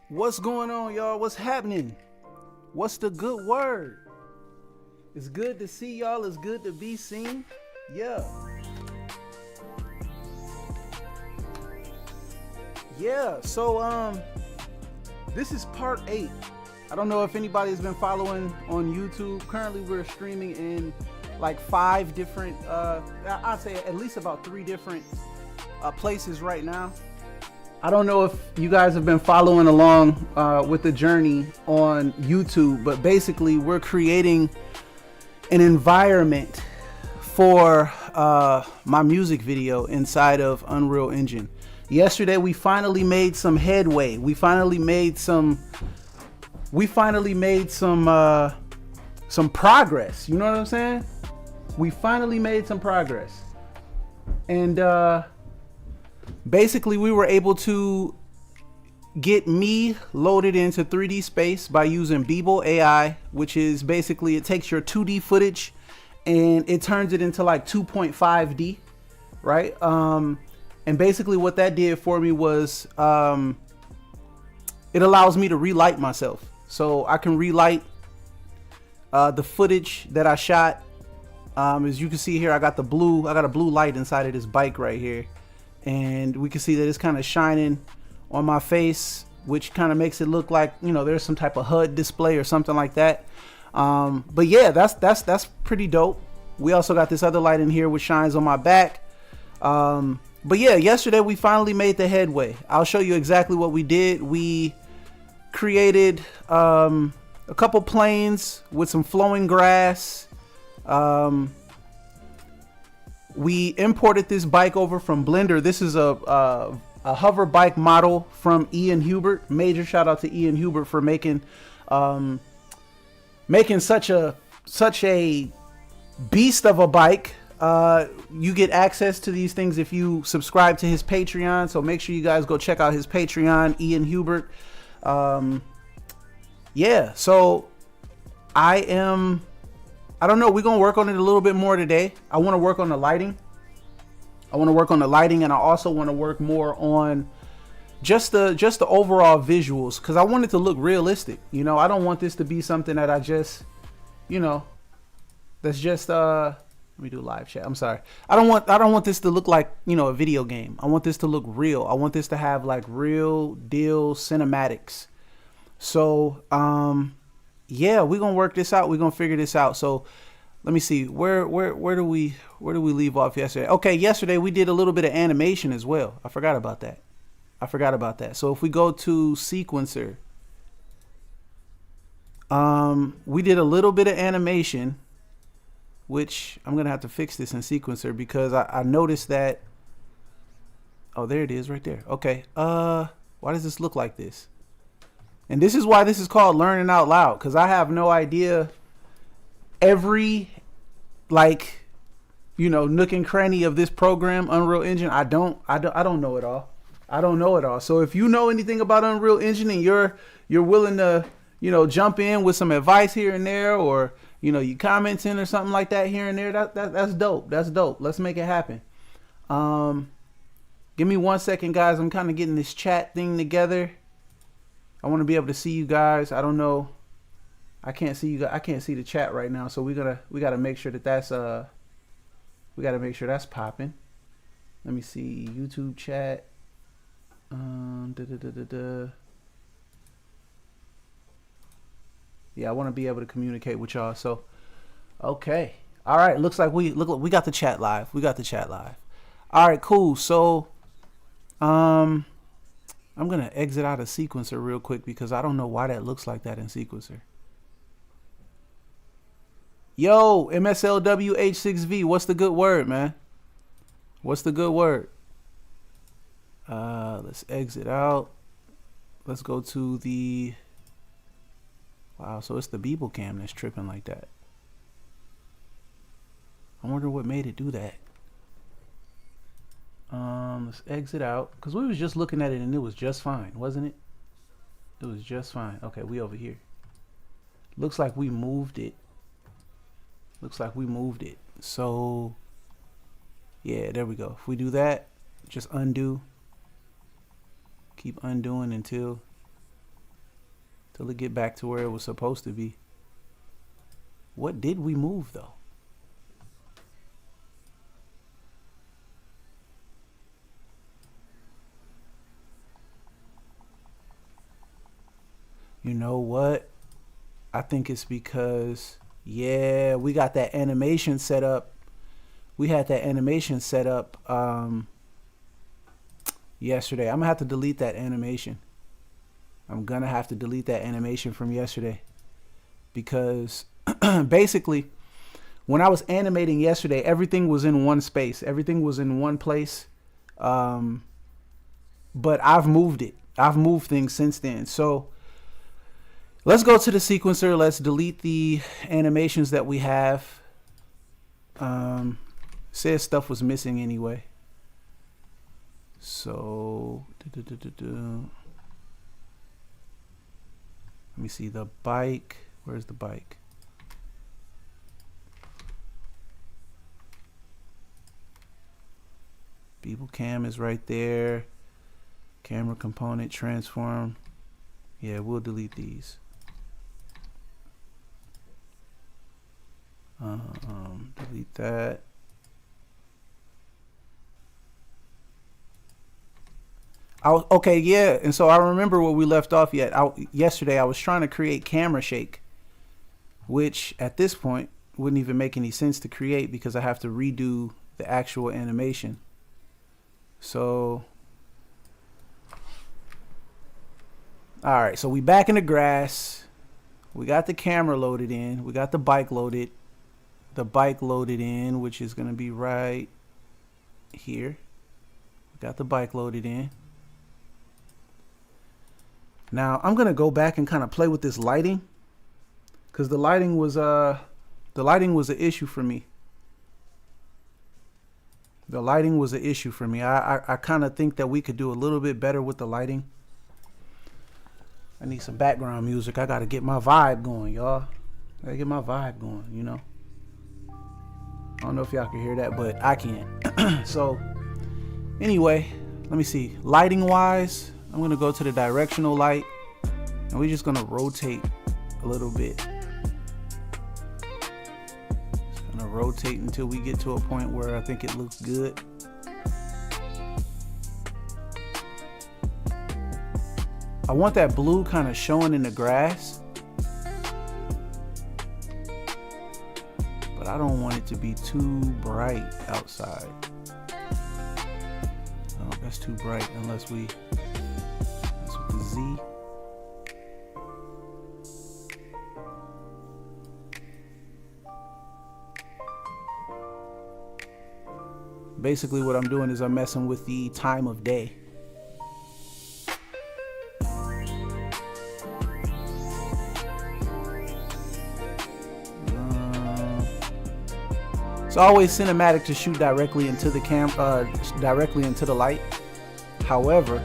What's going on, y'all? What's happening? What's the good word? It's good to see y'all. It's good to be seen. Yeah. So this is part 8. I don't know if anybody's been following on YouTube. Currently we're streaming in like 5 different I'd say at least about 3 different places right now. I don't know if you guys have been following along with the journey on YouTube, but basically we're creating an environment for my music video inside of Unreal Engine. Yesterday we finally made some headway. We finally made some progress. You know what I'm saying? We finally made some progress. And basically we were able to get me loaded into 3D space by using Beeble AI, which is basically, it takes your 2D footage and it turns it into like 2.5D, right? And basically what that did for me was it allows me to relight myself. So I can relight the footage that I shot. As you can see here, I got a blue light inside of this bike right here. And we can see that it's kind of shining on my face, which kind of makes it look like, you know, there's some type of HUD display or something like that. But yeah, that's pretty dope. We also got this other light in here which shines on my back. But yeah, yesterday we finally made the headway. I'll show you exactly what we did. We created a couple planes with some flowing grass. We imported this bike over from Blender. This is a hover bike model from Ian Hubert. Major shout out to Ian Hubert for making such a beast of a bike. You get access to these things if you subscribe to his Patreon, so make sure you guys go check out his Patreon, Ian Hubert. Yeah, so I don't know, we're gonna work on it a little bit more today. I want to work on the lighting. And I also want to work more on just the overall visuals, because I want it to look realistic. You know, I don't want this to be something that I just, you know, that's just let me do live chat. I'm sorry. I don't want this to look like, you know, a video game. I want this to look real. I want this to have like real deal cinematics. So, yeah, we're going to work this out. We're going to figure this out. So let me see. Where do we leave off yesterday? Okay. Yesterday we did a little bit of animation as well. I forgot about that. So if we go to sequencer, we did a little bit of animation, which I'm going to have to fix this in sequencer because I noticed that. Oh, there it is right there. Okay. Why does this look like this? And this is why this is called learning out loud, because I have no idea every, like, you know, nook and cranny of this program, Unreal Engine. I don't know it all. I don't know it all. So if you know anything about Unreal Engine and you're willing to, you know, jump in with some advice here and there, or, you know, you commenting or something like that here and there, that's dope. That's dope. Let's make it happen. Give me 1 second, guys. I'm kind of getting this chat thing together. I want to be able to see you guys. I don't know. I can't see you guys. I can't see the chat right now. So we gotta make sure that's popping. Let me see YouTube chat. Yeah, I want to be able to communicate with y'all. So, okay. All right. Looks like we got the chat live. All right, cool. So, I'm going to exit out of sequencer real quick because I don't know why that looks like that in sequencer. Yo, MSLWH6V, what's the good word, man? What's the good word? Let's exit out. Let's go to the... Wow, so it's the Beeble cam that's tripping like that. I wonder what made it do that. Let's exit out, because we was just looking at it and it was just fine, wasn't it? It was just fine. Okay, we over here. Looks like we moved it. So yeah, there we go. If we do that, just undo, keep undoing until till it get back to where it was supposed to be. What did we move though? You know what? I think it's because, yeah, we got that animation set up. We had that animation set up yesterday. I'm gonna have to delete that animation. I'm gonna have to delete that animation from yesterday because basically when I was animating yesterday, everything was in one space. Everything was in one place. But I've moved it. I've moved things since then. So let's go to the sequencer. Let's delete the animations that we have. Says stuff was missing anyway. So let me see the bike. Where's the bike? Beeple cam is right there. Camera component transform. Yeah, we'll delete these. Delete that. Okay, yeah, and so I remember where we left off yesterday. I was trying to create camera shake, which at this point wouldn't even make any sense to create because I have to redo the actual animation. So, all right, so we back in the grass. We got the camera loaded in. We got the bike loaded. The bike loaded in, which is going to be right here. We got the bike loaded in. Now I'm gonna go back and kind of play with this lighting, because the lighting was an issue for me. The lighting was an issue for me. I kind of think that we could do a little bit better with the lighting. I need some background music. I gotta get my vibe going, y'all. I gotta get my vibe going, you know. I don't know if y'all can hear that, but I can. So anyway, let me see. Lighting wise, I'm gonna go to the directional light and we're just gonna rotate a little bit. Just gonna rotate until we get to a point where I think it looks good. I want that blue kind of showing in the grass, but I don't want it to be too bright outside. Oh, that's too bright unless we the Z. Basically what I'm doing is I'm messing with the time of day. It's always cinematic to shoot directly into the directly into the light. However,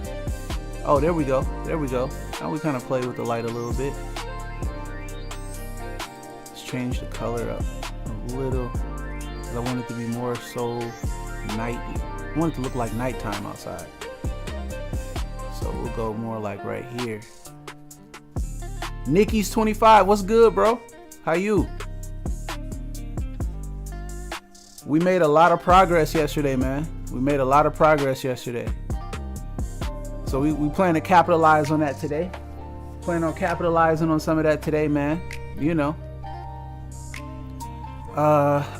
oh, there we go. There we go. Now we kind of play with the light a little bit. Let's change the color up a little, because I want it to be more so night. I want it to look like nighttime outside. So we'll go more like right here. Nikki's 25. What's good, bro? How you? We made a lot of progress yesterday, man. We made a lot of progress yesterday. So we plan to capitalize on that today. Plan on capitalizing on some of that today, man. You know.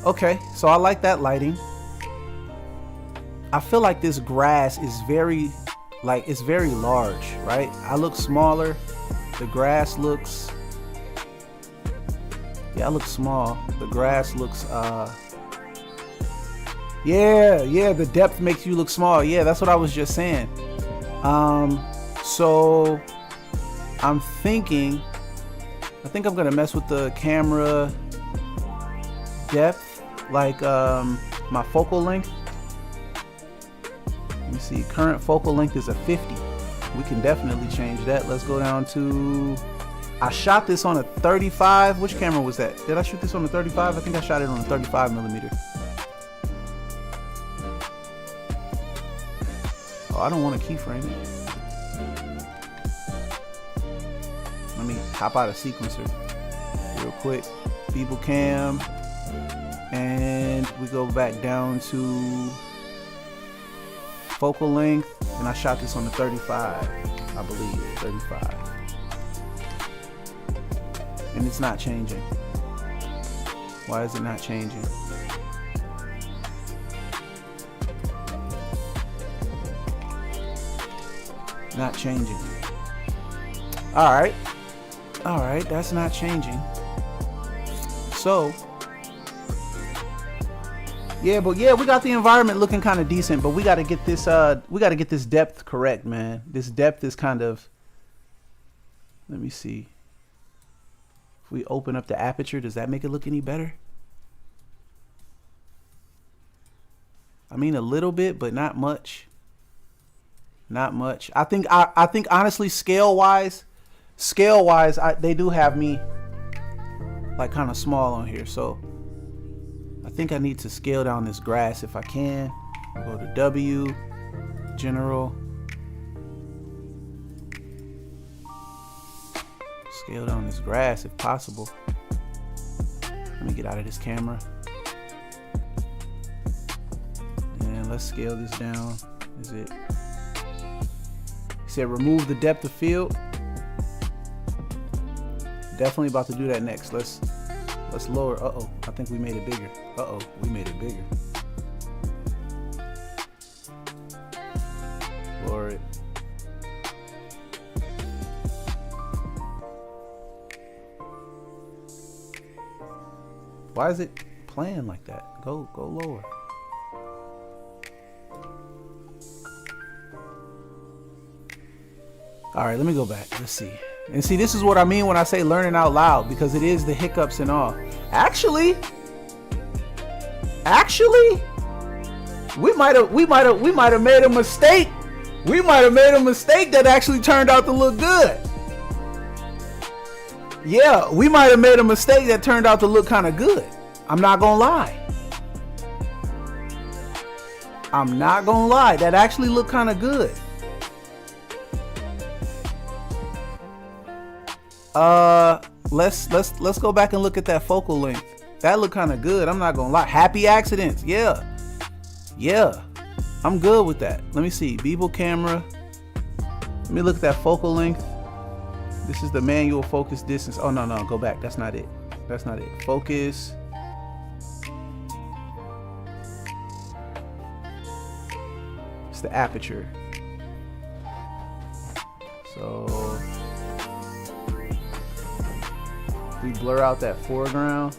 Okay, so I like that lighting. I feel like this grass is very, it's very large, right? I look smaller. The grass looks, yeah, I look small. The grass looks, yeah, the depth makes you look small. Yeah, that's what I was just saying. So I'm thinking, I think I'm gonna mess with the camera depth, like my focal length. Let me see, current focal length is a 50. We can definitely change that. Let's go down to, I shot this on a 35. Which camera was that? Did I shoot this on a 35? I think I shot it on a 35mm. Oh, I don't want to keyframe it. hop out of sequencer real quick. People cam, and we go back down to focal length, and I shot this on the 35, I believe, 35. And it's not changing. Why is it not changing? Not changing. All right, that's not changing. So yeah, but yeah, we got the environment looking kind of decent, but we got to get this depth correct, man. This depth is kind of, let me see. If we open up the aperture, does that make it look any better? I mean, a little bit, but not much. Not much. I think honestly, scale wise, they do have me like kind of small on here, so I think I need to scale down this grass if I can. Go to W, general, scale down this grass if possible. Let me get out of this camera, and let's scale this down. Is it? He said remove the depth of field. Definitely about to do that next. Let's lower. Uh-oh, I think we made it bigger. Uh-oh, we made it bigger. Lower it. Why is it playing like that? Go lower. All right, let me go back. Let's see. And see, this is what I mean when I say learning out loud, because it is the hiccups and all. Actually, we might have made a mistake. We might have made a mistake that actually turned out to look good. Yeah, we might have made a mistake that turned out to look kind of good. I'm not gonna lie. That actually looked kind of good. Let's go back and look at that focal length. That looked kind of good. I'm not gonna lie. Happy accidents. Yeah, I'm good with that. Let me see. Beeble camera. Let me look at that focal length. This is the manual focus distance. Oh no, go back. That's not it. Focus. It's the aperture. So we blur out that foreground.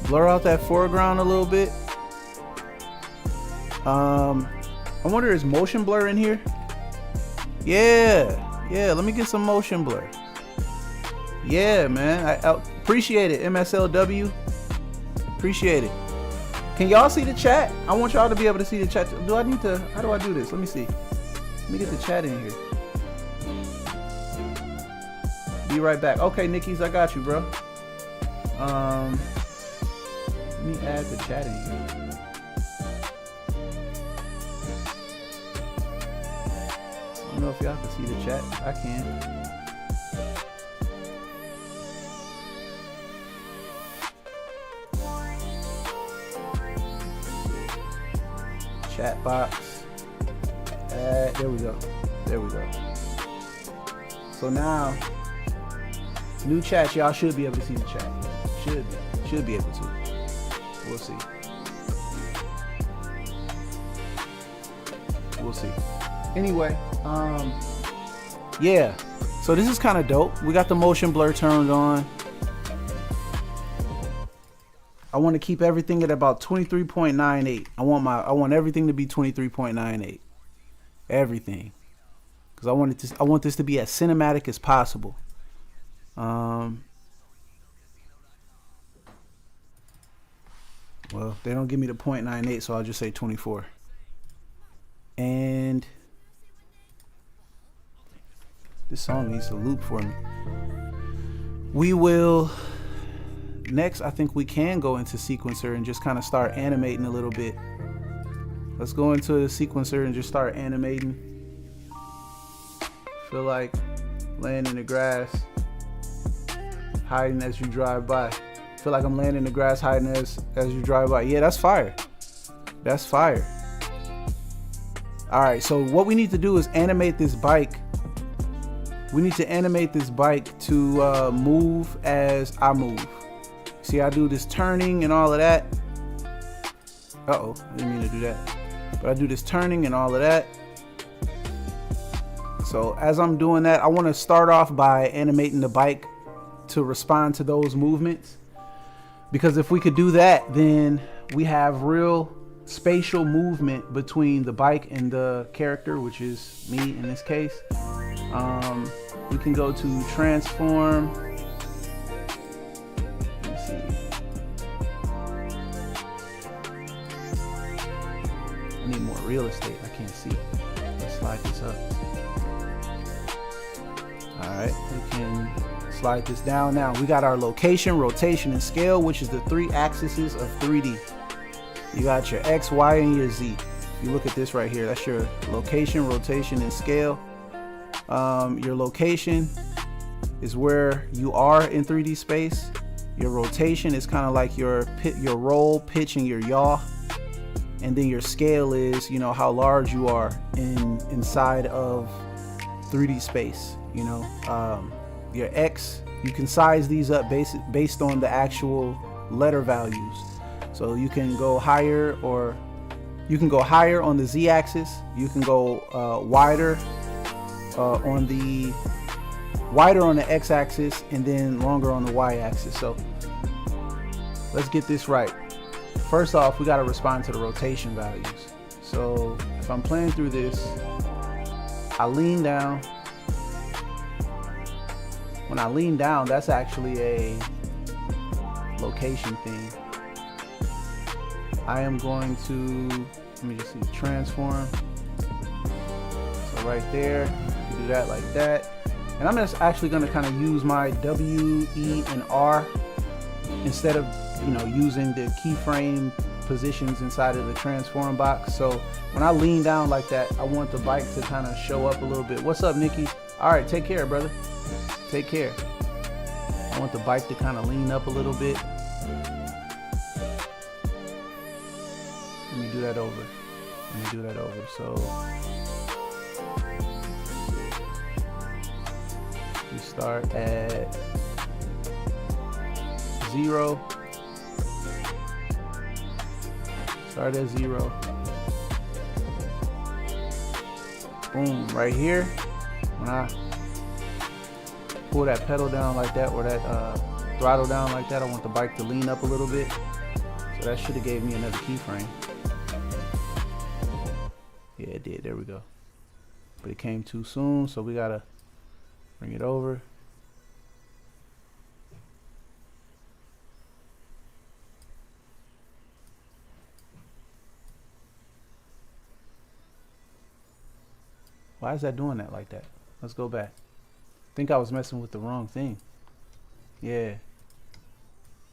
Blur out that foreground a little bit. I wonder, is motion blur in here? Yeah, let me get some motion blur. Yeah, man, I appreciate it. MSLW, appreciate it. Can y'all see the chat? I want y'all to be able to see the chat. How do I do this? Let me see. Let me get the chat in here. Be right back. Okay, Nickies, I got you, bro. Let me add the chat in here. I don't know if y'all can see the chat. I can. Chat box. There we go. So now, new chat, y'all should be able to see the chat. Should be able to. We'll see. Anyway, yeah. So this is kind of dope. We got the motion blur turned on. I want to keep everything at about 23.98. I want everything to be 23.98. Everything. Because I want this to be as cinematic as possible. Well, they don't give me the 0.98, so I'll just say 24. And this song needs to loop for me. We will next, I think we can go into sequencer and just kind of start animating a little bit. Let's go into the sequencer and just start animating. Feel like laying in the grass, hiding as you drive by. Feel like I'm laying in the grass, hiding as you drive by. Yeah, that's fire. That's fire. All right, so what we need to do is animate this bike. We need to animate this bike to move as I move. See, I do this turning and all of that. Uh-oh, I didn't mean to do that. But I do this turning and all of that. So as I'm doing that, I want to start off by animating the bike to respond to those movements. Because if we could do that, then we have real spatial movement between the bike and the character, which is me in this case. We can go to transform. Let me see. I need more real estate. I can't see. Let's slide this up. All right, we can slide this down. Now we got our location, rotation, and scale, which is the 3 axes of 3D. You got your X, Y, and your Z. If you look at this right here, that's your location, rotation, and scale. Your location is where you are in 3D space. Your rotation is kind of like your roll, pitch, and your yaw. And then your scale is, you know, how large you are inside of 3D space. You know, your X, you can size these up based on the actual letter values. So you can go higher, or you can go higher on the Z axis. You can go wider on the X axis, and then longer on the Y axis. So let's get this right. First off, we got to respond to the rotation values. So if I'm playing through this, I lean down. When I lean down, that's actually a location thing. I am going to, let me just see, transform. So right there, you do that like that. And I'm just actually going to kind of use my W, E, and R instead of, you know, using the keyframe positions inside of the transform box. So when I lean down like that, I want the bike to kind of show up a little bit. What's up, Nikki? All right, take care, brother. Take care. I want the bike to kind of lean up a little bit. Let me do that over. Let me do that over. So we start at 0. Start at 0. Boom, right here. When I pull that pedal down like that, or that throttle down like that, I want the bike to lean up a little bit. So that should have gave me another keyframe. Yeah, it did. There we go. But it came too soon, so we gotta bring it over. Why is that doing that like that? Let's go back. I think I was messing with the wrong thing. Yeah.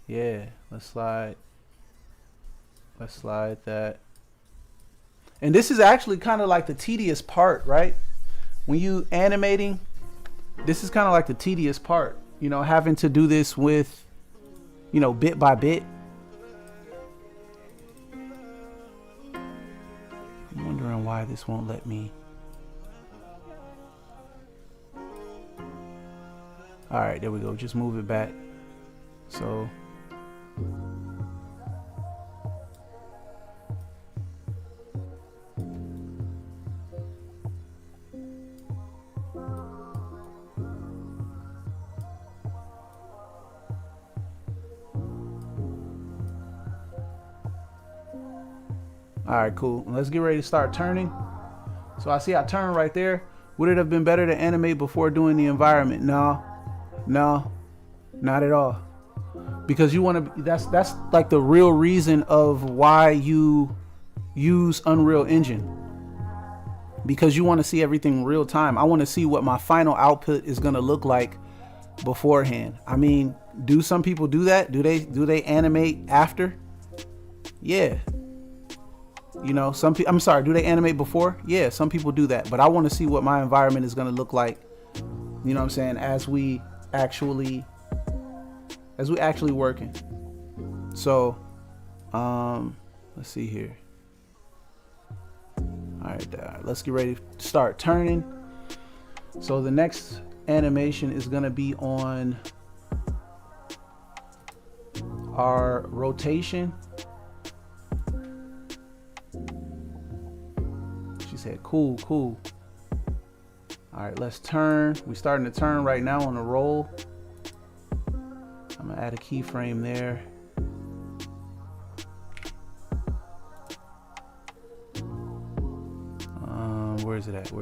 Yeah. Let's slide that. And this is actually kind of like the tedious part, right? When you animating, this is kind of like the tedious part, you know, having to do this with, you know, bit by bit. I'm wondering why this won't let me. All right, there we go. Just move it back. So all right, cool. Let's get ready to start turning. So I see I turn right there. Would it have been better to animate before doing the environment? No, not at all. Because you want to, that's like the real reason of why you use Unreal Engine. Because you want to see everything real time. I want to see what my final output is going to look like beforehand. I mean, do some people do that? Do they animate after? Yeah. You know, some people, I'm sorry, do they animate before? Yeah, some people do that, but I want to see what my environment is going to look like. You know what I'm saying? As we actually working. So, let's see here. All right, let's get ready to start turning. So the next animation is going to be on our rotation. She said, cool. All right, let's turn. We're starting to turn right now on the roll. I'm gonna add a keyframe there. Where's it at?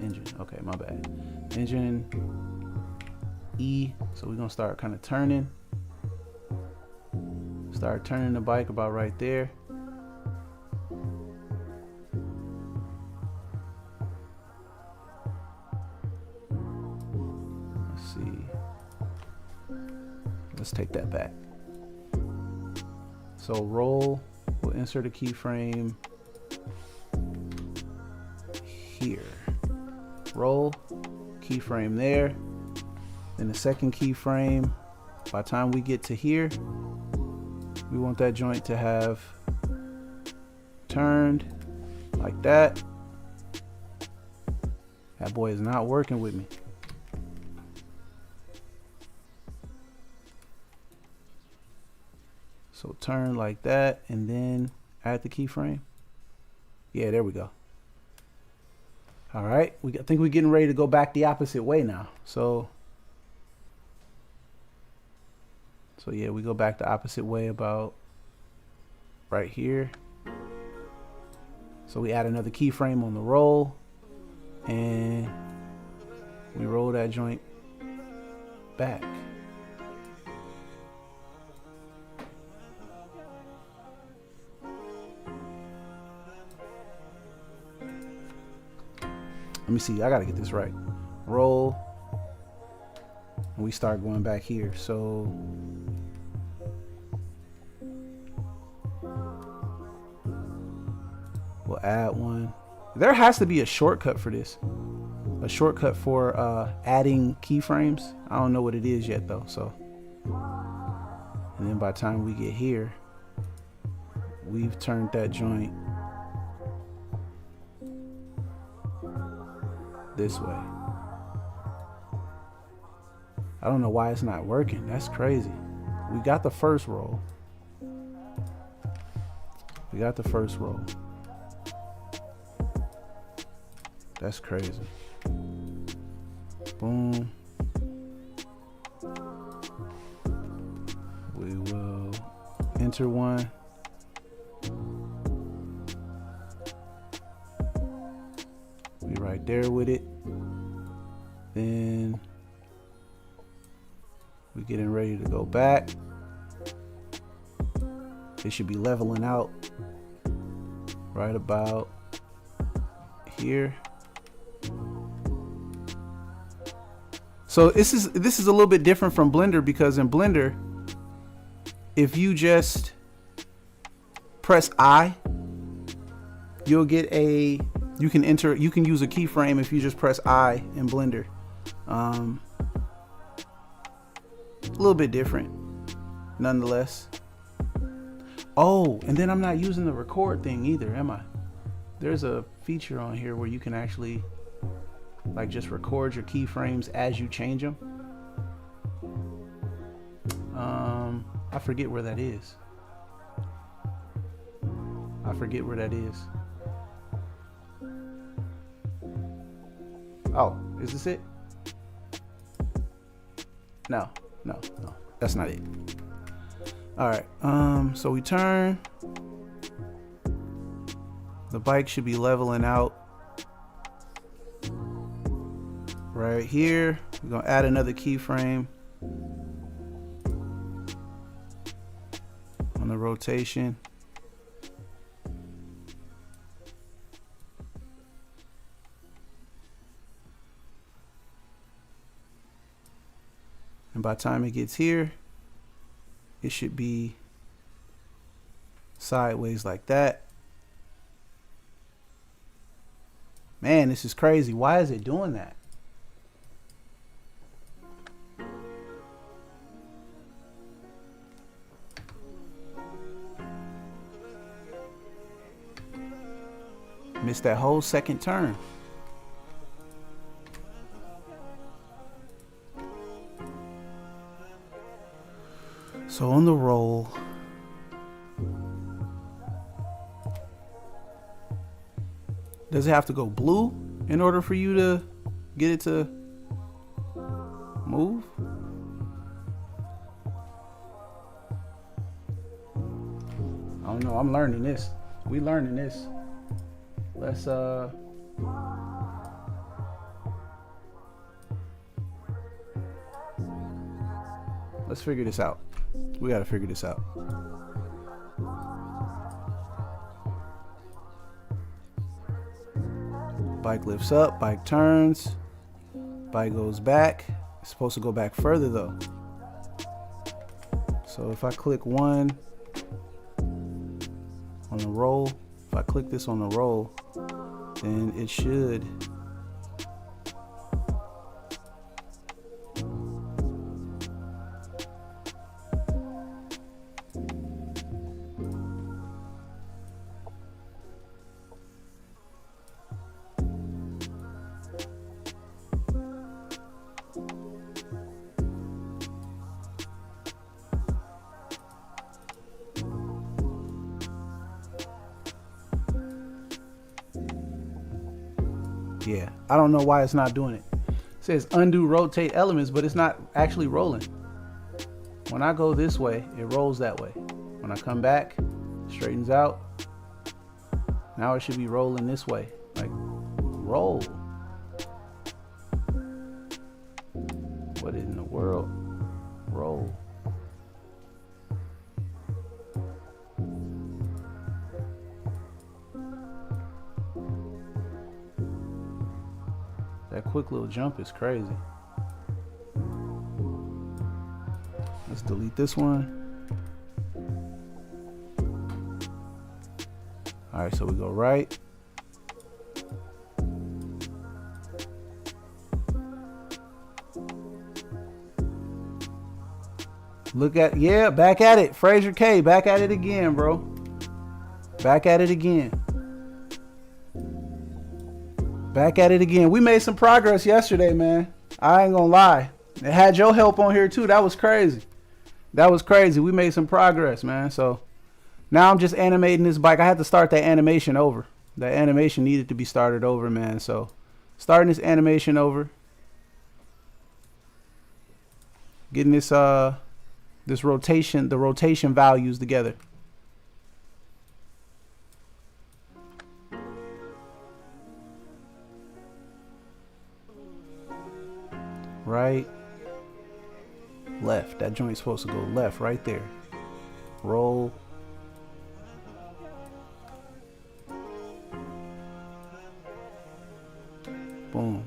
Engine. Okay, my bad. Engine E. So we're gonna start kind of turning. Start turning the bike about right there. Let's see. Let's take that back. So roll. We'll insert a keyframe here. Roll, keyframe there. Then the second keyframe, by the time we get to here, we want that joint to have turned like that. That boy is not working with me. So turn like that and then add the keyframe. Yeah, there we go. All right, I think we're getting ready to go back the opposite way now. So yeah, we go back the opposite way about right here. So we add another keyframe on the roll and we roll that joint back. Let me see, I gotta get this right. Roll, and we start going back here. So we'll add one. There has to be a shortcut for this. A shortcut for adding keyframes. I don't know what it is yet though, so. And then by the time we get here, we've turned that joint this way. I don't know why it's not working. That's crazy. We got the first roll. That's crazy. Boom. We will enter one. We right there with it. Then we're getting ready to go back. It should be leveling out right about here. So this is a little bit different from Blender, because in Blender, if you just press I, you'll get a, you can use a keyframe if you just press I in Blender. A little bit different nonetheless. Oh, and then I'm not using the record thing either, am I? There's a feature on here where you can actually like just record your keyframes as you change them. I forget where that is. Oh, is this it? No, that's not it. All right, so we turn. The bike should be leveling out right here. We're gonna add another keyframe on the rotation. And by the time it gets here, it should be sideways like that. Man, this is crazy. Why is it doing that? Missed that whole second turn. So on the roll, does it have to go blue in order for you to get it to move? I don't know. I'm learning this. We learning this. Let's figure this out. We got to figure this out. Bike lifts up, bike turns, bike goes back. It's supposed to go back further though. So if I click one on the roll, if I click this on the roll, then it should yeah, I don't know why it's not doing it. It says undo rotate elements, but it's not actually rolling. When I go this way, it rolls that way. When I come back, it straightens out. Now it should be rolling this way. Like, roll. What in the world? Roll. That quick little jump is crazy. Let's delete this one. All right, so we go right. Look at, yeah, back at it. Fraser K, back at it again, bro. Back at it again. Back at it again. We made some progress yesterday, man. I ain't gonna lie. It had your help on here too. That was crazy. That was crazy. We made some progress, man. So now I'm just animating this bike. I had to start that animation over. That animation needed to be started over, man. So starting this animation over. Getting this this rotation, the rotation values together. Right, left. That joint's supposed to go left right there. Roll. Boom.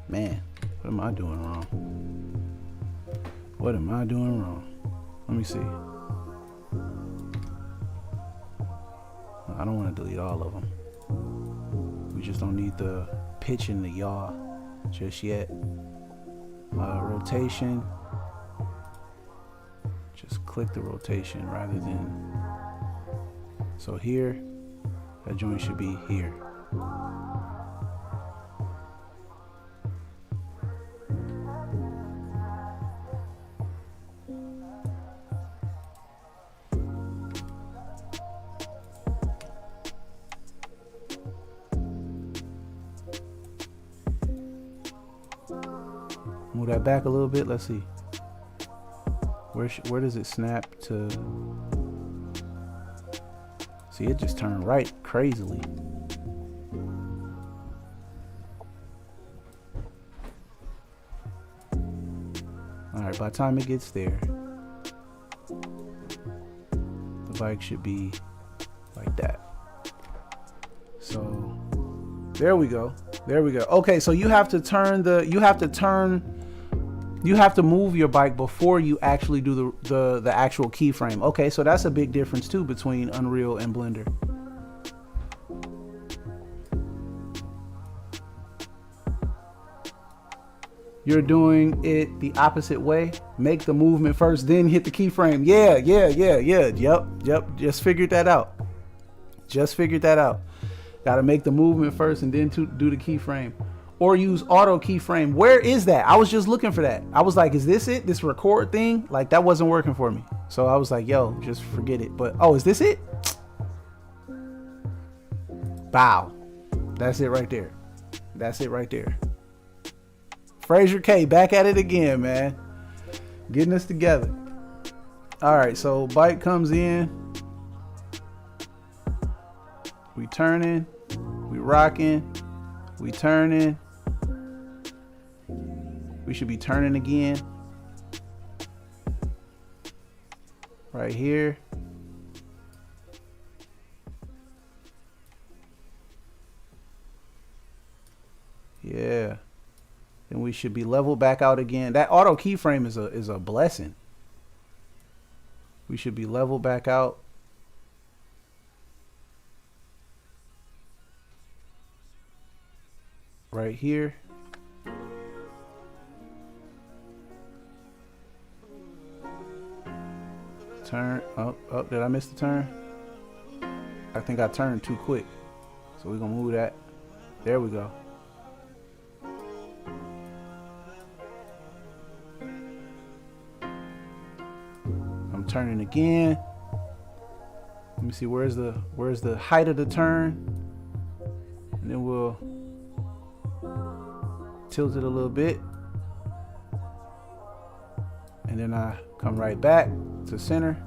Man, what am I doing wrong? What am I doing wrong? Let me see. I don't want to delete all of them. We just don't need the pitch and the yaw just yet. Rotation. Just click the rotation rather than. So here, that joint should be here. Move that back a little bit. Let's see. Where does it snap to? See, it just turned right crazily. All right, by the time it gets there, the bike should be like that. So there we go. There we go. Okay, so you have to turn You have to move your bike before you actually do the actual keyframe. Okay, so that's a big difference too between Unreal and Blender. You're doing it the opposite way. Make the movement first, then hit the keyframe. Yeah. Yep. Just figured that out. Gotta make the movement first and then do the keyframe. Or use auto keyframe. Where is that? I was just looking for that. I was like, is this it? This record thing? Like, that wasn't working for me. So I was like, yo, just forget it. But, oh, is this it? Bow. That's it right there. Fraser K, back at it again, man. Getting us together. All right, so bike comes in. We turning. We rocking. We turning. We should be turning again. Right here. Yeah. Then we should be leveled back out again. That auto keyframe is a blessing. We should be leveled back out. Right here. Turn. Oh, did I miss the turn? I think I turned too quick. So we're gonna move that. There we go. I'm turning again. Let me see, where's the height of the turn? And then we'll tilt it a little bit. And then I come right back to center.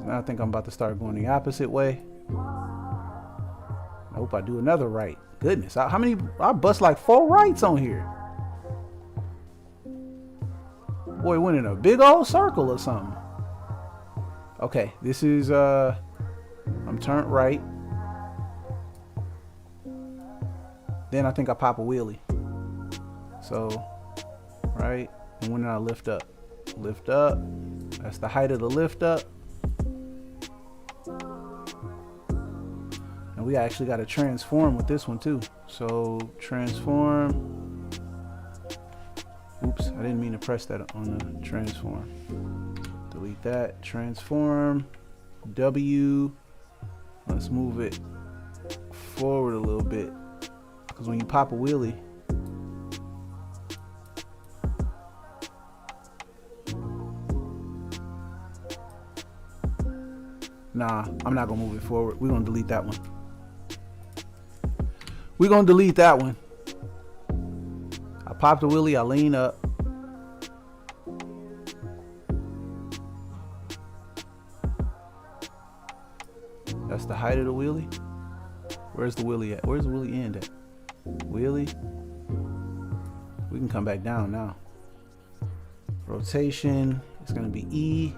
Now I think I'm about to start going the opposite way. I hope I do another right. Goodness, how many? I bust like 4 rights on here. Boy, went in a big old circle or something. Okay, this is I'm turned right. Then I think I pop a wheelie. So, right, and when I lift up? Lift up. That's the height of the lift up. And we actually got to transform with this one too. So transform. Oops, I didn't mean to press that on the transform. Delete that. Transform. W. Let's move it forward a little bit. Because when you pop a wheelie, nah, I'm not gonna move it forward. We're gonna delete that one. We're gonna delete that one. I popped the wheelie, I lean up. That's the height of the wheelie. Where's the wheelie at? Where's the wheelie end at? Wheelie. We can come back down now. Rotation, it's gonna be E.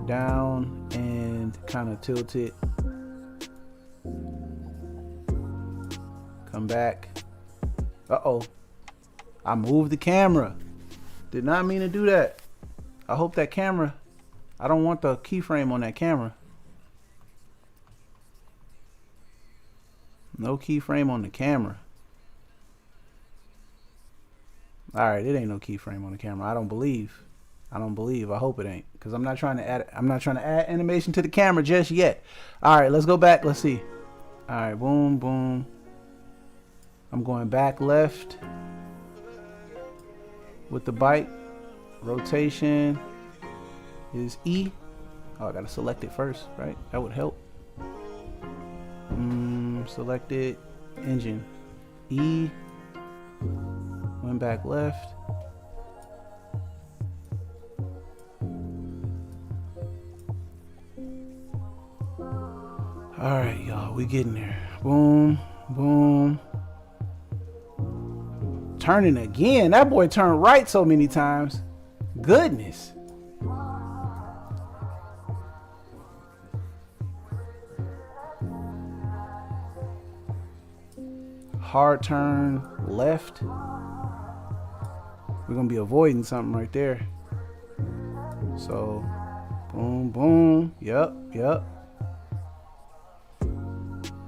Down and kind of tilt it. Come back. Uh-oh. I moved the camera. Did not mean to do that. I hope that camera, I don't want the keyframe on that camera. No keyframe on the camera. Alright, it ain't no keyframe on the camera. I don't believe. I hope it ain't, because I'm not trying to add animation to the camera just yet. All right, let's go back. Let's see. All right, boom, boom. I'm going back left with the bike. Rotation is E. Oh, I gotta select it first, right? That would help. Select it. Engine. E. Went back left. All right, y'all, we getting there. Boom, boom. Turning again. That boy turned right so many times. Goodness. Hard turn left. We're gonna be avoiding something right there. So, boom, boom. Yep, yep.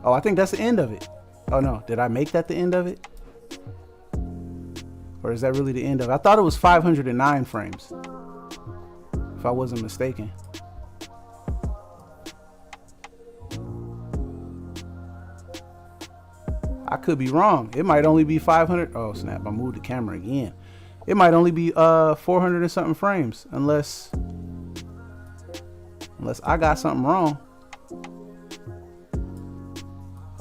Oh, I think that's the end of it. Oh no, did I make that the end of it? Or is that really the end of it? I thought it was 509 frames, if I wasn't mistaken. I could be wrong. It might only be 500. Oh snap, I moved the camera again. It might only be 400 and something frames, unless I got something wrong.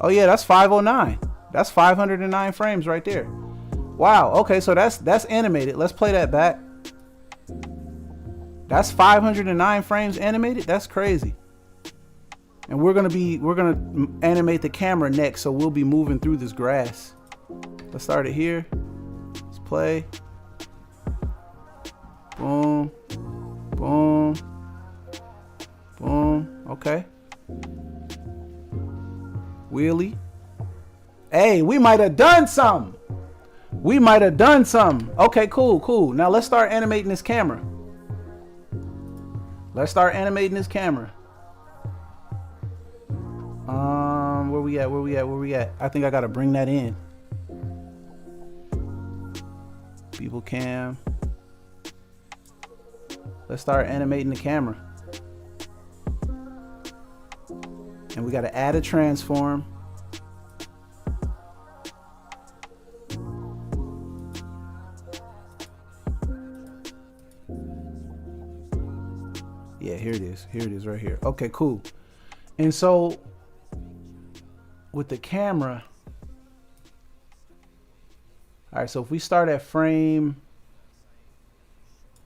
Oh yeah, that's 509. That's 509 frames right there. Wow, okay, so that's animated. Let's play that back. That's 509 frames animated. That's crazy. And we're gonna animate the camera next, so we'll be moving through this grass. Let's start it here. Let's play. Boom, boom, boom. Okay. Wheelie. Hey, we might have done something. We might have done something. Okay, cool, cool. Now let's start animating this camera. Let's start animating this camera. Where we at? Where we at? Where we at? I think I gotta bring that in. People cam. Let's start animating the camera. And we gotta add a transform. Yeah, here it is. Here it is right here. Okay, cool. And so with the camera, all right, so if we start at frame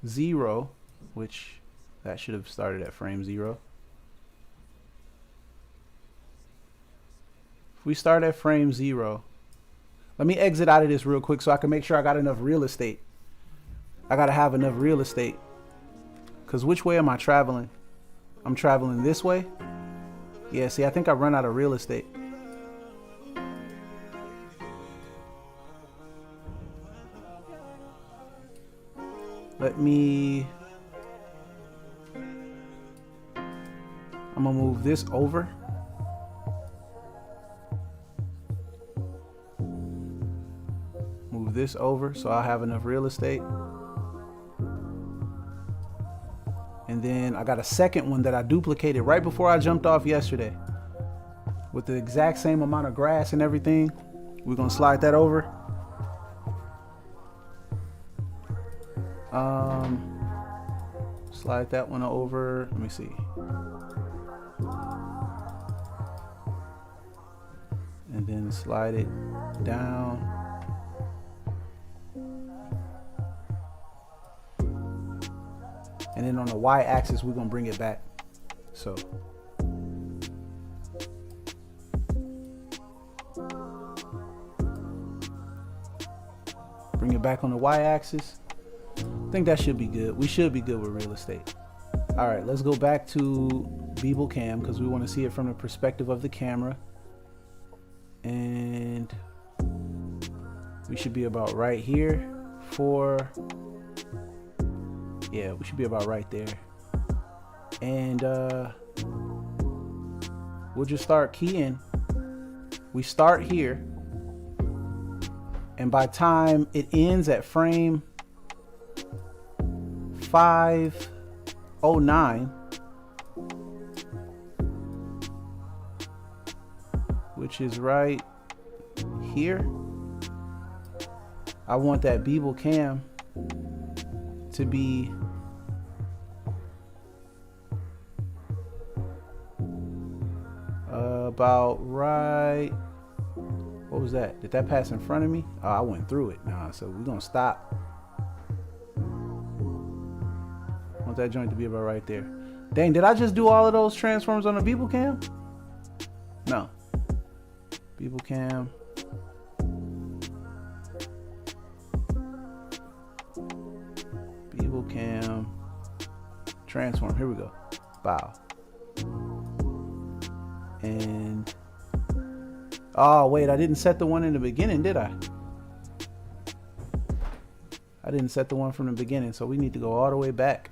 0, which that should have started at frame 0. If we start at frame 0, let me exit out of this real quick so I can make sure I got enough real estate. I gotta have enough real estate. Cause which way am I traveling? I'm traveling this way. Yeah, see, I think I run out of real estate. Let me, I'm gonna move this over. Move this over so I'll have enough real estate. And then I got a second one that I duplicated right before I jumped off yesterday with the exact same amount of grass and everything. We're gonna slide that over. Slide that one over. Let me see. And then slide it down. And then on the y-axis, we're gonna bring it back. So. Bring it back on the y-axis. I think that should be good. We should be good with real estate. All right, let's go back to Beeble Cam because we want to see it from the perspective of the camera. And we should be about right here for, yeah, we should be about right there. And we'll just start keying. We start here. And by time it ends at frame 509, which is right here, I want that Beeble Cam to be about right. What was that? Did that pass in front of me? Oh, I went through it. Nah, so we're gonna stop. Want that joint to be about right there. Dang, did I just do all of those transforms on the Beeble Cam? No. People cam. People cam. Transform. Here we go. Bow. And oh wait, I didn't set the one in the beginning, did I? I didn't set the one from the beginning, so we need to go all the way back.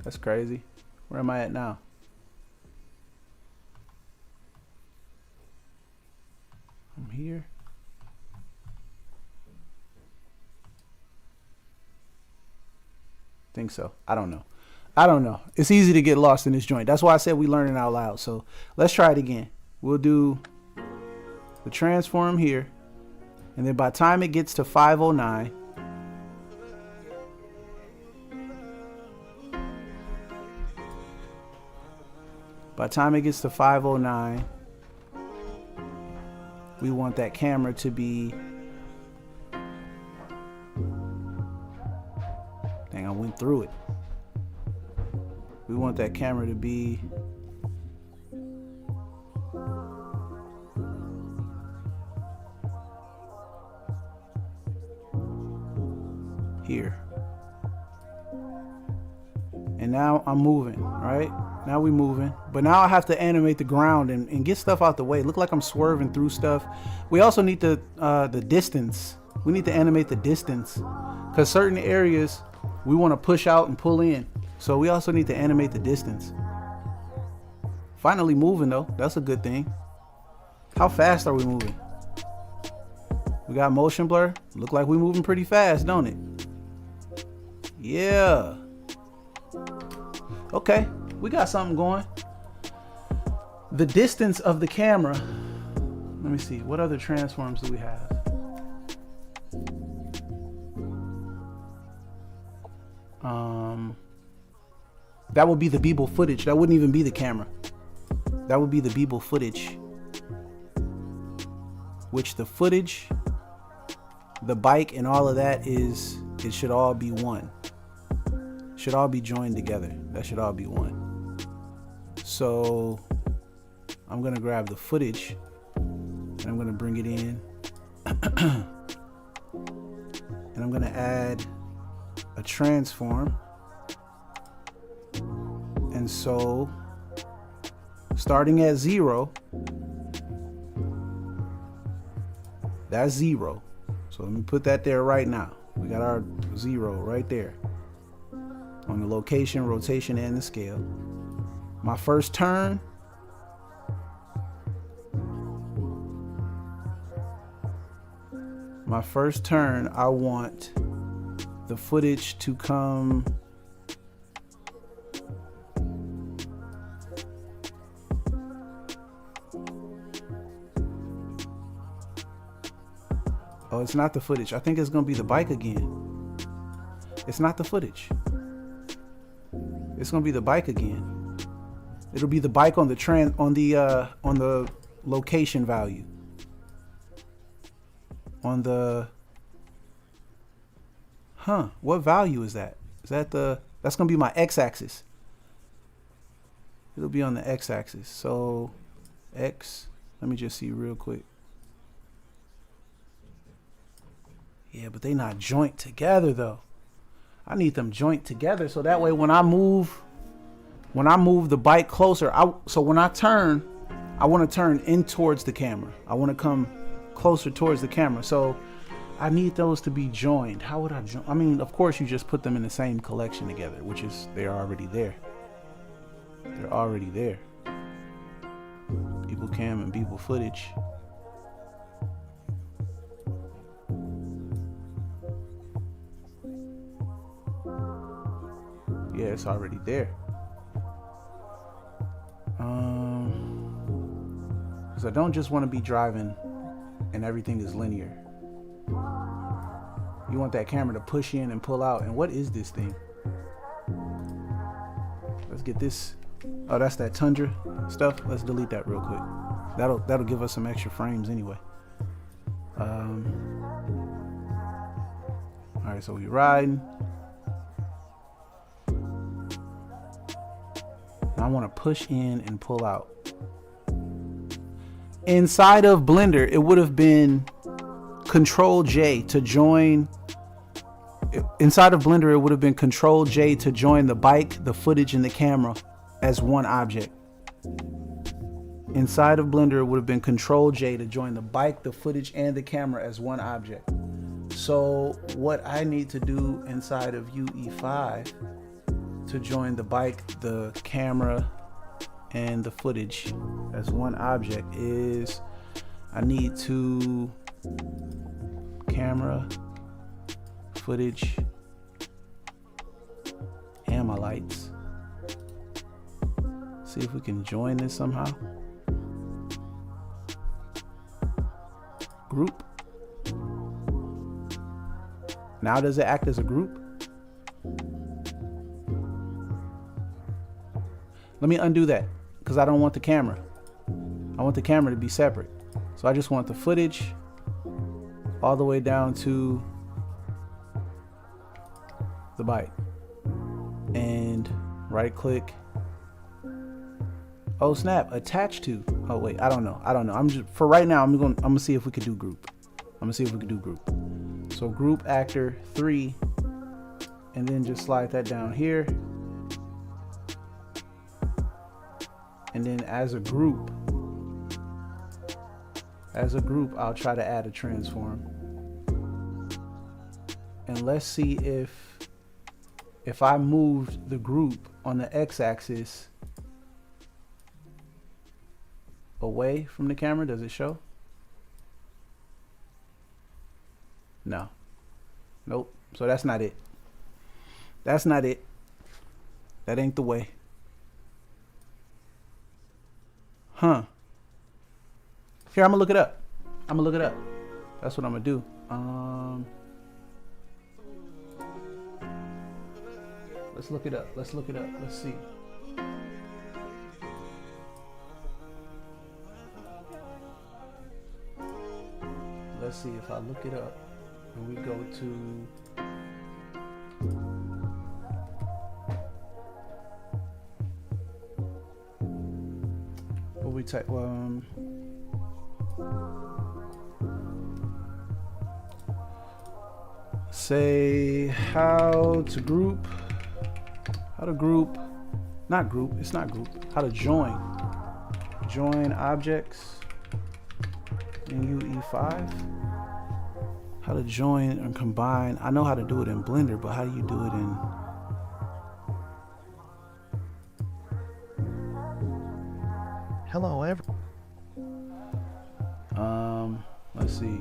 That's crazy. Where am I at now? I'm here. Think so. I don't know. I don't know. It's easy to get lost in this joint. That's why I said we learning out loud. So let's try it again. We'll do the transform here. And then by the time it gets to 509, we want that camera to be, dang, I went through it. We want that camera to be here. And now I'm moving, right? Now we moving. But now I have to animate the ground and get stuff out the way. Look like I'm swerving through stuff. We also need the distance. We need to animate the distance, because certain areas we want to push out and pull in. So we also need to animate the distance. Finally moving though. That's a good thing. How fast are we moving? We got motion blur. Look like we're moving pretty fast, don't it? Yeah. Okay, we got something going. The distance of the camera. Let me see. What other transforms do we have? That would be the B-roll footage. That wouldn't even be the camera. That would be the B-roll footage. Which the footage, the bike, and all of that is, it should all be one. Should all be joined together. That should all be one. So I'm gonna grab the footage and I'm gonna bring it in. And I'm gonna add a transform. And so starting at 0, that's 0. So let me put that there right now. We got our 0 right there on the location, rotation, and the scale. My first turn, I want the footage to come oh, it's not the footage. I think it's gonna be the bike again. It's not the footage. It's gonna be the bike again. It'll be the bike on the location value. On the what value is that? Is that that's gonna be my x-axis. It'll be on the x-axis. So x, let me just see real quick. Yeah, but they not joint together though. I need them joint together so that way when I move the bike closer, so when I turn, I want to turn in towards the camera. I want to come closer towards the camera. So I need those to be joined. How would I join? I mean, of course you just put them in the same collection together, which is, they're already there. They're already there. People cam and people footage. Yeah, it's already there. Because I don't just want to be driving and everything is linear. You want that camera to push in and pull out. And what is this thing? Let's get this. Oh, that's that Tundra stuff. Let's delete that real quick. That'll give us some extra frames anyway. All right, so we riding. I want to push in and pull out. inside of Blender, it would have been Control J to join. Inside of Blender, it would have been Control J to join the bike, the footage, and the camera as one object. Inside of Blender, it would have been Control J to join the bike, the footage, and the camera as one object. So what I need to do inside of UE5 to join the bike, the camera, and the footage as one object is I need to camera, footage, and my lights. See if we can join this somehow. Group. Now does it act as a group? Let me undo that because I don't want the camera. I want the camera to be separate. So I just want the footage all the way down to the bike. And right click. Oh snap, attach to. Oh wait, I don't know. I'm just, for right now, I'm gonna see if we could do group. So group actor 3, and then just slide that down here. And then as a group, I'll try to add a transform. And let's see if I moved the group on the x-axis away from the camera, does it show? No. Nope. So that's not it. That ain't the way. Huh. Here, I'm gonna look it up. That's what I'm gonna do. Let's look it up. Let's see. Let's see if I look it up and we go to what we type. Say how to group. It's not group. How to join objects in UE5. How to join and combine. I know how to do it in Blender, but how do you do it in Hello, everyone. Let's see.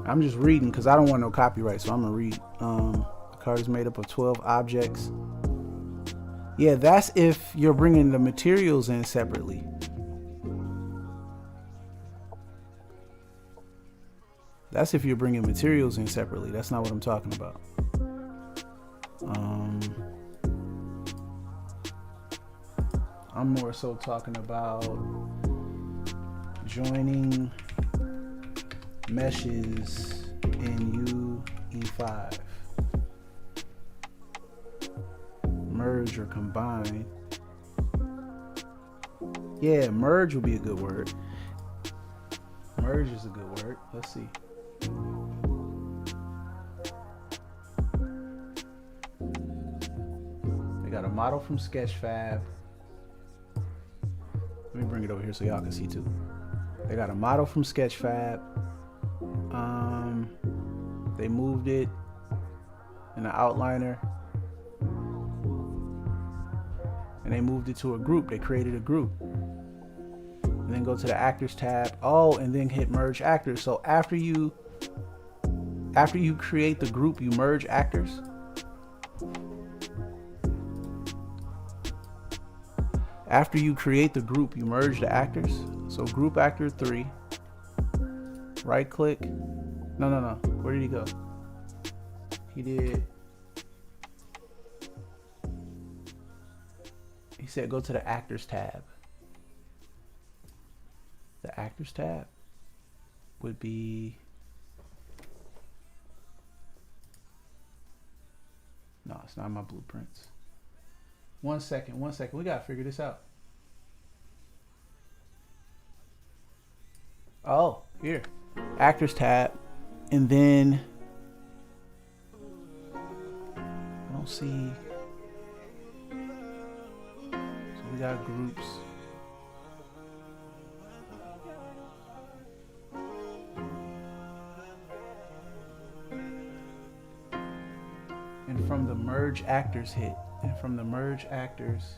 I'm just reading because I don't want no copyright, so I'm gonna read. The card is made up of 12 objects. Yeah, that's if you're bringing the materials in separately. That's if you're bringing materials in separately. That's not what I'm talking about. I'm more so talking about joining meshes in UE5. Merge or combine. Yeah, merge would be a good word. Merge is a good word. Let's see. They got a model from Sketchfab. Let me bring it over here so y'all can see too. They got a model from Sketchfab. They moved it in the outliner. And they moved it to a group. They created a group. And then go to the actors tab. Oh, and then hit merge actors. So after you create the group, you merge actors. After you create the group, you merge the actors. So group actor 3. Right click. No. Where did he go? He said go to the actors tab. The actors tab would be It's not my blueprints. 1 second, 1 second. We gotta figure this out. Oh, here. Actors tab. And then I don't see. So we got groups. And from the merge actors hit. And from the merge actors,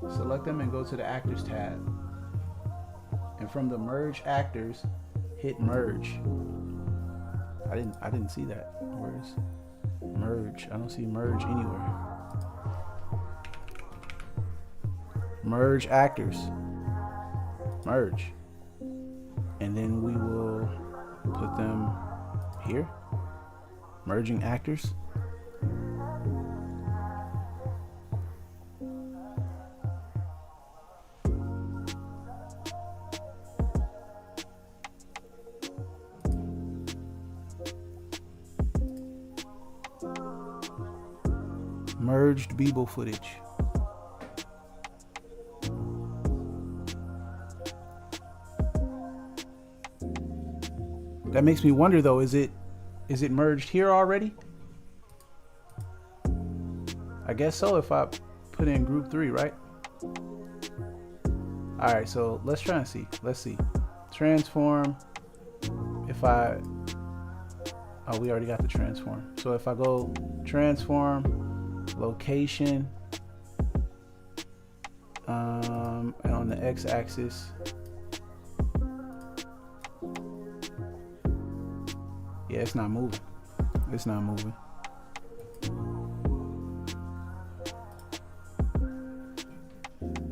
select them and go to the actors tab. And from the merge actors, hit merge. I didn't see that. Where's merge? I don't see merge anywhere. Merge actors. Merge. And then we will put them here. Merging actors. Merged B-roll footage. That makes me wonder though, is it merged here already? I guess so if I put in group 3, right? Alright, so let's try and see. Let's see. Transform. If I... Oh, we already got the transform. So if I go transform, location, and on the x-axis, yeah, it's not moving. It's not moving.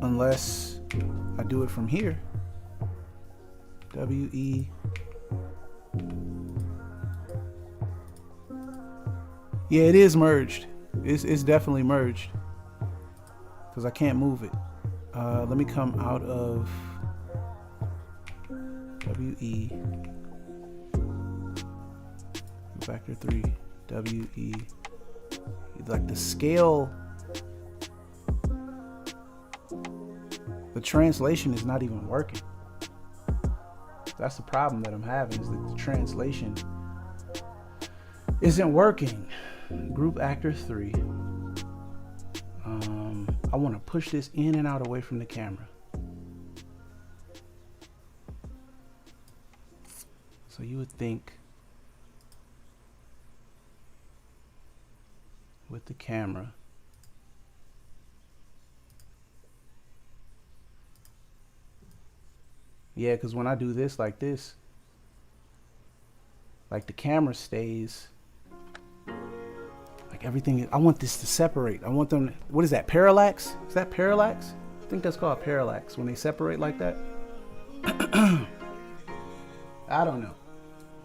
Unless I do it from here. W-E. Yeah, it is merged. It's definitely merged. Because I can't move it. Let me come out of W-E. Factor 3, W-E. Like the scale, the translation is not even working. That's the problem that I'm having, is that the translation isn't working. Group actor 3. I want to push this in and out away from the camera. So you would think with the camera, yeah, because when I do this like this, like the camera stays, like everything, I want this to separate. I want them, what is that, parallax? Is that parallax? I think that's called parallax, when they separate like that. I don't know.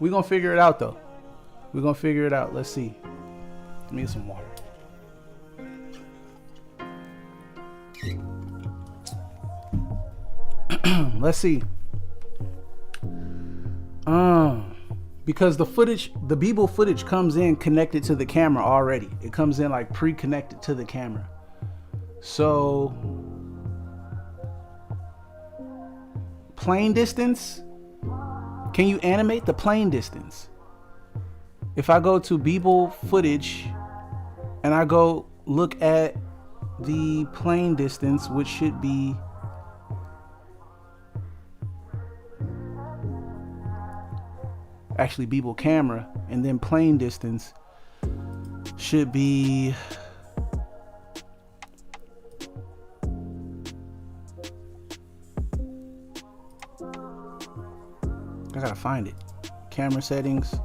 We're gonna figure it out though. We're gonna figure it out. Let's see. Let me get some water. Let's see. Because the footage, the B-roll footage comes in connected to the camera already. It comes in like pre-connected to the camera. So plane distance. Can you animate the plane distance? If I go to B-roll footage and I go look at the plane distance, which should be actually B-roll camera, and then plane distance should be I gotta find it. Camera settings.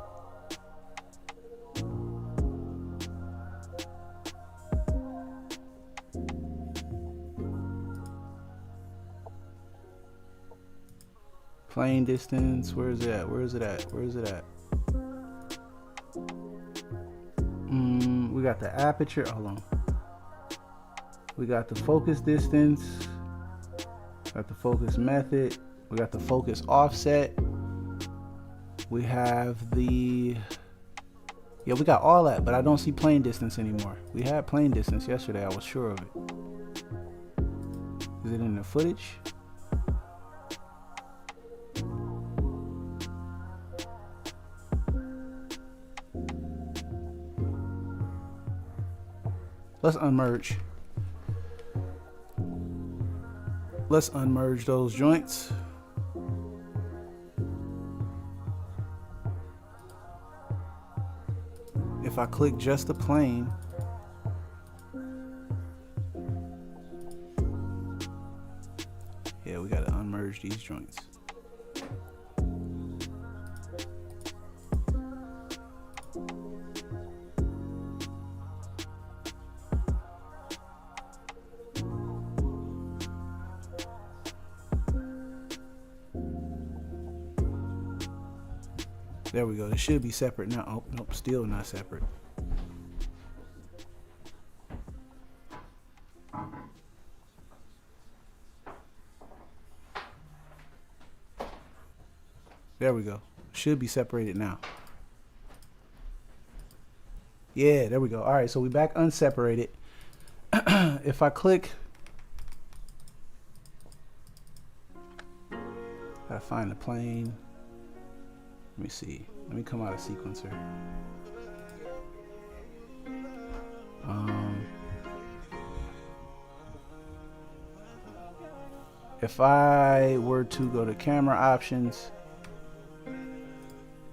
Plane distance, where is it at? Where is it at? Where is it at? We got the aperture, hold on. We got the focus distance, got the focus method, we got the focus offset, We have the, yeah, we got all that, but I don't see plane distance anymore. We had plane distance yesterday, I was sure of it. Is it in the footage? Let's unmerge. Let's unmerge those joints. If I click just the plane, yeah, we gotta unmerge these joints. There we go. It should be separate now. Oh, nope, still not separate. There we go. Should be separated now. Yeah, there we go. All right, so we back unseparated. If I click, gotta find the plane. Let me see. Let me come out of sequencer. If I were to go to camera options,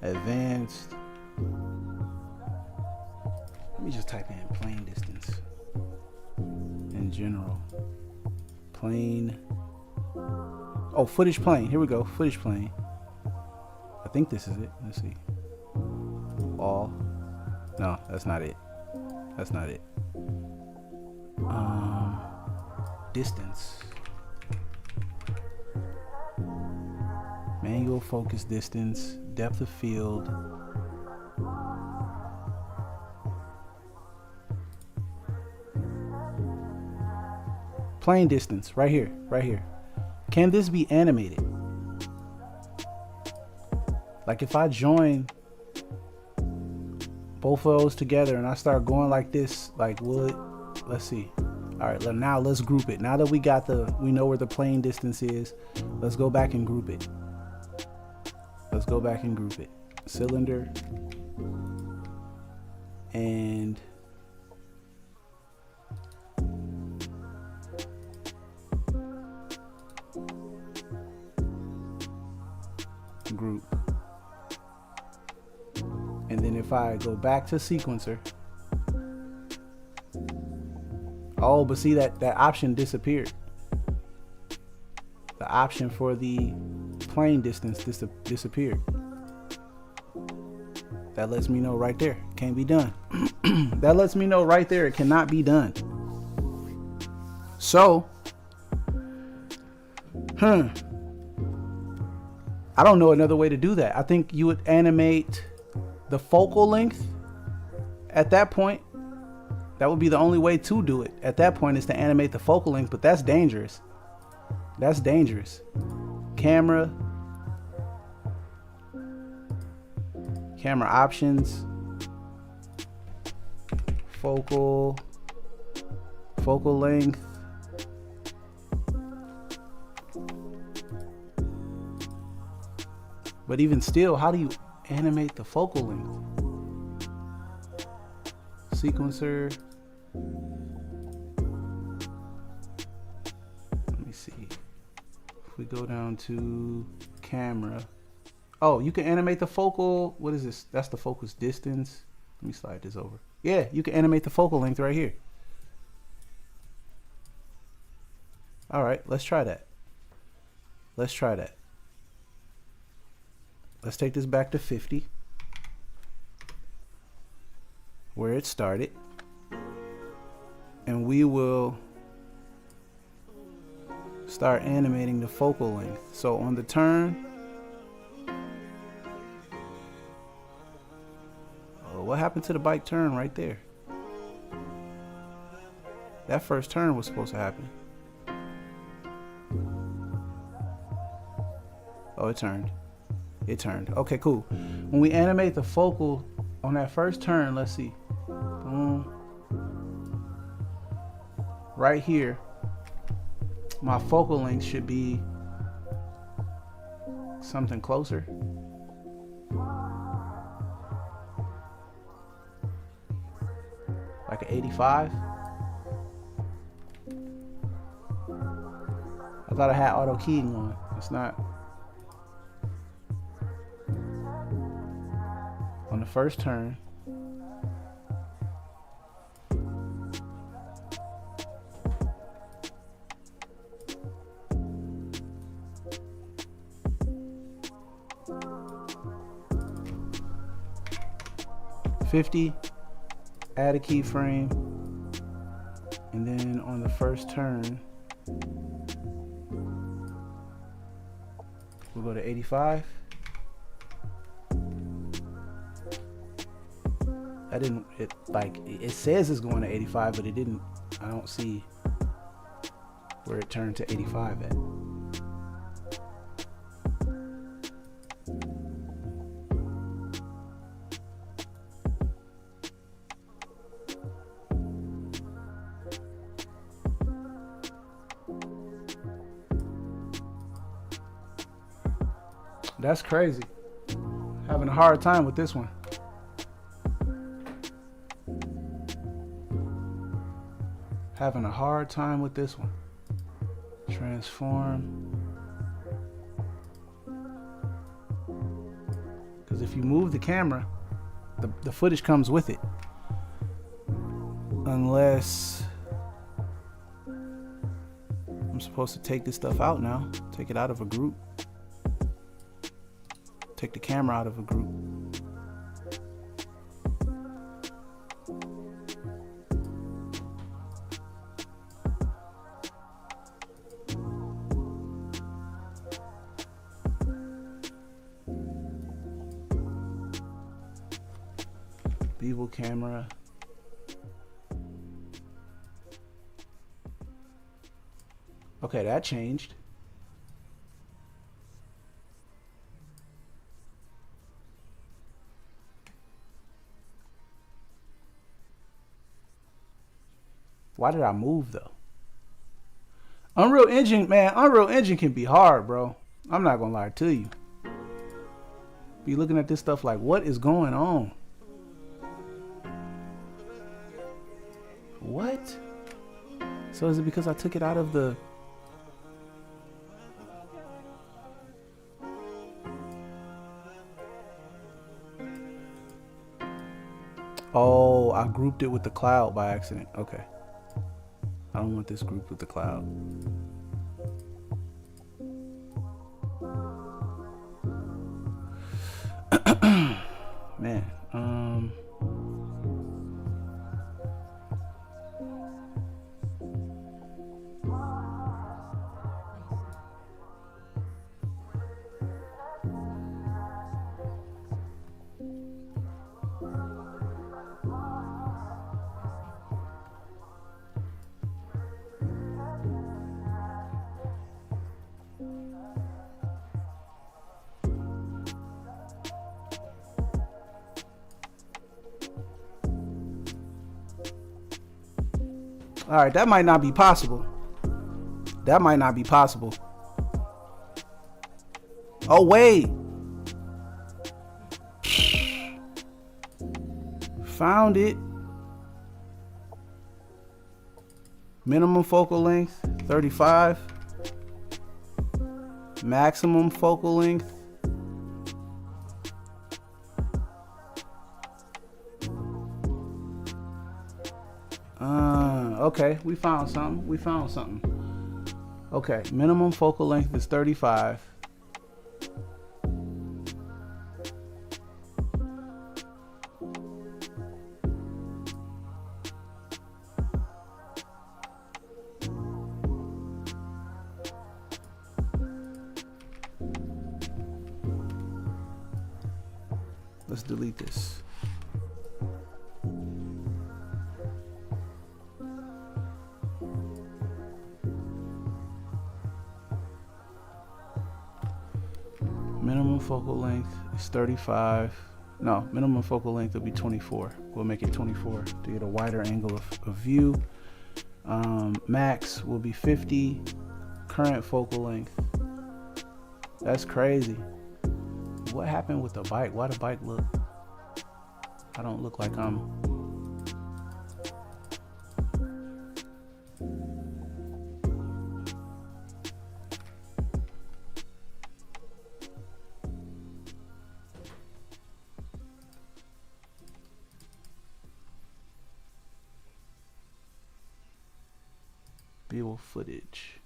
advanced, let me just type in plane distance in general. Plane. Oh, footage plane. Here we go. Footage plane. I think this is it. Let's see. All. No, that's not it. That's not it. Distance. Manual focus distance. Depth of field. Plane distance. Right here. Right here. Can this be animated? Like if I join both of those together and I start going like this, like would, let's see. All right, now let's group it. Now that we know where the plane distance is, let's go back and group it. Let's go back and group it. Cylinder and group. And then if I go back to sequencer, oh, but see that option disappeared. The option for the plane distance disappeared. That lets me know right there, can't be done. That lets me know right there, it cannot be done. So, I don't know another way to do that. I think you would animate the focal length at that point. That would be the only way to do it at that point, is to animate the focal length, but that's dangerous. That's dangerous. Camera options, focal length. But even still, how do you animate the focal length? Sequencer. Let me see. If we go down to camera. Oh, you can animate the focal. What is this? That's the focus distance. Let me slide this over. Yeah, you can animate the focal length right here. All right, let's try that. Let's try that. Let's take this back to 50, where it started, and we will start animating the focal length. So on the turn, oh, what happened to the bike turn right there? That first turn was supposed to happen. Oh, it turned. it turned. Okay, cool. When we animate the focal on that first turn, let's see. Boom. Right here, my focal length should be something closer. Like an 85. I thought I had auto keying on. It's not. On the first turn. $50, add a keyframe, and then on the first turn, we'll go to 85. I didn't, it says it's going to 85, but it didn't, I don't see where it turned to 85 at. That's crazy. Having a hard time with this one. Having a hard time with this one. Transform. Because if you move the camera, the footage comes with it. Unless I'm supposed to take this stuff out now. Take it out of a group. Take the camera out of a group. Bevel camera. Okay, that changed. Why did I move though? Unreal Engine, man, Unreal Engine can be hard, bro. I'm not gonna lie to you. Be looking at this stuff like, what is going on? What? So is it because I took it out of the... Oh, I grouped it with the cloud by accident. Okay. I don't want this grouped with the cloud. Man, all right, that might not be possible. That might not be possible. Oh, wait. Found it. Minimum focal length, 35. Maximum focal length. Okay, we found something. We found something. Okay, minimum focal length is 35. Let's delete this. Minimum focal length is 35. No, minimum focal length will be 24. We'll make it 24 to get a wider angle of view. Max will be 50. Current focal length. That's crazy. What happened with the bike? Why the bike look? I don't look like I'm. B-roll footage.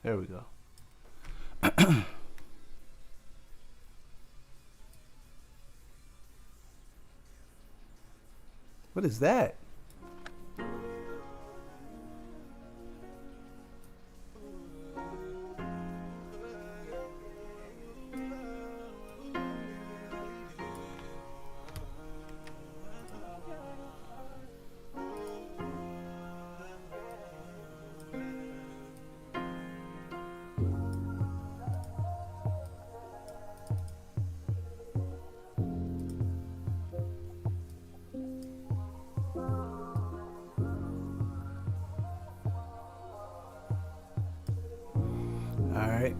There we go. What is that? All right.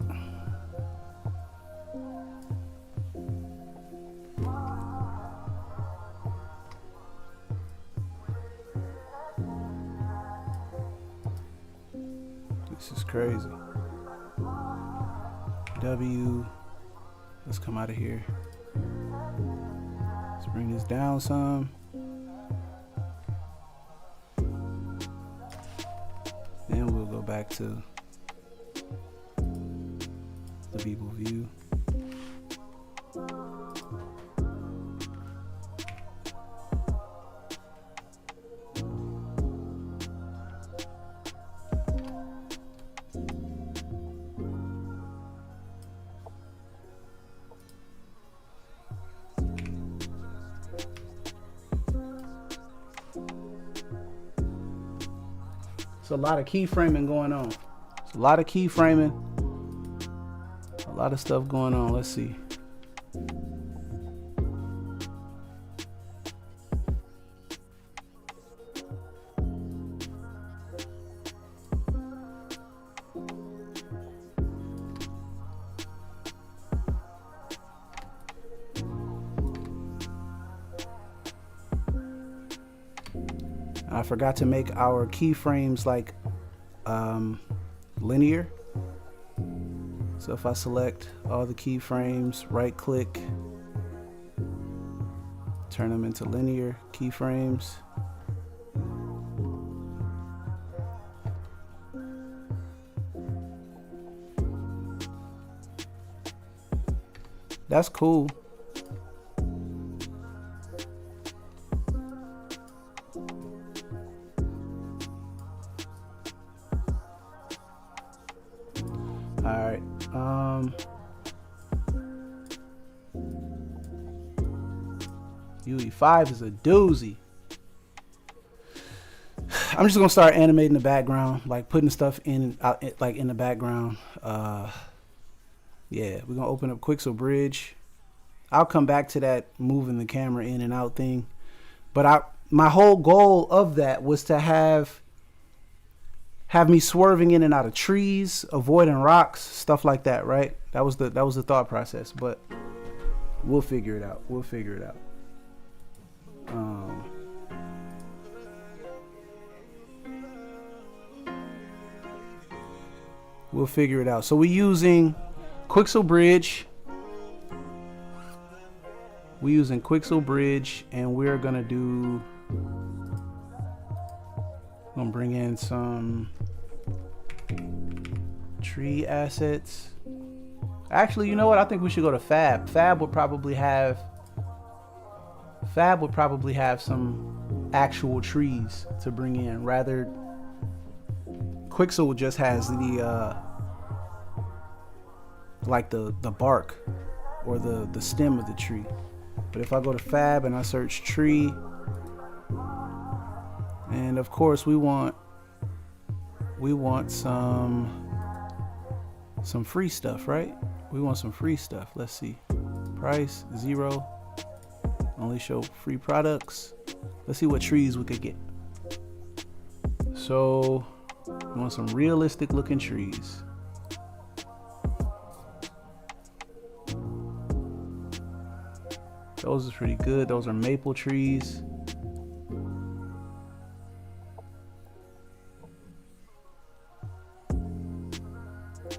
This is crazy. Let's come out of here. Let's bring this down some. Then we'll go back to the people view. It's a lot of keyframing going on. It's a lot of keyframing. A lot of stuff going on. Let's see. I forgot to make our keyframes like linear. So if I select all the keyframes, right click, turn them into linear keyframes. That's cool. Alright, UE5 is a doozy. I'm just gonna start animating the background, like putting stuff in, like in the background. Yeah, we're gonna open up Quixel Bridge. I'll come back to that moving the camera in and out thing, but my whole goal of that was to have me swerving in and out of trees, avoiding rocks, stuff like that, right? That was the thought process, but we'll figure it out. We'll figure it out. We'll figure it out. So we're using Quixel Bridge. We're using Quixel Bridge, and we're gonna do. I'm gonna bring in some tree assets. Actually, you know what? I think we should go to Fab. Fab would probably have some actual trees to bring in. Rather, Quixel just has the like the bark or the stem of the tree. But if I go to Fab and I search tree, and of course we want some free stuff, right? We want some free stuff. Let's see. Price, 0. Only show free products. Let's see what trees we could get. So, we want some realistic looking trees. Those are pretty good. Those are maple trees.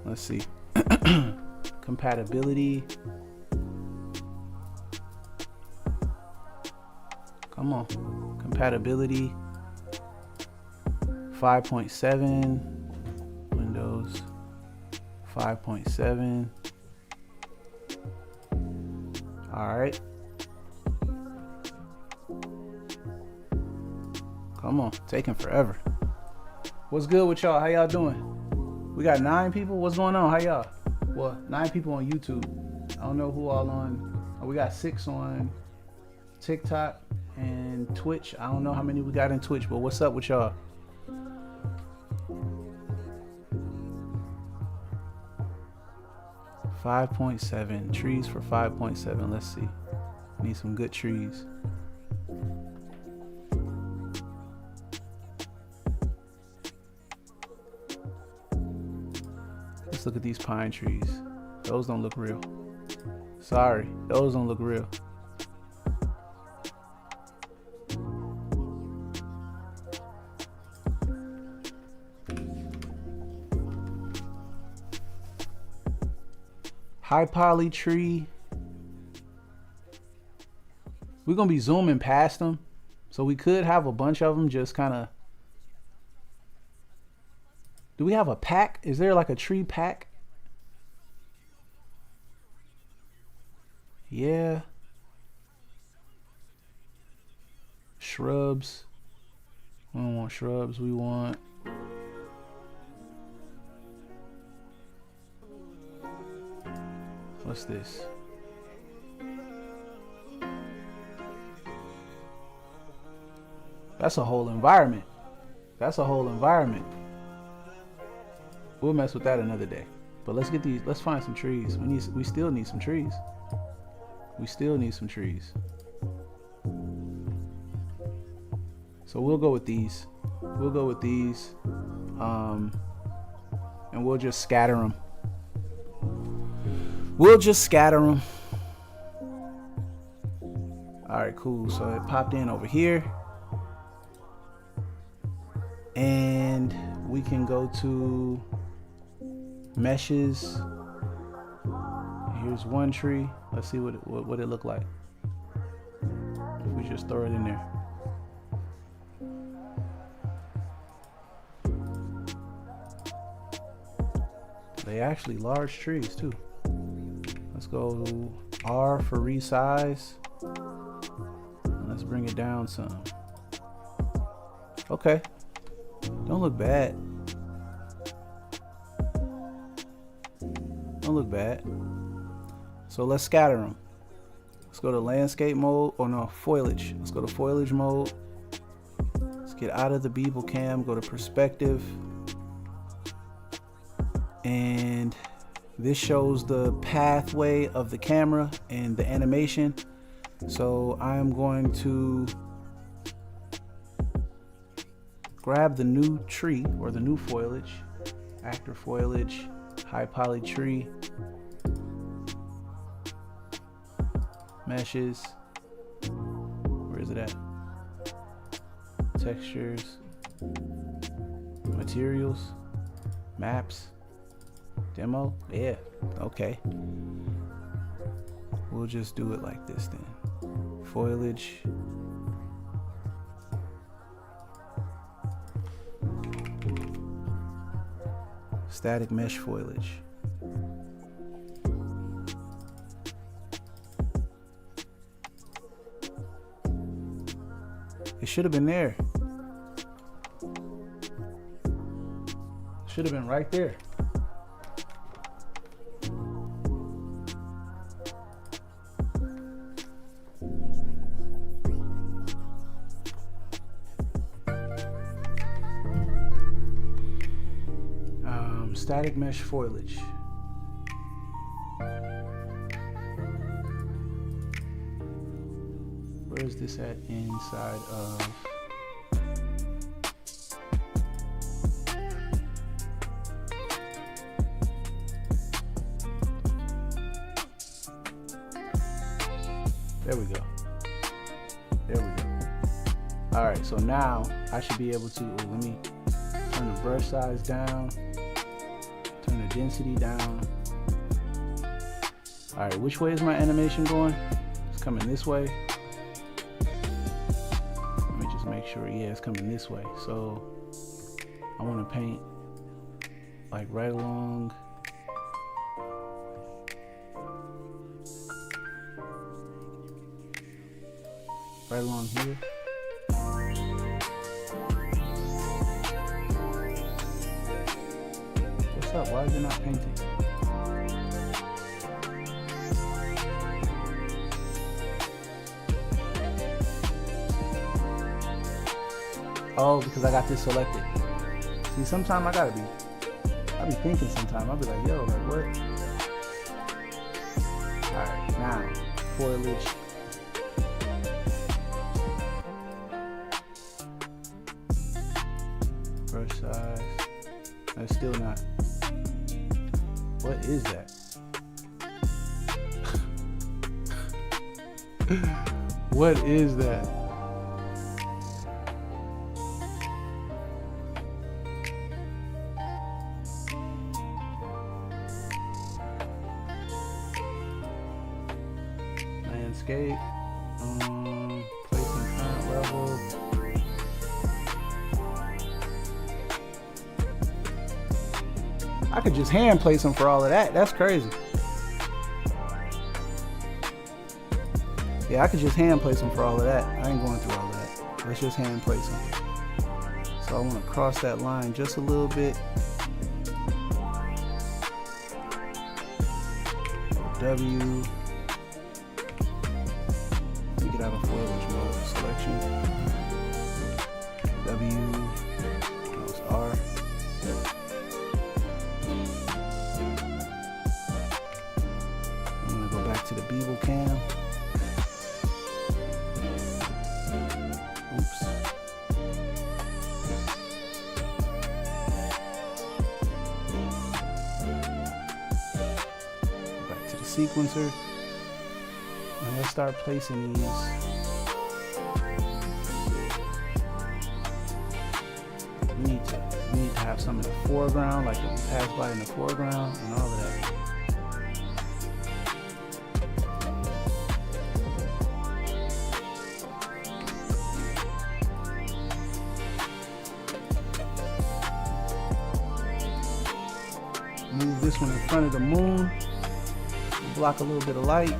Let's see. Compatibility. Come on. Compatibility. 5.7. Windows. 5.7. All right. Come on. Taking forever. What's good with y'all? How y'all doing? We got 9 people. What's going on? How y'all? Well, 9 people on YouTube. I don't know who all on. Oh, we got 6 on TikTok and Twitch. I don't know how many we got in Twitch, but what's up with y'all? $5.7 trees for 5.7. Let's see. Need some good trees. Let's look at these pine trees. Those don't look real. Sorry, those don't look real. High poly tree. We're gonna be zooming past them, so we could have a bunch of them just kind of. Do we have a pack? Is there like a tree pack? Yeah. Shrubs. We don't want shrubs. We want. What's this? That's a whole environment. That's a whole environment. We'll mess with that another day. But let's get these. Let's find some trees. We still need some trees. We still need some trees. So we'll go with these. We'll go with these. And we'll just scatter them. We'll just scatter them. All right, cool. So it popped in over here. And we can go to meshes. Here's one tree. Let's see what it looked like if we just throw it in there. They actually large trees too. Let's go R for resize. Let's bring it down some. Okay. Don't look bad. Don't look bad. So let's scatter them. Let's go to landscape mode. Oh no, foliage. Let's go to foliage mode. Let's get out of the Beeple cam. Go to perspective. And this shows the pathway of the camera and the animation. So I'm going to grab the new tree or the new foliage, actor foliage, high poly tree, meshes. Where is it at? Textures, materials, maps, demo. Yeah, okay. We'll just do it like this then. Foliage. Static mesh foliage. It should have been there. Should have been right there. Static mesh foliage. this at inside of there we go. There we go. All right, so now I should be able to, let me turn the brush size down, turn the density down. All right, which way is my animation going? It's coming this way. Let me just make sure, yeah, it's coming this way. So I want to paint like right along. Right along here. What's up? Why is it not painting? Oh, because I got this selected. See, sometimes I be thinking sometimes. I'll be like, yo, like what? Alright, now, foliage. Brush size. That's still not. What is that? What is that? Landscape. Placing current level. I could just hand place them for all of that. That's crazy. Yeah, I could just hand place them for all of that. I ain't going through all of that. Let's just hand place them. So I want to cross that line just a little bit. W. Let me get out of foliage mode. Selection. W. That was R. To the Beeble cam. Oops. Back to the sequencer. And let's start placing these. We need to have some in the foreground, like it pass by in the foreground and all of that. Move this one in front of the moon, block a little bit of light.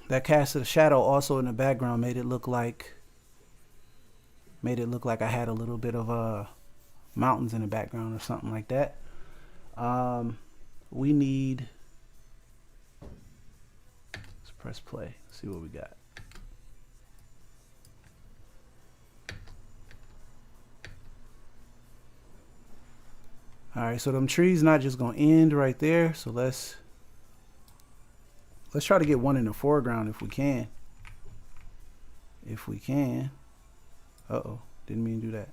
That cast of the shadow also in the background made it look like I had a little bit of mountains in the background or something like that. We need, let's press play, see what we got. All right, so them trees not just gonna end right there. So let's try to get one in the foreground if we can. If we can. Uh-oh, didn't mean to do that.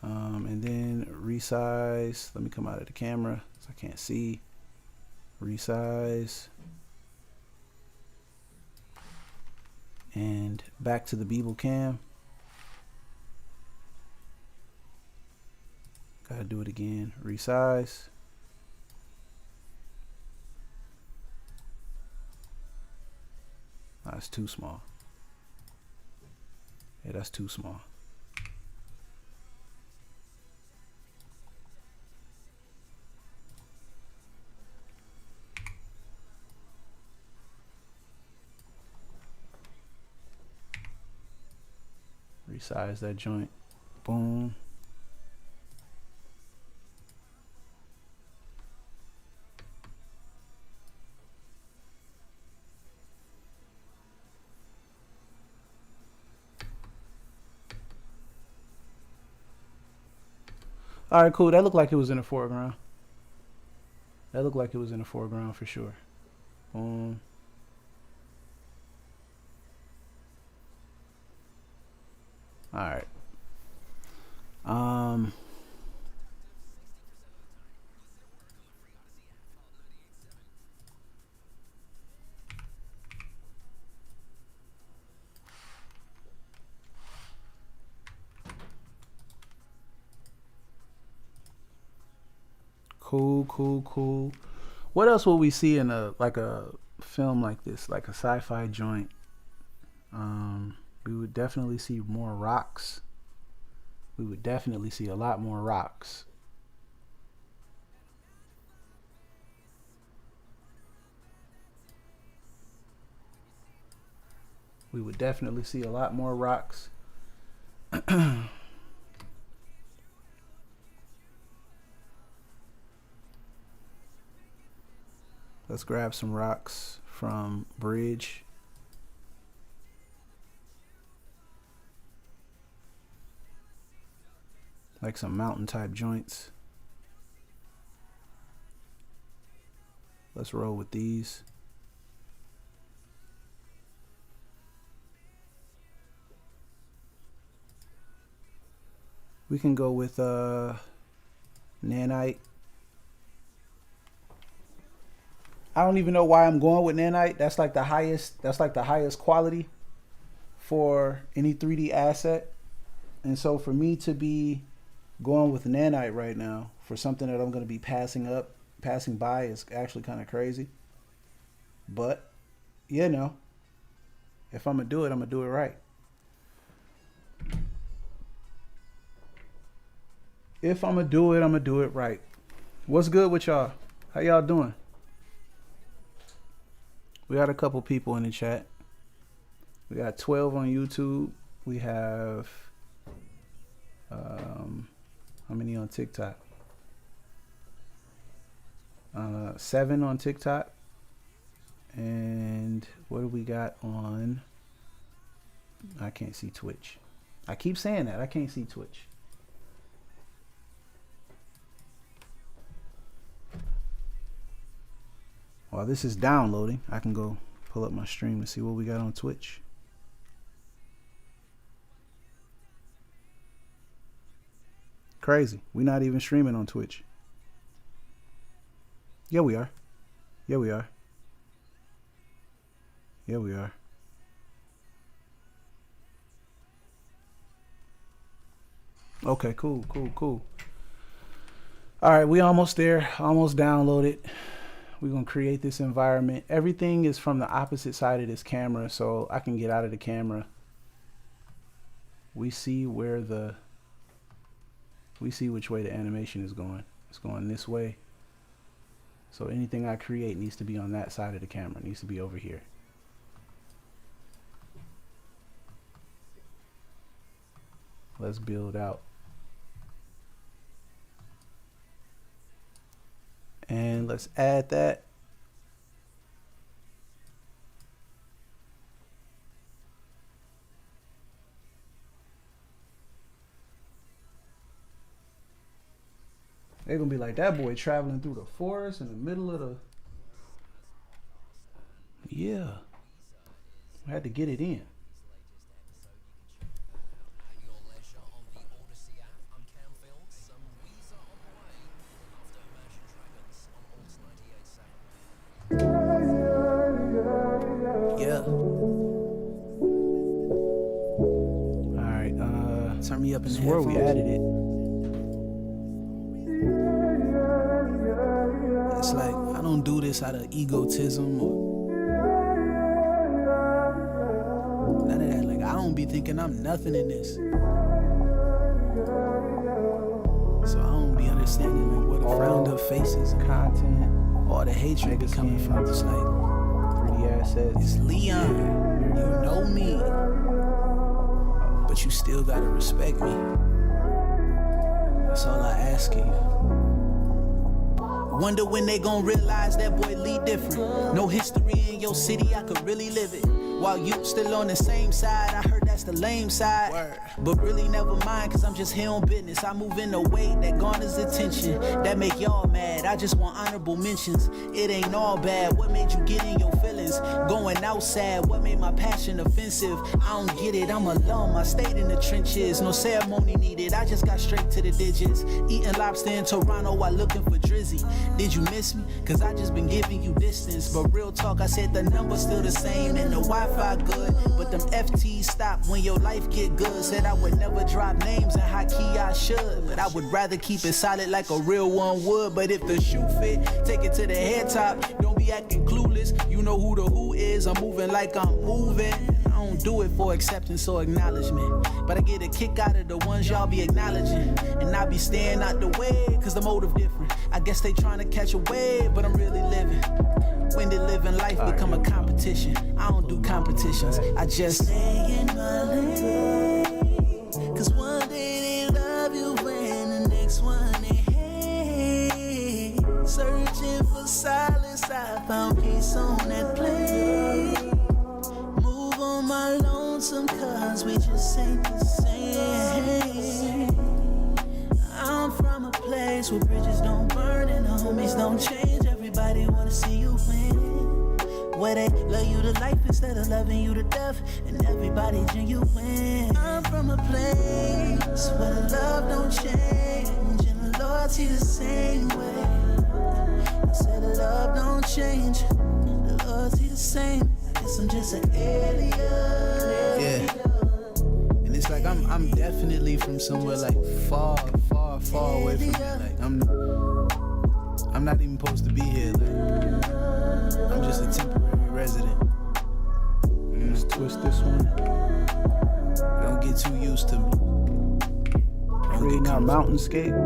And then resize. Let me come out of the camera so I can't see. Resize. And back to the Beeble cam. Gotta do it again. Resize. That's too small. Yeah, that's too small. Resize that joint. Boom. All right, cool. That looked like it was in the foreground. That looked like it was in the foreground for sure. All right. Cool. What else will we see in a film like this, like a sci-fi joint? We would definitely see more rocks. We would definitely see a lot more rocks. We would definitely see a lot more rocks. Let's grab some rocks from bridge. Like some mountain type joints. Let's roll with these. We can go with nanite. I don't even know why I'm going with nanite. That's like the highest quality for any 3D asset. And so for me to be going with nanite right now for something that I'm going to be passing by is actually kind of crazy. But, you know, if I'm going to do it, I'm going to do it right. If I'm going to do it, I'm going to do it right. What's good with y'all? How y'all doing? We got a couple people in the chat. We got 12 on YouTube. We have, how many on TikTok? 7 on TikTok. And what do we got on? I can't see Twitch. I keep saying that. I can't see Twitch. While this is downloading, I can go pull up my stream and see what we got on Twitch. Crazy. We're not even streaming on Twitch. Yeah, we are. Yeah, we are. Yeah, we are. Okay, cool. All right, we almost there. Almost downloaded. We're going to create this environment. Everything is from the opposite side of this camera, so I can get out of the camera. We see which way the animation is going. It's going this way. So anything I create needs to be on that side of the camera. It needs to be over here. Let's build out. And let's add that. They're gonna be like, that boy traveling through the forest in the middle of the... Yeah. I had to get it in. Yeah. Alright, turn me up in the headphones. We added it. It's like, I don't do this out of egotism or none of that. Like, I don't be thinking I'm nothing in this. So I don't be understanding like what the frowned up faces and content, all the hatred be coming from. Just like, pretty assets. It's Leon, you know me, but you still gotta respect me. That's all I ask of you. Wonder when they gon' realize that boy Lee different. No history in your city, I could really live it. While you still on the same side, I heard that that's the lame side. Word. But really never mind, cause I'm just here on business. I move in a way that garners attention, that make y'all mad. I just want honorable mentions. It ain't all bad. What made you get in your feelings? Going outside, what made my passion offensive? I don't get it, I'm alone. I stayed in the trenches, no ceremony needed. I just got straight to the digits. Eating lobster in Toronto while looking for Drizzy. Did you miss me? Cause I just been giving you distance. But real talk, I said the number's still the same and the Wi-Fi good. But them FTs stop when your life get good. Said I would never drop names and high key I should. But I would rather keep it solid like a real one would. But if the shoe fit, take it to the head top. Don't be acting clueless. You know who the who is. I'm moving like I'm moving. I don't do it for acceptance or acknowledgement. But I get a kick out of the ones y'all be acknowledging. And I be staying out the way, cause the motive different. I guess they trying to catch a wave, but I'm really living. When did living life become a competition? I don't do competitions, I just stay in my lane. Cause one day they love you and the next one they hate. Searching for silence, I found peace on that plane. Move on my lonesome cause we just ain't the same. I'm from a place where bridges don't burn and the homies don't change. Everybody wanna see you win. Where they love you to life instead of loving you to death. And everybody genuine. I'm from a place where the love don't change and the loyalty the same way. I said the love don't change, the loyalty the same. I guess I'm just an alien. Yeah. And it's like I'm definitely from somewhere like far away from here. Like I'm not even supposed to be here. Like I'm just a temporary resident. Let's twist this one. Don't get too used to me. Creating our mountainscape.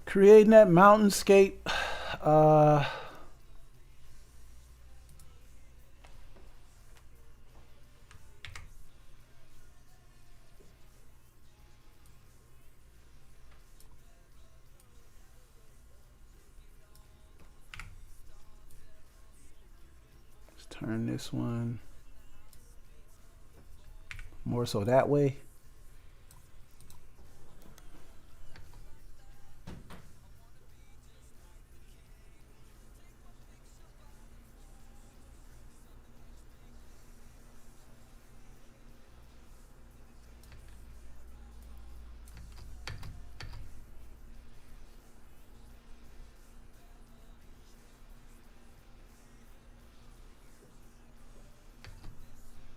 Creating that mountainscape. Let's turn this one more so that way.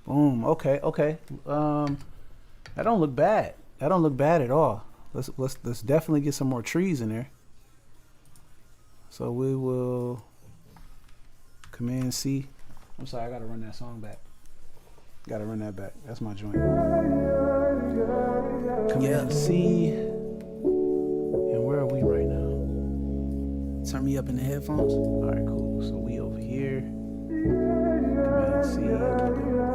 Boom. Okay. That don't look bad. That don't look bad at all. Let's definitely get some more trees in there. So we will Command C. I'm sorry, I gotta run that song back. Gotta run that back. That's my joint. Command C. And where are we right now? Turn me up in the headphones. All right, cool. So we over here. Command C.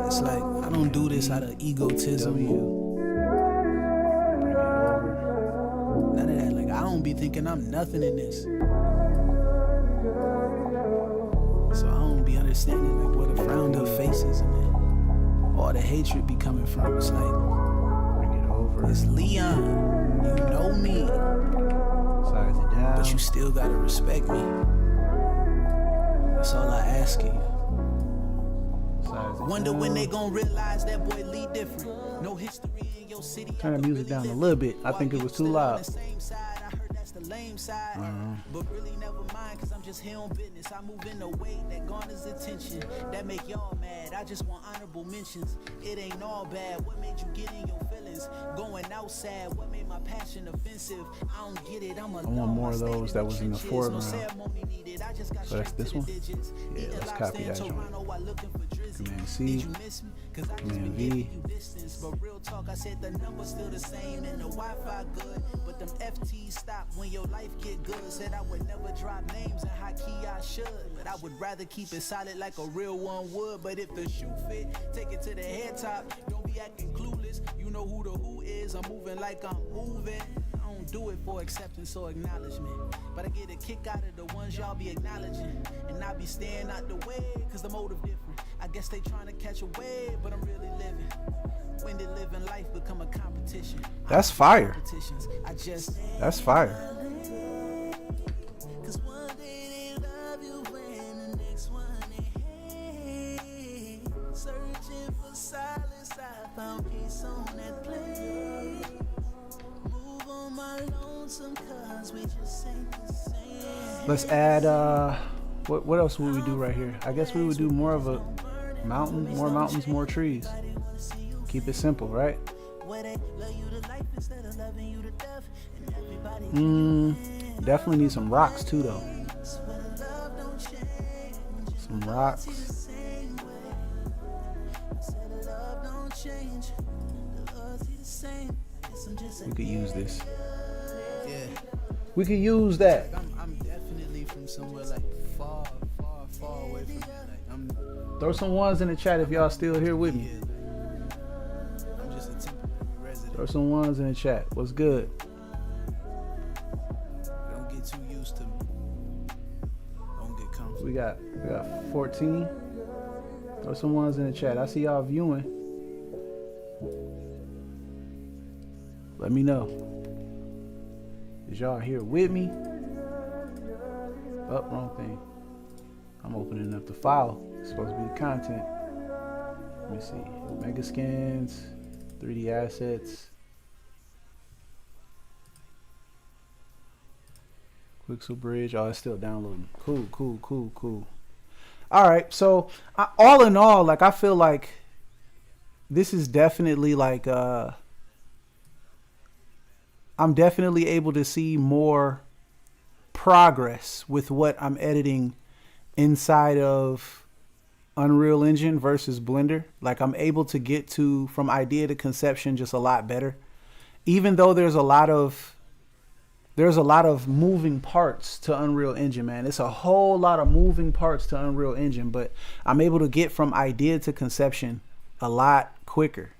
It's like I don't do this out of egotism. Bring it over. None of that. Like I don't be thinking I'm nothing in this. So I don't be understanding like where the frowned up faces and then all the hatred be coming from. It's like bring it over. It's Leon. You know me. Size it down. But you still gotta respect me. That's all I ask of you. Wonder when they gon' realize that boy Lee different. No history in your city. Turn the music down a little bit. I think it was too loud. lame side, but really never mind, cause I'm just here on business. I move in a way that garners attention, that make y'all mad. I just want honorable mentions. It ain't all bad. What made you get in your feelings? Going outside, what made my passion offensive? I don't get it. I'm I want more of those that was in the foreground. So that's this one. Yeah, let's copy that joint. Command C, Command V. But real talk, I said the number's still the same and the Wi-Fi good, but them FTs stop when your life get good. Said I would never drop names and how key I should, but I would rather keep it solid like a real one would. But if the shoe fit, take it to the head top. Don't be acting clueless. You know who the who is. I'm moving like I'm moving. I don't do it for acceptance or acknowledgement, but I get a kick out of the ones y'all be acknowledging, and I be staying out the way cause the motive different. I guess they trying to catch a wave, but I'm really living. When did living life become a competition? That's fire. I just That's fire. cause one day they love you and the next one they hate. Searching for solace, I found peace on that plane. Move on my lonesome cause we just ain't the same. Let's add what else would we do right here? I guess we would do more of a mountain, more mountains, more trees. Keep it simple, right? Definitely need some rocks too though. Some rocks. We could use this. Yeah. We could use that. I'm definitely from somewhere like far away from here. Like I'm Throw some ones in the chat if y'all still here with me. I'm just a temporary resident. Throw some ones in the chat. What's good? Don't get too used to me. Don't get comfortable. We got 14. Throw some ones in the chat. I see y'all viewing. Let me know. Is y'all here with me? Oh, wrong thing. I'm opening up the file. It's supposed to be content. Let me see. Mega scans, 3D assets. Quixel Bridge. Oh, it's still downloading. Cool. All right. So all in all, like I feel like this is definitely like I'm definitely able to see more progress with what I'm editing inside of Unreal Engine versus Blender. Like I'm able to get to from idea to conception just a lot better. Even though there's a lot of moving parts to Unreal Engine, man. It's a whole lot of moving parts to Unreal Engine, but I'm able to get from idea to conception a lot quicker.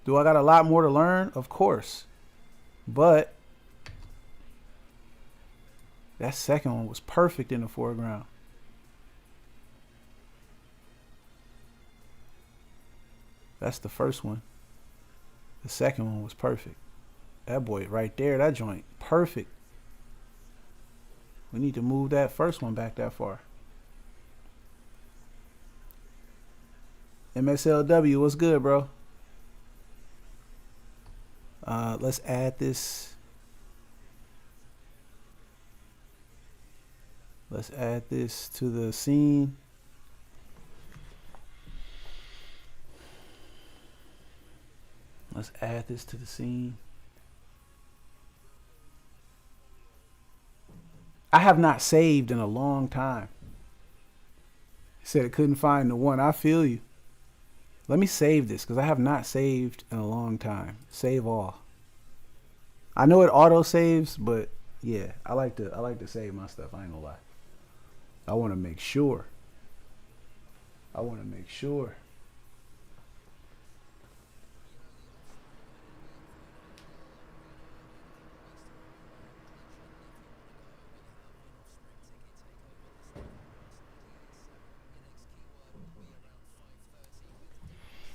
Do I got a lot more to learn? Of course. But that second one was perfect in the foreground. That's the first one. The second one was perfect. That boy right there, that joint, perfect. We need to move that first one back that far. MSLW, what's good, bro? Let's add this. Let's add this to the scene. Let's add this to the scene. I have not saved in a long time. It said it couldn't find the one. I feel you. Let me save this because I have not saved in a long time. Save all. I know it auto saves, but yeah, I like to save my stuff. I ain't gonna lie. I want to make sure.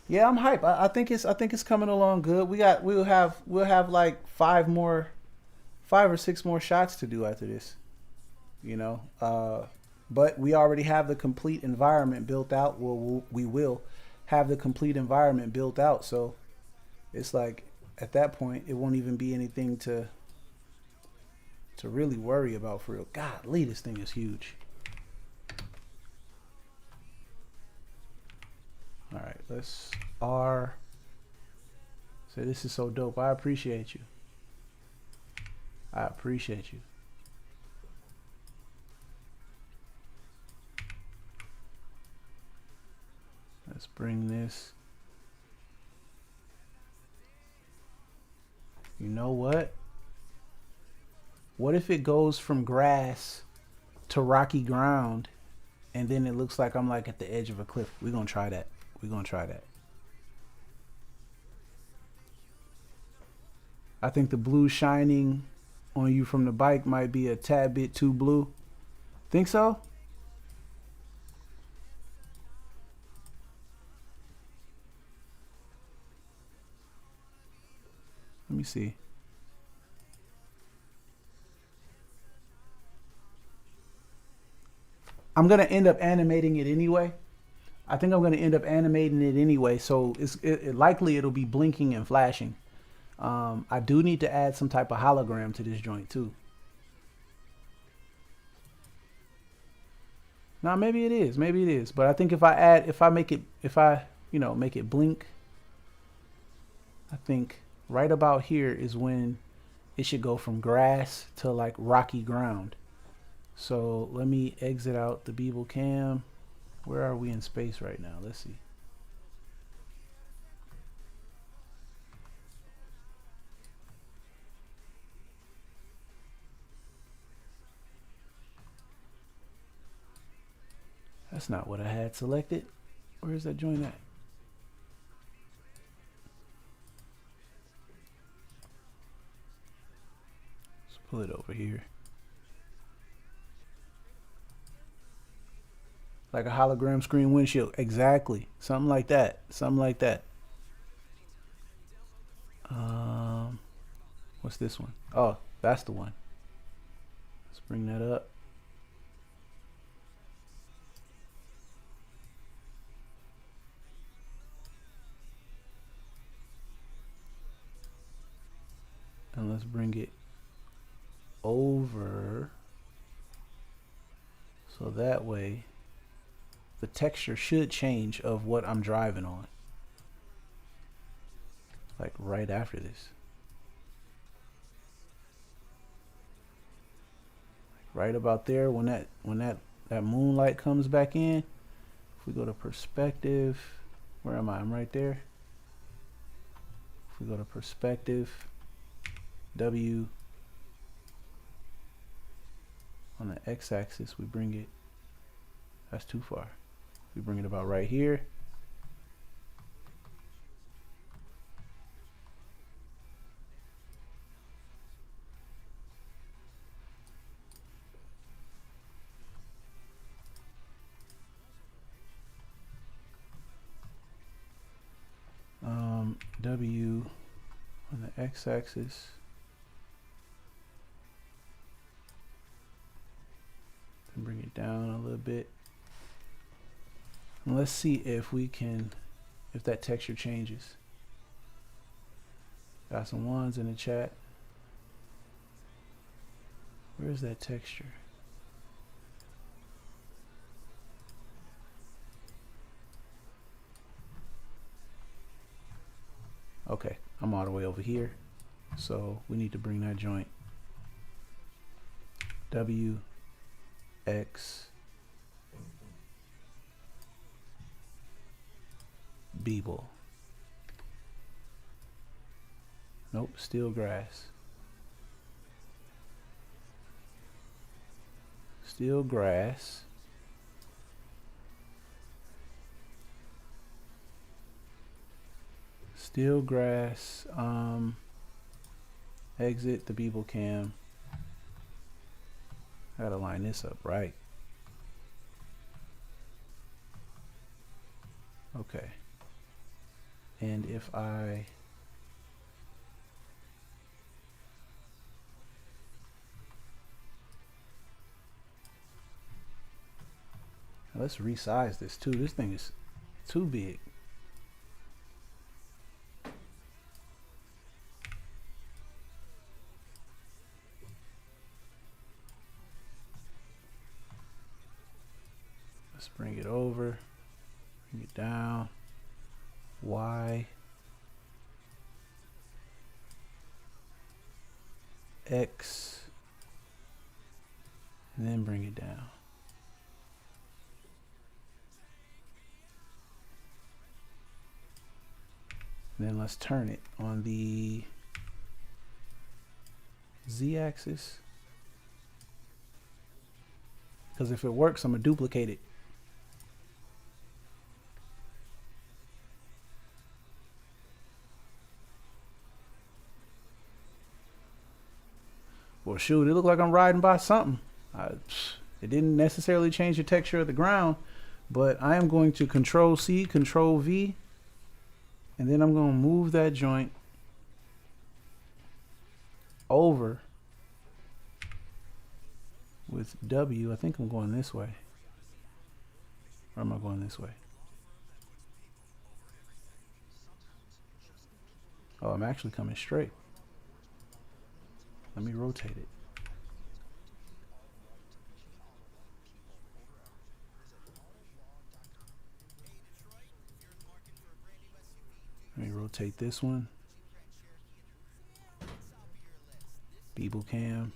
Yeah, I'm hype. I think it's coming along good. We'll have like 5 or 6 more shots to do after this. You know, but we already have the complete environment built out. We will have the complete environment built out. So it's like at that point, it won't even be anything to really worry about for real. Golly, this thing is huge. All right, let's R. Say, this is so dope. I appreciate you. I appreciate you. Let's bring this. You know what? What if it goes from grass to rocky ground and then it looks like I'm like at the edge of a cliff? We're gonna try that. We're gonna try that. I think the blue shining on you from the bike might be a tad bit too blue. Think so? Let me see. I'm gonna end up animating it anyway. I think I'm gonna end up animating it anyway, so likely it'll be blinking and flashing. I do need to add some type of hologram to this joint too. Now maybe it is, but I think if I make it blink, I think right about here is when it should go from grass to like rocky ground. So let me exit out the Beeble cam. Where are we in space right now? Let's see. That's not what I had selected. Where's that joint at? Let's pull it over here. Like a hologram screen windshield. Exactly. Something like that. Something like that. What's this one? Oh, that's the one. Let's bring that up. And let's bring it over so that way the texture should change of what I'm driving on. Like right after this. Right about there when that moonlight comes back in. If we go to perspective, where am I? I'm right there. If we go to perspective, W, on the x-axis we bring it, that's too far. We bring it about right here. W on the x-axis. And bring it down a little bit. And let's see if that texture changes. Got some ones in the chat. Where's that texture? Okay, I'm all the way over here. So we need to bring that joint. W, X, Beeble. Nope, still grass. Still grass. Still grass. Exit the Beeble cam. I gotta line this up right. Okay. And if I let's resize this too. This thing is too big. Let's bring it over, bring it down, Y, X, and then bring it down. And then let's turn it on the Z-axis. Because if it works, I'm going to duplicate it. Well, shoot, it looked like I'm riding by something. It didn't necessarily change the texture of the ground, but I am going to Control C, Control V, and then I'm going to move that joint over with W. I think I'm going this way. Or am I going this way? Oh, I'm actually coming straight. Let me rotate it. Let me rotate this one. Beeble cam.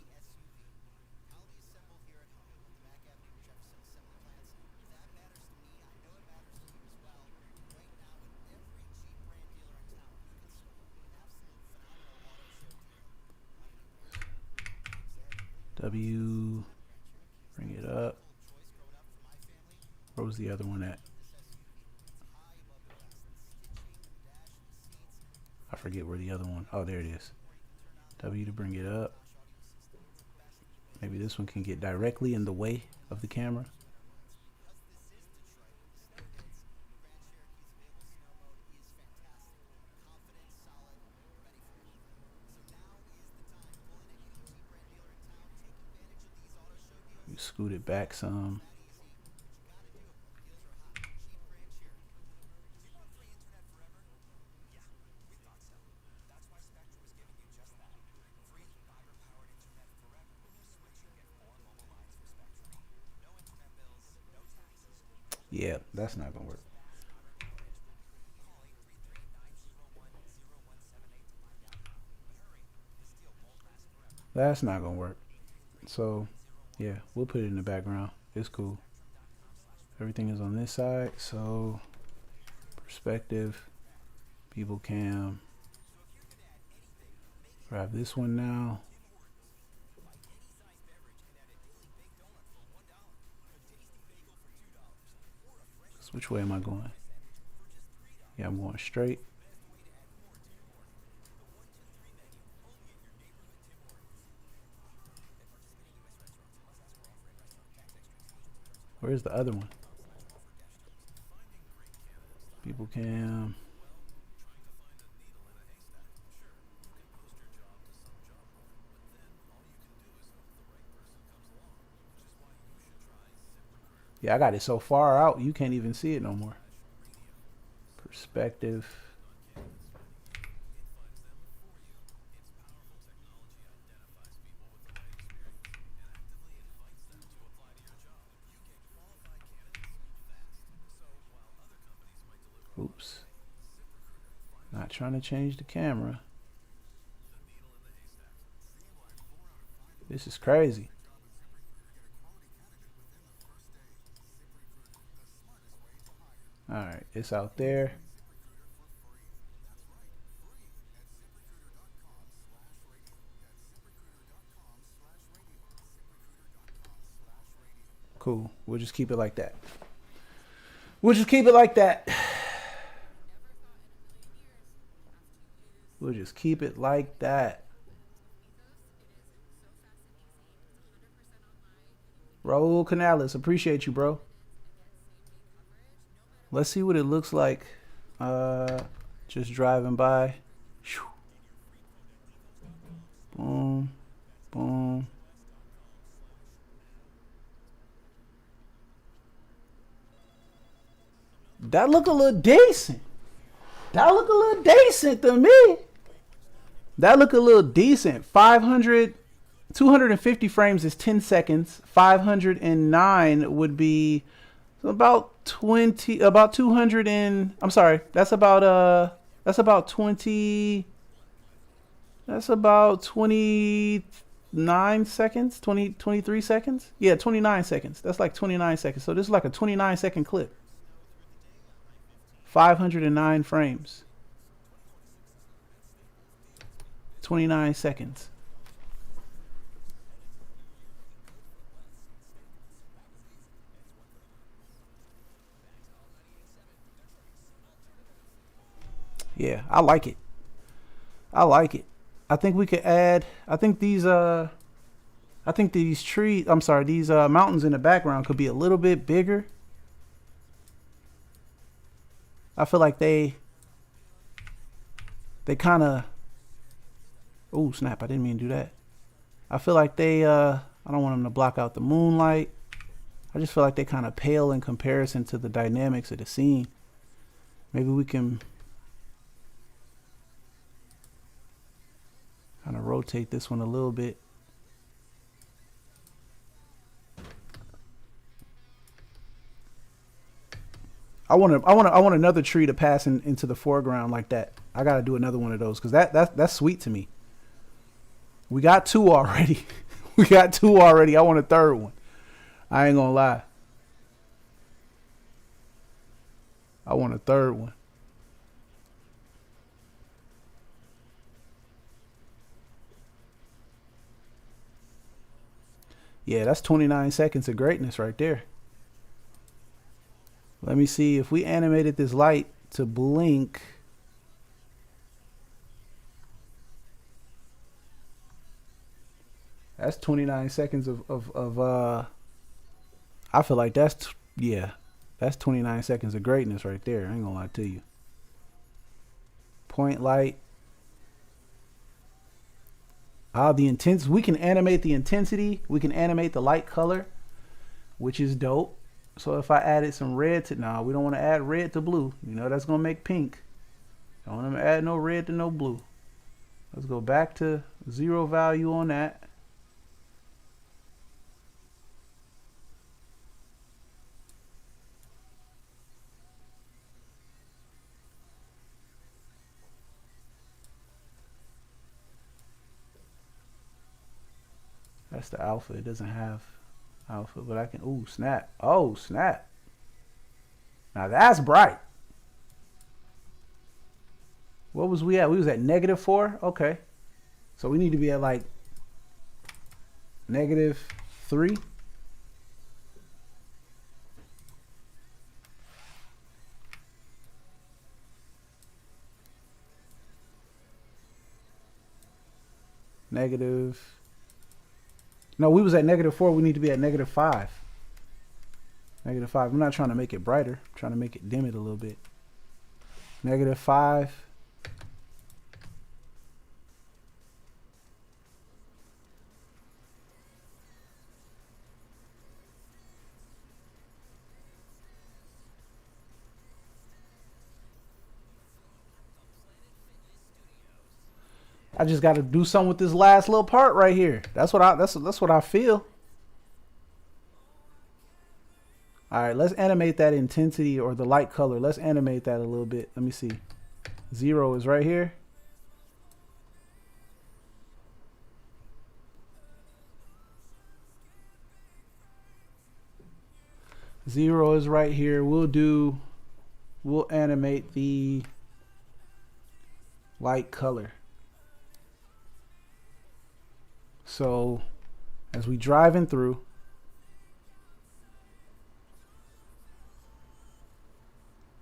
W, bring it up. Where was the other one at? I forget where the other one. Oh, there it is. W to bring it up. Maybe this one can get directly in the way of the camera. Scoot it back some. Yeah, that's not gonna work. That's not gonna work. So yeah, we'll put it in the background. It's cool. Everything is on this side. So perspective, people cam. Grab this one now. So which way am I going? Yeah, I'm going straight. Where's the other one? People cam. Yeah, I got it so far out you can't even see it no more. Perspective. Oops. Not trying to change the camera. This is crazy. Alright, it's out there. Cool. We'll just keep it like that. We'll just keep it like that. We'll just keep it like that. Raul Canales, appreciate you, bro. Let's see what it looks like. Just driving by. Boom, boom. That look a little decent. That look a little decent to me. That look a little decent. 250 frames is 10 seconds. 509 would be So about 200 and I'm sorry, that's about 29 seconds, 23 seconds. Yeah, 29 seconds. That's like 29 seconds. So this is like a 29-second clip. 509 frames. 29 seconds. Yeah, I like it. I like it. I think we could add, I think these trees, I'm sorry, these mountains in the background could be a little bit bigger. I feel like they kind of, oh snap, I didn't mean to do that. I feel like they, I don't want them to block out the moonlight. I just feel like they kind of pale in comparison to the dynamics of the scene. Maybe we can kind of rotate this one a little bit. I want another tree to pass into the foreground like that. I gotta do another one of those because that's sweet to me. We got two already. We got two already. I want a third one. I ain't gonna lie. I want a third one. Yeah, that's 29 seconds of greatness right there. Let me see if we animated this light to blink. That's 29 seconds of I feel like that's, yeah, that's 29 seconds of greatness right there. I ain't gonna lie to you. Point light. The intense, we can animate the intensity. We can animate the light color, which is dope. So if I added some red to, nah, we don't want to add red to blue. You know, that's going to make pink. Don't want to add no red to no blue. Let's go back to 0 value on that. That's the alpha. It doesn't have alpha, but I can, ooh, snap. Oh, snap. Now that's bright. What was we at? We was at -4. Okay. So we need to be at like -3. Negative. No, we was at -4. We need to be at -5. -5. I'm not trying to make it brighter. I'm trying to make it dim it a little bit. -5. I just got to do something with this last little part right here. That's what I feel. All right, let's animate that intensity or the light color. Let's animate that a little bit. Let me see. 0 is right here. Zero is right here. We'll animate the light color. So as we driving through,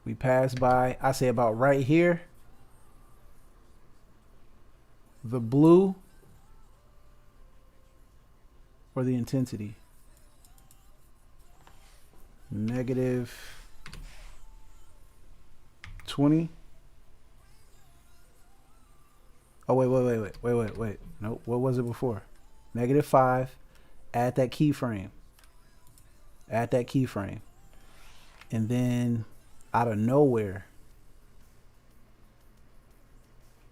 we pass by, I say about right here, the blue or the intensity. -20. Oh, wait. Nope, what was it before? -5. Add that keyframe. And then out of nowhere,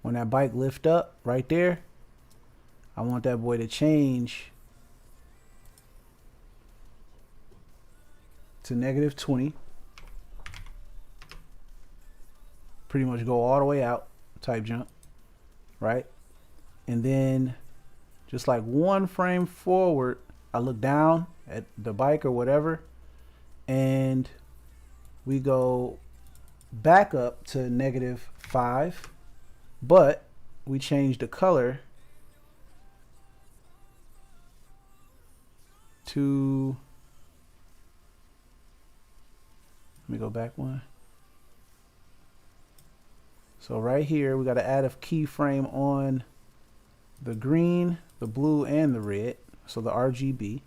when that bike lift up right there, I want that boy to change to -20. Pretty much go all the way out type jump, right? And then just like one frame forward, I look down at the bike or whatever, and we go back up to -5, but we change the color to, let me go back one. So right here, we got to add a keyframe on the green, the blue, and the red. So the RGB.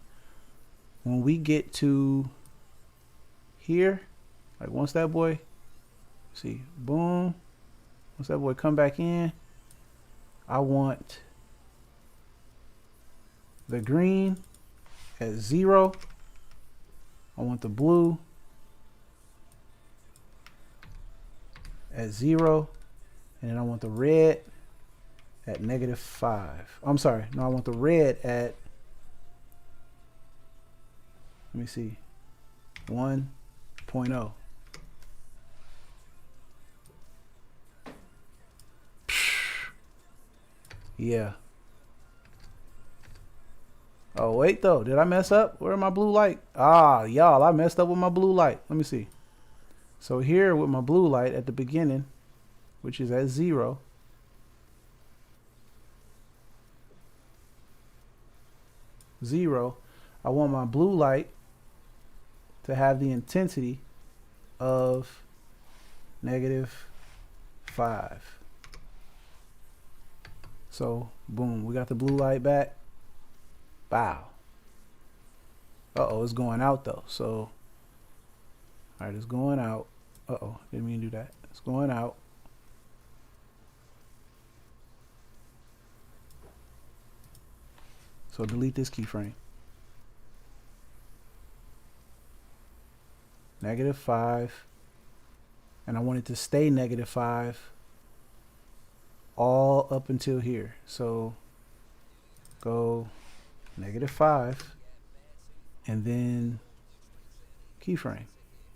When we get to here, like once that boy, see, boom, once that boy come back in, I want the green at 0. I want the blue at 0. And then I want the red at -5. I'm sorry. No, I want the red at, let me see, 1.0. Yeah. Oh, wait, though. Did I mess up? Where's my blue light? Ah, y'all, I messed up with my blue light. Let me see. So here with my blue light at the beginning, which is at 0. I want my blue light to have the intensity of -5. So boom, we got the blue light back. Bow. Uh-oh, it's going out though. So all right, it's going out. Uh-oh, didn't mean to do that. It's going out. So delete this keyframe. -5. And I want it to stay -5 all up until here. So go -5 and then keyframe.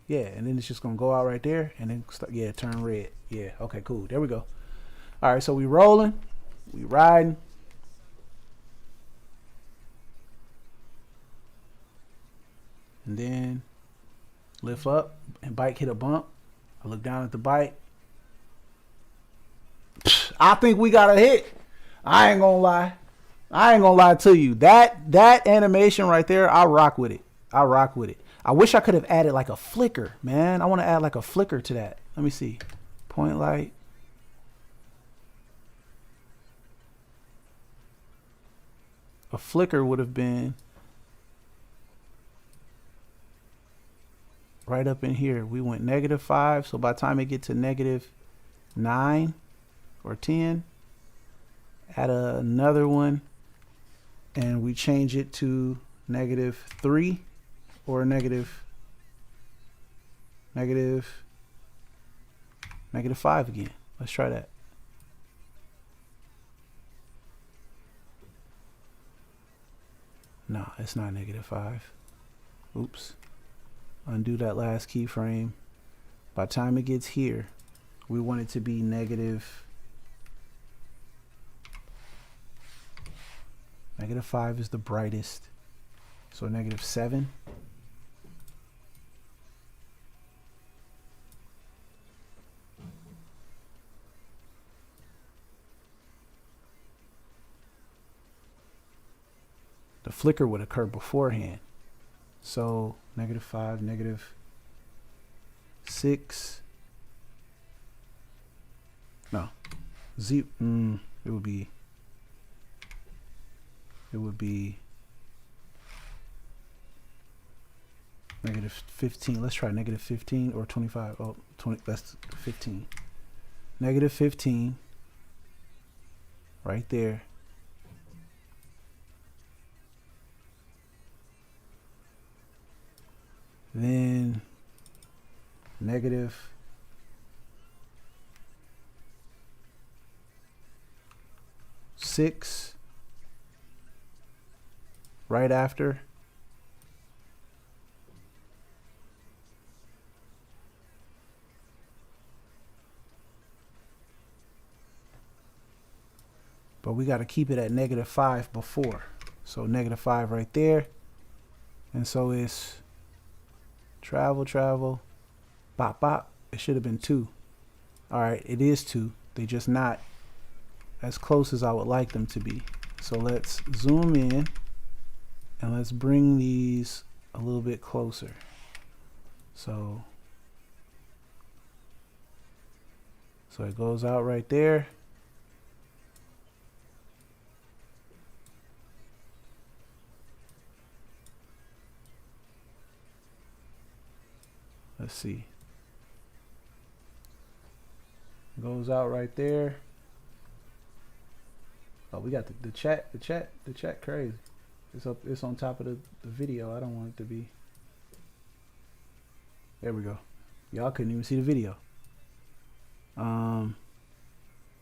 Yeah, and then it's just gonna go out right there and then start, yeah, turn red. Yeah, okay, cool. There we go. All right, so we rolling, we riding. And then lift up and bike hit a bump. I look down at the bike. I think we got a hit. I ain't gonna lie. I ain't gonna lie to you. That animation right there, I rock with it. I rock with it. I wish I could have added like a flicker, man. I want to add like a flicker to that. Let me see. Point light. A flicker would have been right up in here. We went -5, so by the time it get to -9 or 10, add another one, and we change it to -3 or -5 again. Let's try that. No, it's not -5. Oops. Undo that last keyframe. By the time it gets here, we want it to be -5 is the brightest. So -7. The flicker would occur beforehand. So -5, -6. No, Z. It would be -15. Let's try -15 or 25. Oh, 20. That's 15. -15. Right there. Then -6 right after. but we got to keep it at -5 before. So -5 right there. And so it's travel, travel, bop, bop. It should have been 2. All right, it is 2. They just not as close as I would like them to be. So let's zoom in and let's bring these a little bit closer. So it goes out right there. Let's see. Goes out right there. Oh, we got the chat crazy. It's on top of the video. I don't want it to be. There we go. Y'all couldn't even see the video. All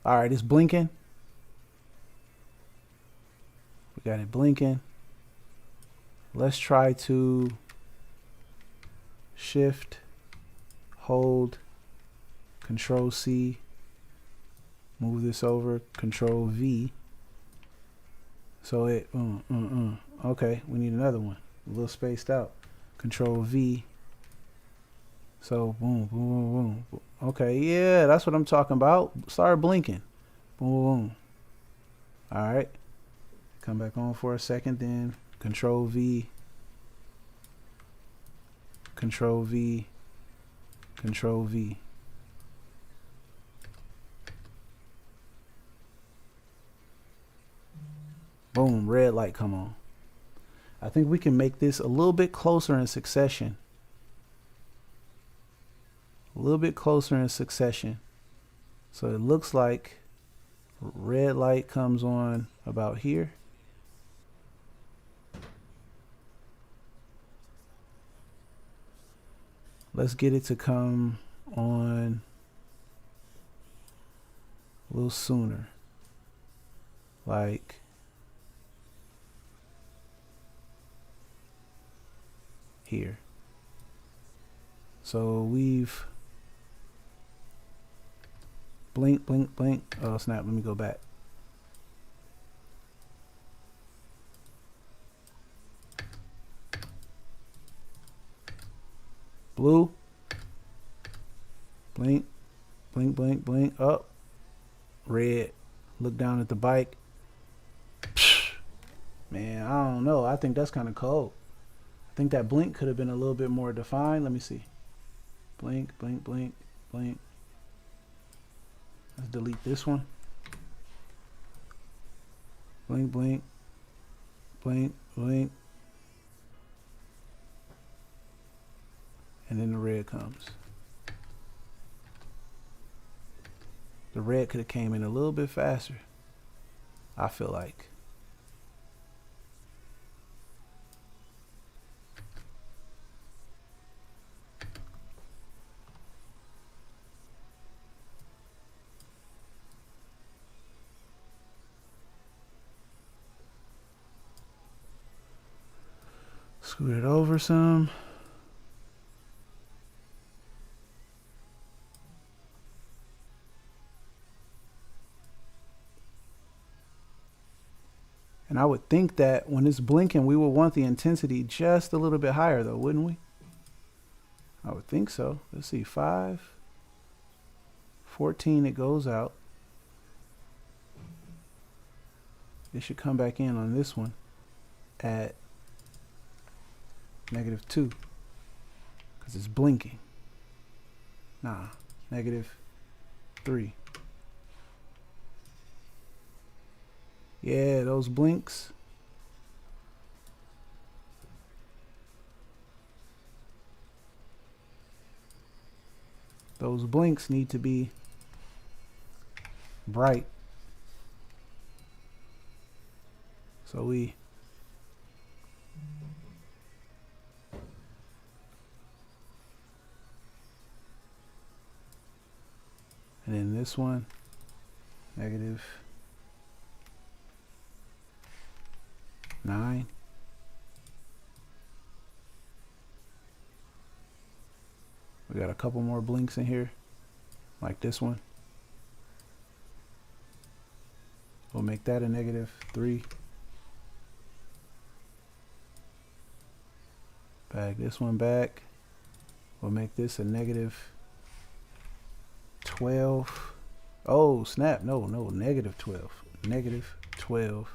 right, it's blinking. We got it blinking. Let's try to shift, hold, Control C, move this over, Control V. So it, okay, we need another one, a little spaced out. Control V. So boom, boom, boom, boom. Okay, yeah, that's what I'm talking about. Start blinking. Boom, boom. All right. Come back on for a second, then Control V, Control V, Control V. Boom, red light come on. I think we can make this a little bit closer in succession. A little bit closer in succession. So it looks like red light comes on about here. Let's get it to come on a little sooner. Like here. So we've blink, blink, blink. Oh snap, let me go back. Blue, blink, blink, blink, blink, up, red, look down at the bike. Psh, man, I don't know. I think that's kind of cold. I think that blink could have been a little bit more defined. Let me see. Blink, blink, blink, blink. Let's delete this one. Blink, blink, blink, blink. And then the red comes. The red could have came in a little bit faster, I feel like. Scoot it over some. And I would think that when it's blinking, we would want the intensity just a little bit higher though, wouldn't we? I would think so. Let's see, 5, 14, it goes out. It should come back in on this one at -2 because it's blinking. Nah, -3. Yeah, those blinks. Those blinks need to be bright. So we and then this one, -9. We got a couple more blinks in here, like this one. We'll make that a -3. Bag this one back. We'll make this a -12. Oh, snap. No, -12. -12.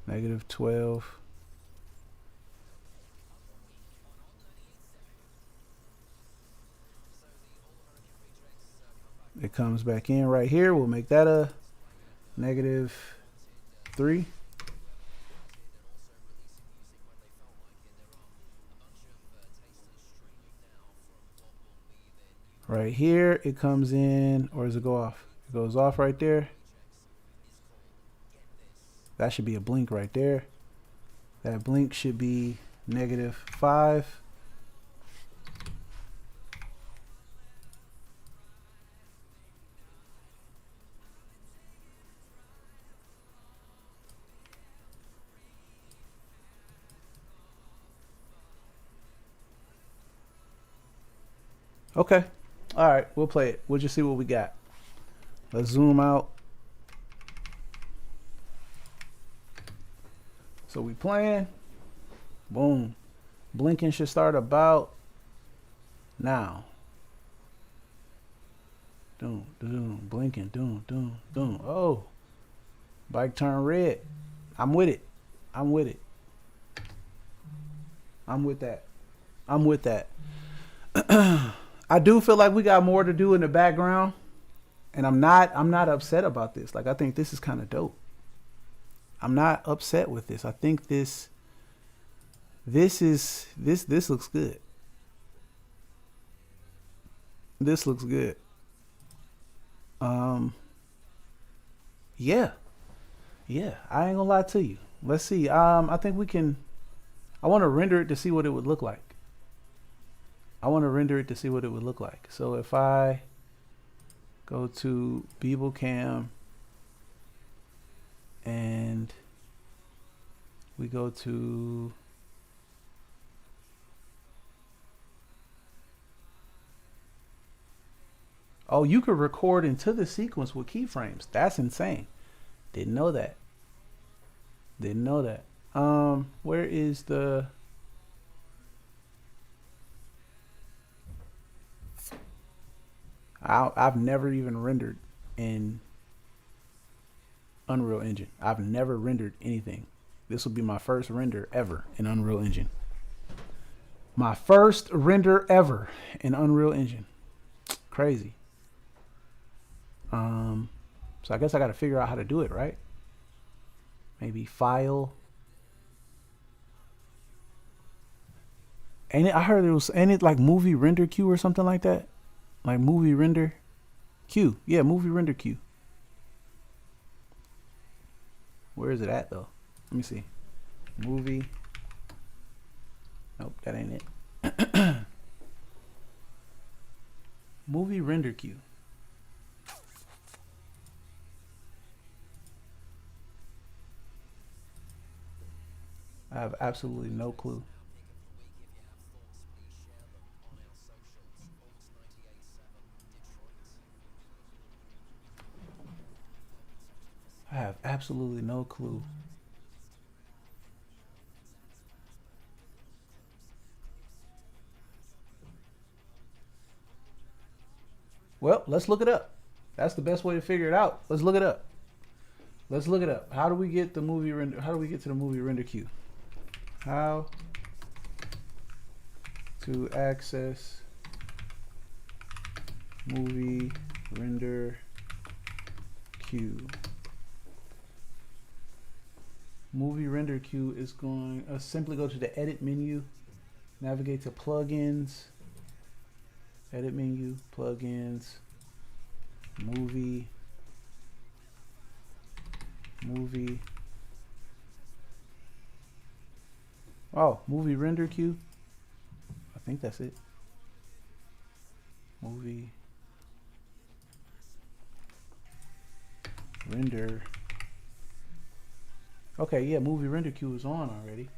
-12. It comes back in right here. We'll make that a -3. Right here, it comes in, or does it go off? It goes off right there. That should be a blink right there. That blink should be -5. Okay. All right, we'll play it. We'll just see what we got. Let's zoom out. So we playing. Boom. Blinking should start about now. Doom, doom, blinking, doom, doom, doom. Oh, bike turn red. I'm with it. I'm with it. I'm with that. I'm with that. I do feel like we got more to do in the background, and I'm not upset about this. Like, I think this is kind of dope. I'm not upset with this. I think this looks good. This looks good. Yeah. Yeah, I ain't gonna lie to you. Let's see. I think we can. I want to render it to see what it would look like. So if I go to BeebleCam and we go to oh, you could record into the sequence with keyframes. That's insane. Didn't know that. Where is the I've never even rendered in Unreal Engine. I've never rendered anything. This will be my first render ever in Unreal Engine. My first render ever in Unreal Engine. Crazy. So I guess I got to figure out how to do it, right? Maybe file. I heard it was like movie render queue or something like that. Like movie render queue. Yeah, movie render queue. Where is it at though? Let me see. Movie. Nope, that ain't it. Movie render queue. I have absolutely no clue. I have absolutely no clue. Well, let's look it up. That's the best way to figure it out. Let's look it up. How do we get the movie render? How do we get to the movie render queue? How to access movie render queue. Movie render queue is going simply go to the edit menu, navigate to plugins, edit menu, plugins, movie. Oh, movie render queue. I think that's it. Movie render. Okay, yeah, movie render queue is on already.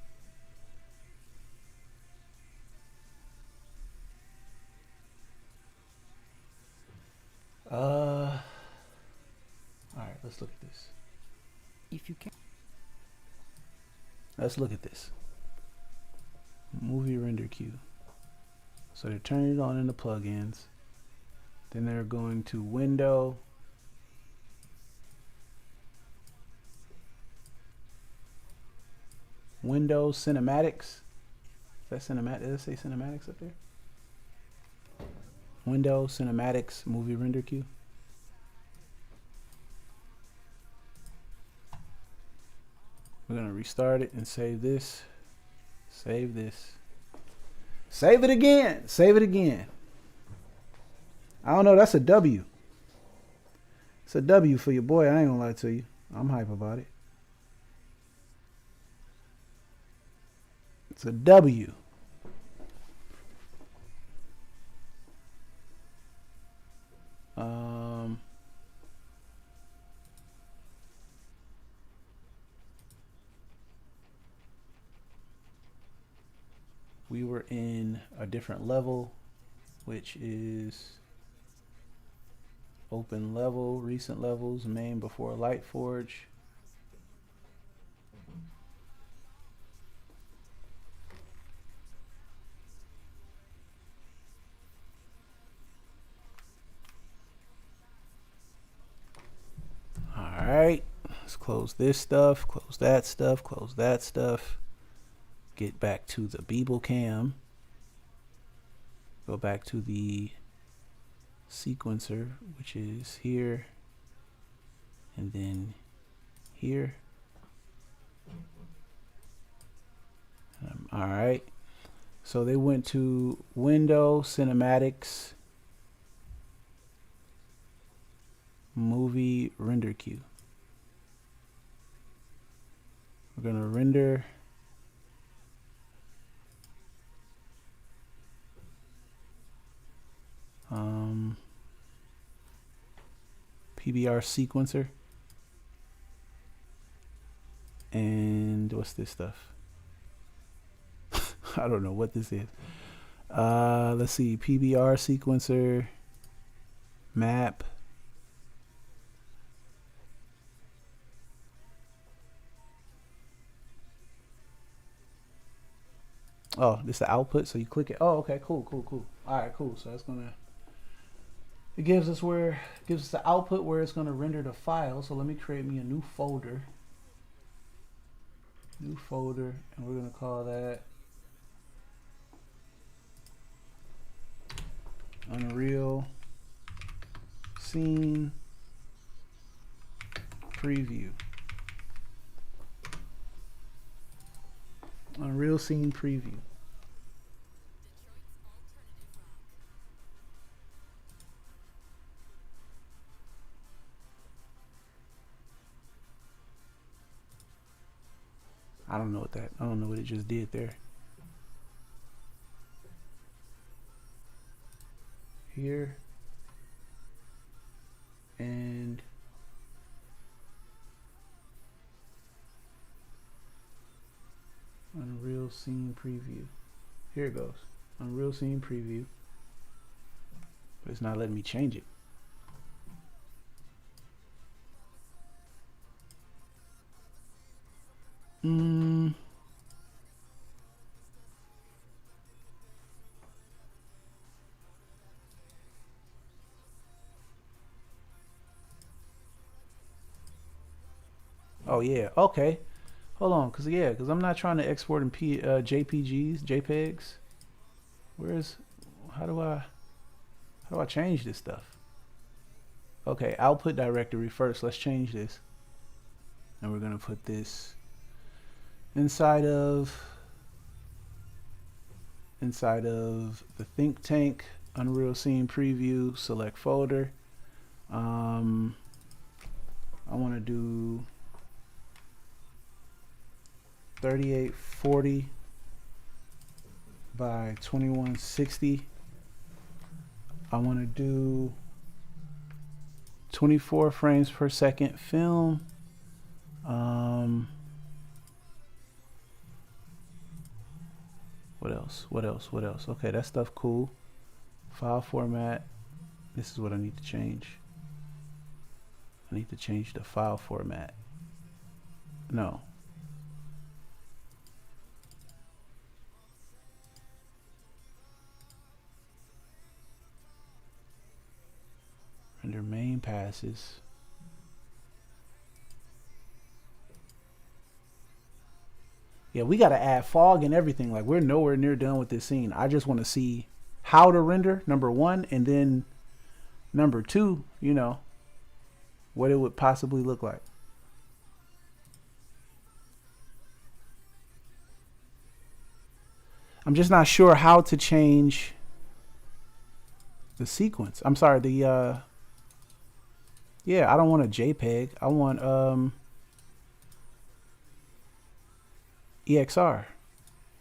if you can. Let's look at this. Movie render queue. So they're turning it on in the plugins. Then they're going to Window. Windows Cinematics. Is that cinematic? Does it say cinematics up there? Windows Cinematics Movie Render Queue. We're gonna restart it and save this. Save this. Save it again. Save it again. I don't know. That's a W. It's a W for your boy. I ain't gonna lie to you. I'm hype about it. It's a W. We were in a different level, which is open level, recent levels, main before Lightforge. All right, let's close this stuff, close that stuff, close that stuff. Get back to the Beeble cam. Go back to the sequencer, which is here and then here. All right. So they went to Window, Cinematics, Movie Render Queue. We're going to render PBR sequencer. And what's this stuff? I don't know what this is. Let's see. PBR sequencer, map. Oh, this is the output. So you click it. Oh, okay, cool. All right, cool. So that's gonna. It gives us the output where it's gonna render the file. So let me create me a new folder. New folder, and we're gonna call that Unreal Scene Preview. Unreal Scene Preview. I don't know what it just did there. Here and Unreal Scene Preview. Here it goes. Unreal Scene Preview. But it's not letting me change it. Oh yeah, okay. Hold on, cause I'm not trying to export in JPEGs. How do I change this stuff? Okay, output directory first. Let's change this, and we're gonna put this inside of the think tank. Unreal Scene Preview. Select folder. I want to do 3840 by 2160. I want to do 24 frames per second film. What else? Okay, that stuff cool. File format. This is what I need to change. I need to change the file format. No. Render main passes. Yeah, we got to add fog and everything. Like, we're nowhere near done with this scene. I just want to see how to render, number one, and then number two, you know, what it would possibly look like. I'm just not sure how to change the sequence. I'm sorry, the yeah, I don't want a JPEG. I want EXR.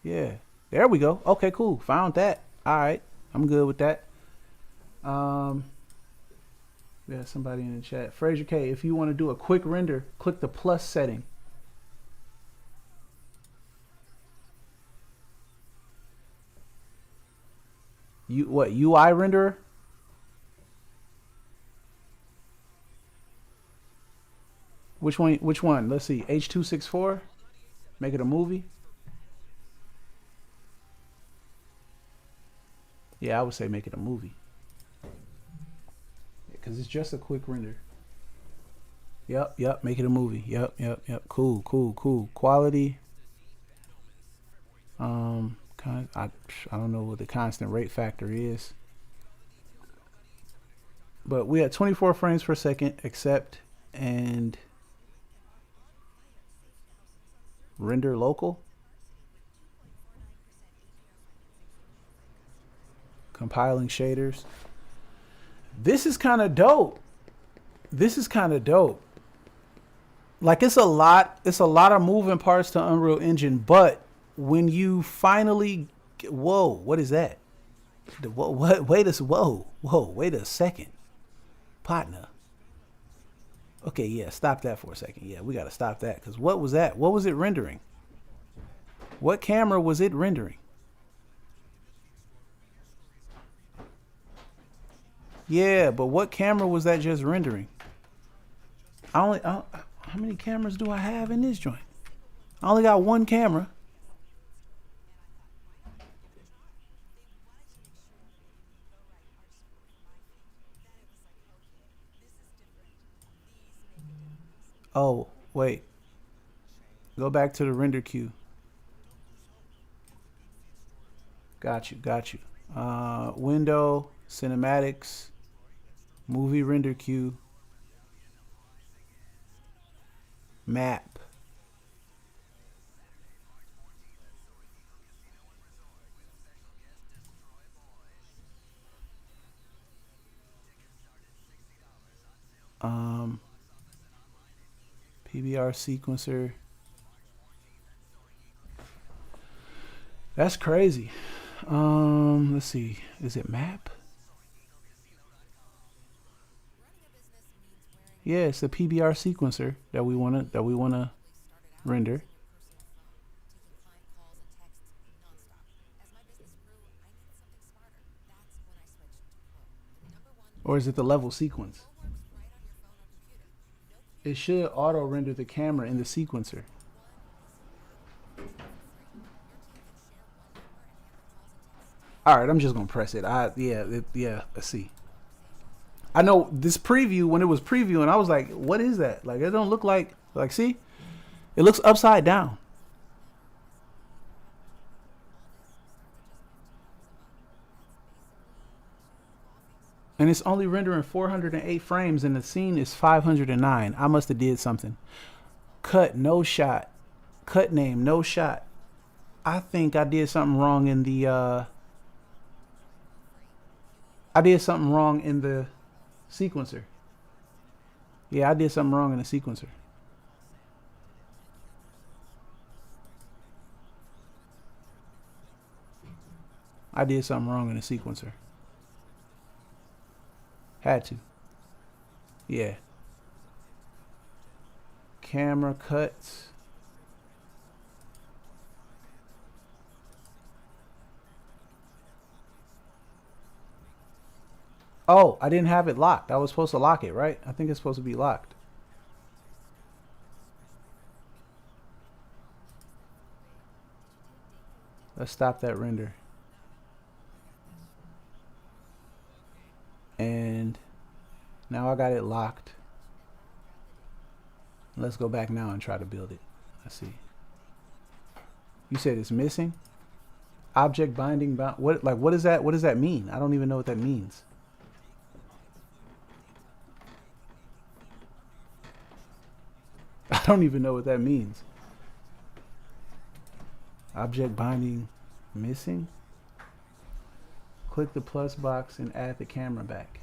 Yeah, there we go. Okay, cool. Found that. All right, I'm good with that. Yeah, somebody in the chat. Fraser K, if you want to do a quick render, click the plus setting. What, UI renderer? Which one? Which one? Let's see. H.264. Make it a movie. Yeah, I would say make it a movie. Because it's just a quick render. Yep. Make it a movie. Yep. Cool. Quality. I don't know what the constant rate factor is. But we had 24 frames per second, accept, and render local. Compiling shaders. This is kind of dope. Like, it's a lot of moving parts to Unreal Engine, but when you finally, whoa, what is that? Wait a second, partner. Okay, yeah, stop that for a second. Yeah, we got to stop that, because what was that? What was it rendering? What camera was it rendering? Yeah, but what camera was that just rendering? How many cameras do I have in this joint? I only got one camera. Oh, wait. Go back to the render queue. Got you. Window, cinematics, movie render queue, map. PBR sequencer. That's crazy. Let's see. Is it map? Yeah, it's the PBR sequencer that we wanna render. Or is it the level sequence? It should auto render the camera in the sequencer. All right, I'm just gonna press it. Yeah. Let's see. I know this preview, when it was previewing, I was like, "What is that? Like, it don't look like see, it looks upside down." And it's only rendering 408 frames, and the scene is 509. I must have did something. Cut, no shot. Cut name, no shot. I think I did something wrong in the sequencer. Yeah, I did something wrong in the sequencer. Had to. Yeah. Camera cuts. Oh, I didn't have it locked. I was supposed to lock it, right? I think it's supposed to be locked. Let's stop that render. And now I got it locked. Let's go back now and try to build it. Let's see. You said it's missing? Object binding bound. What is that? What does that mean? I don't even know what that means. I don't even know what that means. Object binding missing? Click the plus box and add the camera back.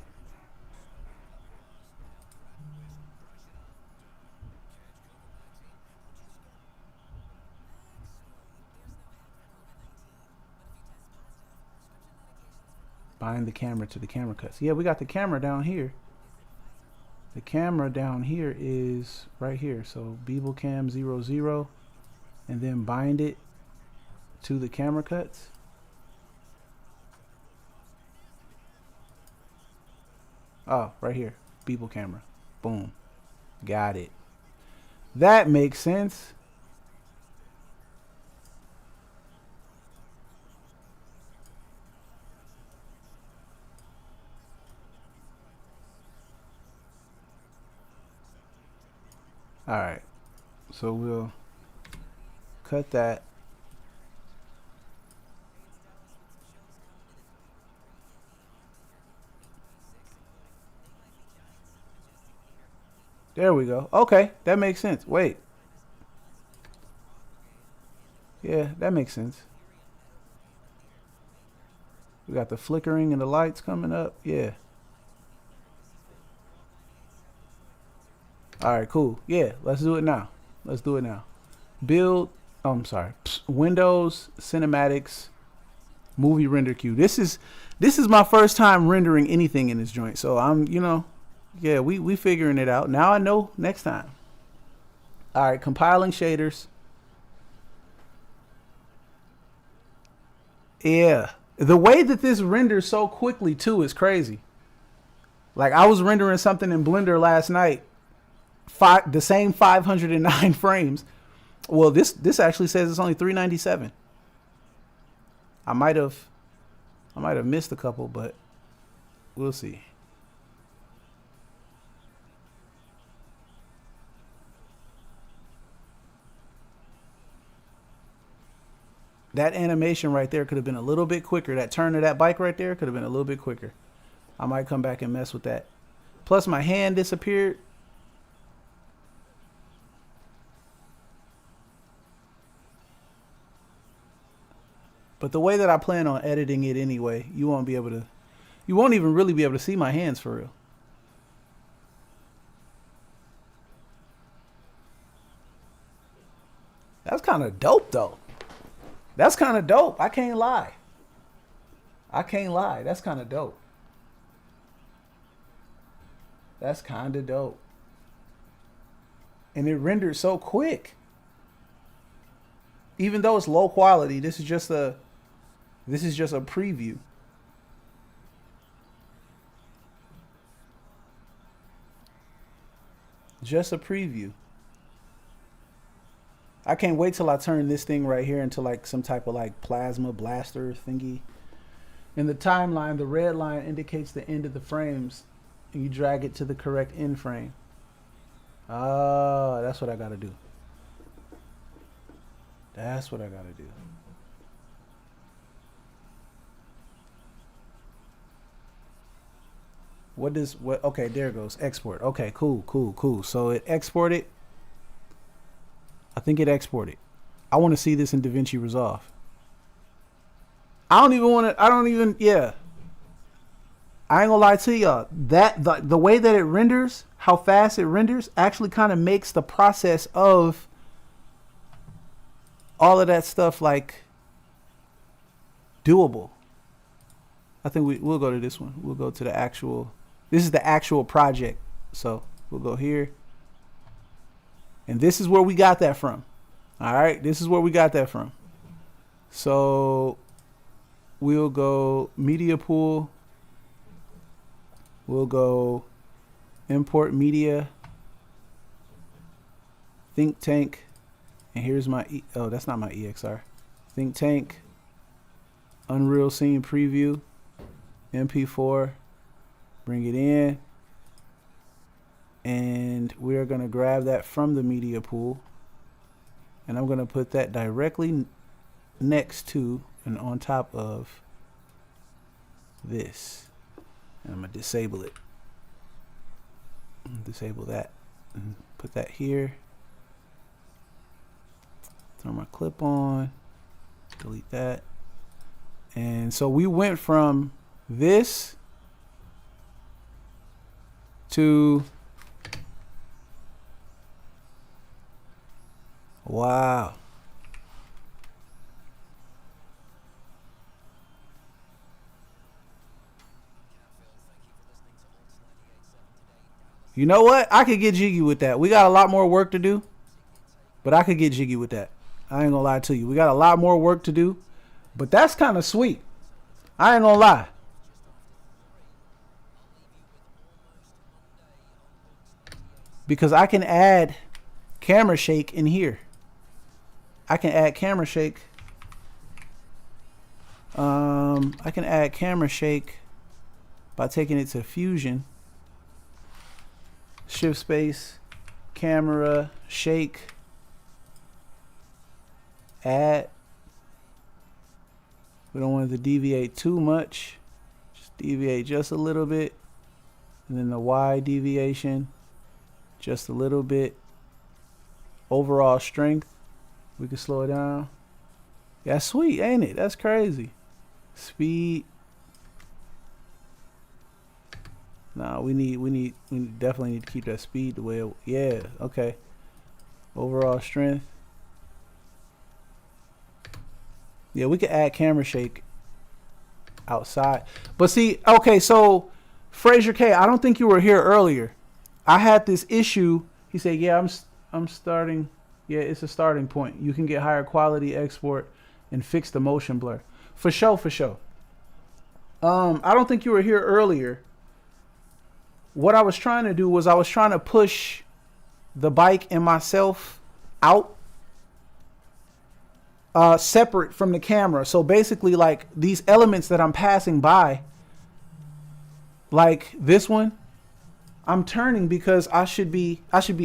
Bind the camera to the camera cuts. Yeah, we got the camera down here. The camera down here is right here. So BeebleCam 00 and then bind it to the camera cuts. Oh, right here. Beeble camera. Boom. Got it. That makes sense. All right, so we'll cut that. There we go. Okay, that makes sense. Wait. Yeah, that makes sense. We got the flickering and the lights coming up. Yeah. All right, cool. Yeah, let's do it now. Let's do it now. Build. Oh, I'm sorry. Windows, Cinematics, Movie Render Queue. This is my first time rendering anything in this joint. So I'm, yeah, we figuring it out. Now I know next time. All right, compiling shaders. Yeah, the way that this renders so quickly too is crazy. Like I was rendering something in Blender last night. The same 509 frames. Well, this actually says it's only 397. I might have missed a couple, but we'll see. That animation right there could have been a little bit quicker. That turn of that bike right there could have been a little bit quicker. I might come back and mess with that. Plus my hand disappeared. But the way that I plan on editing it anyway, you won't even really be able to see my hands for real. That's kind of dope though. That's kind of dope. I can't lie. That's kind of dope. That's kind of dope. And it rendered so quick. Even though it's low quality, this is just a preview. Just a preview. I can't wait till I turn this thing right here into like some type of like plasma blaster thingy. In the timeline, the red line indicates the end of the frames, and you drag it to the correct end frame. Oh, that's what I gotta do. That's what I gotta do. Okay, there it goes. Export. Okay, cool. So it exported. I think it exported. I want to see this in DaVinci Resolve. Yeah. I ain't gonna lie to y'all. The way that it renders, how fast it renders, actually kind of makes the process of all of that stuff like doable. I think we'll go to this one. We'll go to the actual. This is the actual project. So we'll go here. And this is where we got that from. All right. This is where we got that from. So we'll go media pool. We'll go import media. Think tank. And here's my, that's not my EXR. Think tank. Unreal Scene Preview, MP4, bring it in, and we're going to grab that from the media pool, and I'm going to put that directly next to and on top of this, and I'm going to disable it. Disable that and put that here. Throw my clip on, delete that. And so we went from this to, wow. You know what? I could get jiggy with that. We got a lot more work to do, but I could get jiggy with that. I ain't gonna lie to you. We got a lot more work to do, but that's kind of sweet. I ain't gonna lie. Because I can add camera shake in here. I can add camera shake. I can add camera shake by taking it to Fusion. Shift space, camera, shake, add. We don't want it to deviate too much. Just deviate just a little bit. And then the Y deviation, just a little bit. Overall strength, we can slow it down. Yeah, that's sweet, ain't it? That's crazy. Speed. Nah, we definitely need to keep that speed the way it, yeah, okay. Overall strength. Yeah, we could add camera shake outside. But see, okay, so Fraser K, I don't think you were here earlier. I had this issue. He said, yeah, I'm starting. Yeah, it's a starting point. You can get higher quality export and fix the motion blur. For sure, for sure. I don't think you were here earlier. What I was trying to do was I was trying to push the bike and myself out separate from the camera. So basically, like these elements that I'm passing by, like this one, I'm turning because I should be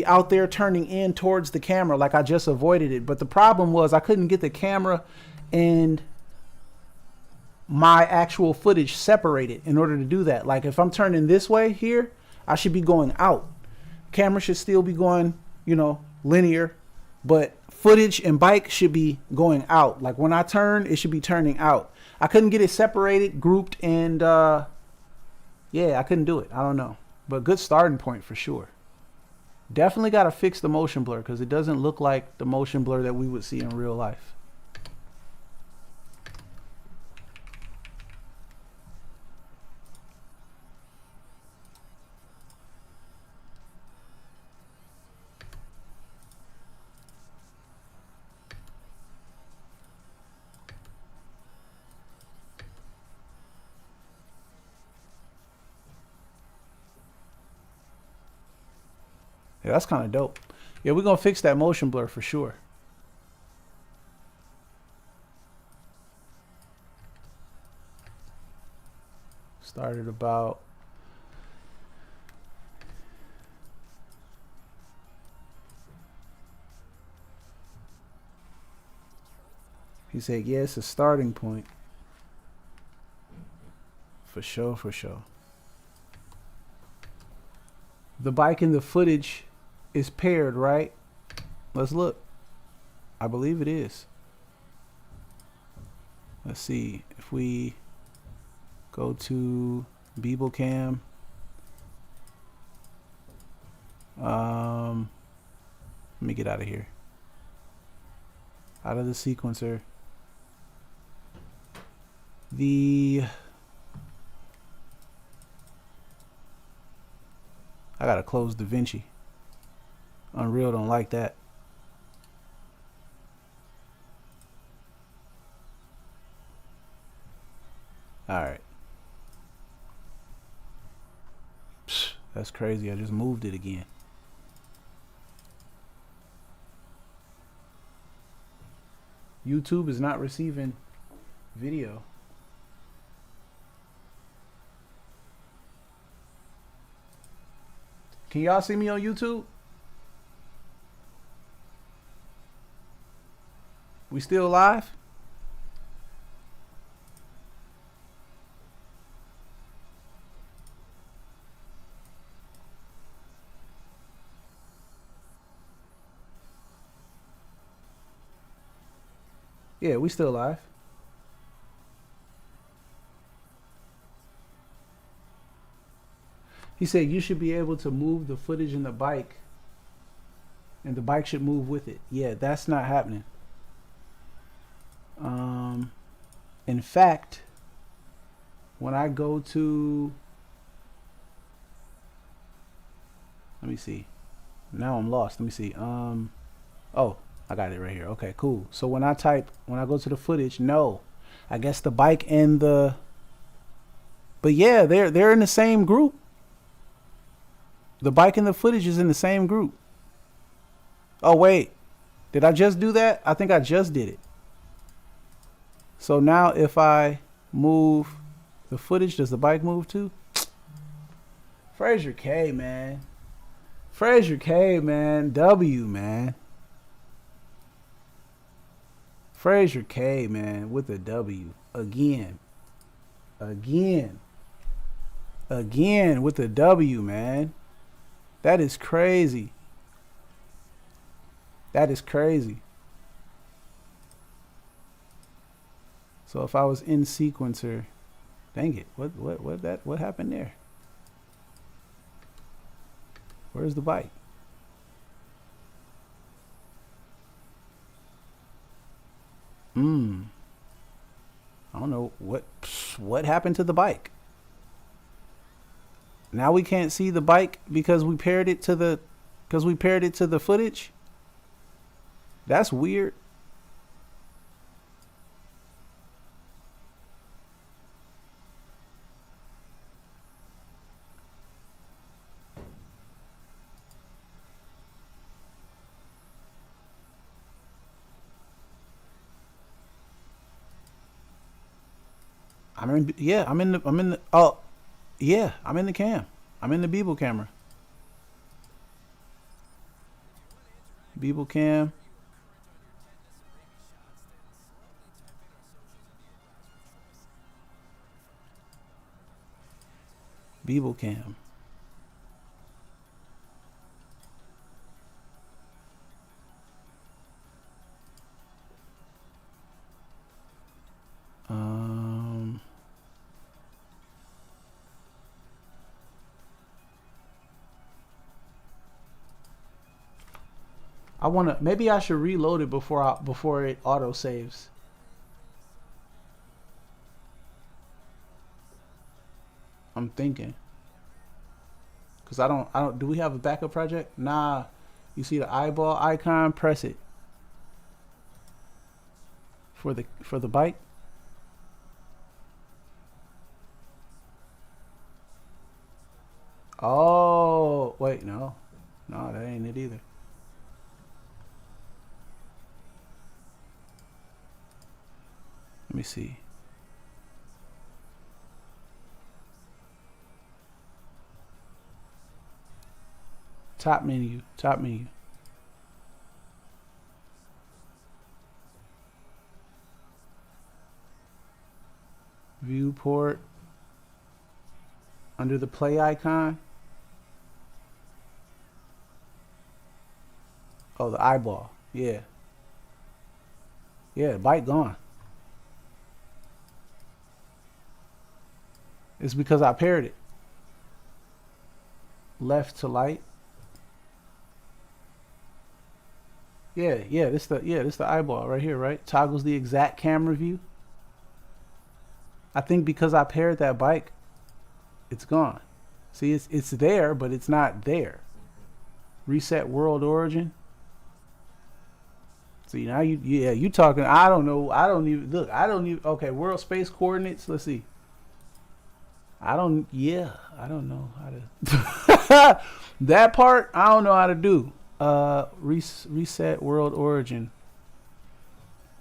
out there turning in towards the camera, like I just avoided it. But the problem was I couldn't get the camera and my actual footage separated in order to do that. Like if I'm turning this way here, I should be going out. Camera should still be going, you know, linear, but footage and bike should be going out. Like when I turn, it should be turning out. I couldn't get it separated, grouped, and yeah, I couldn't do it. I don't know, but good starting point for sure. Definitely got to fix the motion blur because it doesn't look like the motion blur that we would see in real life. Yeah, that's kind of dope. Yeah, we're going to fix that motion blur for sure. Started about... He said, yeah, it's a starting point. For sure, for sure. The bike and the footage is paired, right? Let's look. I believe it is. Let's see if we go to BeebleCam. Let me get out of here. Out of the sequencer. I gotta close DaVinci. Unreal don't like that. All right. Psh, that's crazy. I just moved it again. YouTube is not receiving video. Can y'all see me on YouTube? We still live? Yeah, we still live. He said you should be able to move the footage in the bike and the bike should move with it. Yeah, that's not happening. In fact, when I go to, let me see. Now I'm lost. Let me see. Oh, I got it right here. Okay, cool. So when I go to the footage, no, I guess the bike and the, but yeah, they're in the same group. The bike and the footage is in the same group. Oh wait, did I just do that? I think I just did it. So now if I move the footage, does the bike move too? Fraser K, man. Fraser K, man. W, man. Fraser K, man, with a W. Again with a W, man. That is crazy. That is crazy. So if I was in sequencer, dang it, what happened there? Where's the bike? I don't know what happened to the bike. Now we can't see the bike because we paired it to the footage. That's weird. I'm in the cam. I'm in the Beeble camera. Beeble cam. Beeble cam. Maybe I should reload it before it auto saves. I'm thinking. Cause I don't do we have a backup project? Nah. You see the eyeball icon, press it. For the bike. Oh, wait, no. No, that ain't it either. Let me see. Top menu. Viewport. Under the play icon. Oh, the eyeball. Yeah. Yeah, bike gone. It's because I paired it. Left to light. Yeah, this the eyeball right here, right? Toggles the exact camera view. I think because I paired that bike, it's gone. See, it's there, but it's not there. Reset world origin. See, now you talking, I don't know, okay, world space coordinates, let's see. I don't know how to, that part, I don't know how to do. Reset world origin.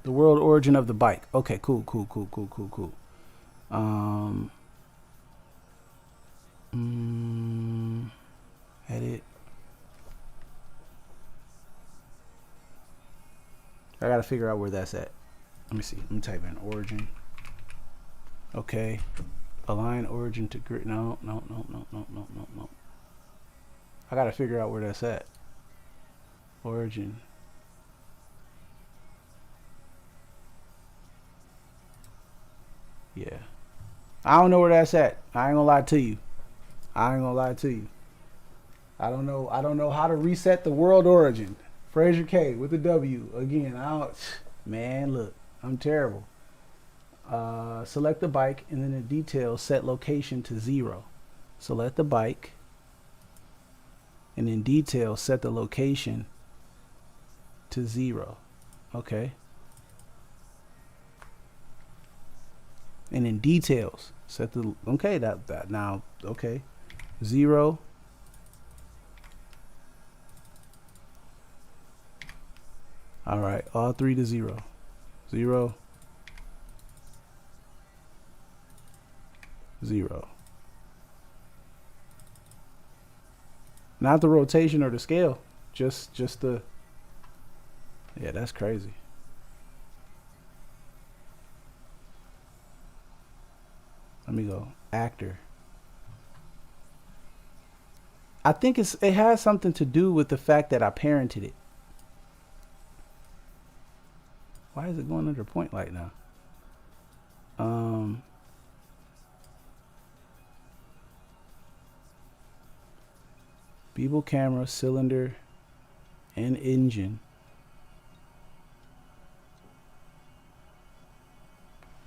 The world origin of the bike. Okay, cool. Edit. I gotta figure out where that's at. Let me see. Let me type in origin. Okay. Align origin to grid. No. I gotta figure out where that's at. Origin. Yeah. I don't know where that's at. I ain't gonna lie to you. I don't know how to reset the world origin. Fraser K with the W. Again, man, look, I'm terrible. Select the bike, and then in details, set location to 0. Select the bike, and in details, set the location to 0. Okay. And in details, set the, okay, that now, okay. 0. All right, all 3 to 0. 0. 0. Not the rotation or the scale, just the, yeah, that's crazy. Let me go actor. I think it has something to do with the fact that I parented it. Why is it going under point light now? Beeble camera, cylinder, and engine.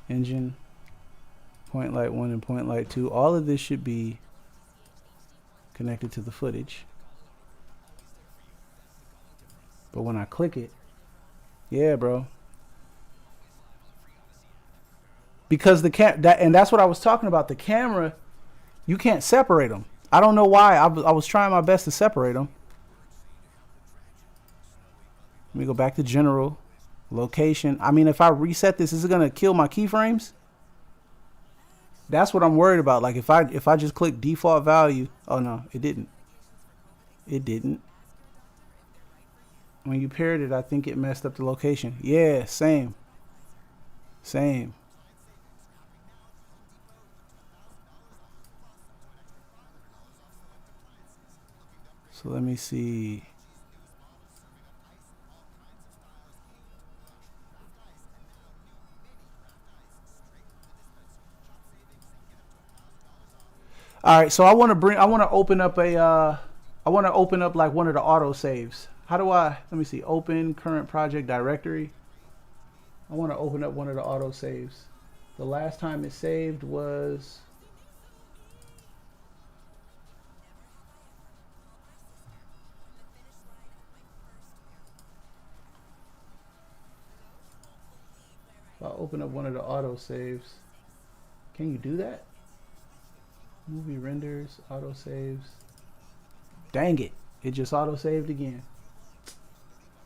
Engine, point light 1 and point light 2. All of this should be connected to the footage. But when I click it, yeah, bro. Because the and that's what I was talking about. The camera, you can't separate them. I don't know why. I was trying my best to separate them. Let me go back to general, location. I mean, if I reset this, is it gonna kill my keyframes? That's what I'm worried about. Like if I just click default value, oh no, it didn't. It didn't. When you paired it, I think it messed up the location. Yeah, same. Same. So let me see. All right, so I want to open up like one of the auto saves. How do I, let me see, open current project directory. I want to open up one of the auto saves. The last time it saved was, if I open up one of the auto saves, can you do that? Movie renders, auto saves. Dang it, it just auto saved again.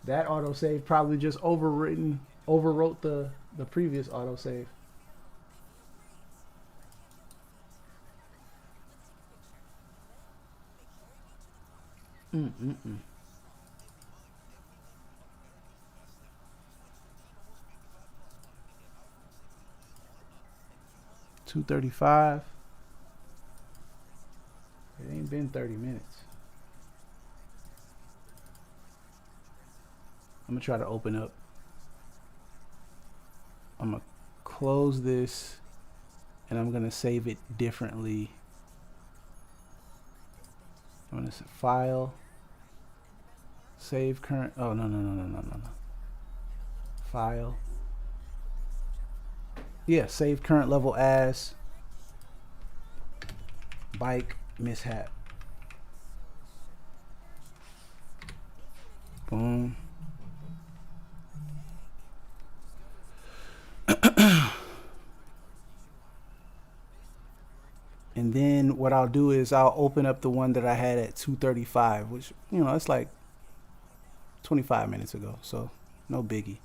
That auto save probably just overwrote the previous auto save. Mm-mm-mm. $235. It ain't been 30 minutes. I'm gonna try to open up. I'm gonna close this and I'm gonna save it differently. I'm gonna say file, save current. Oh, no. File. Yeah, save current level as bike mishap. Boom. And then what I'll do is I'll open up the one that I had at 2:35, which, you know, it's like 25 minutes ago, so no biggie.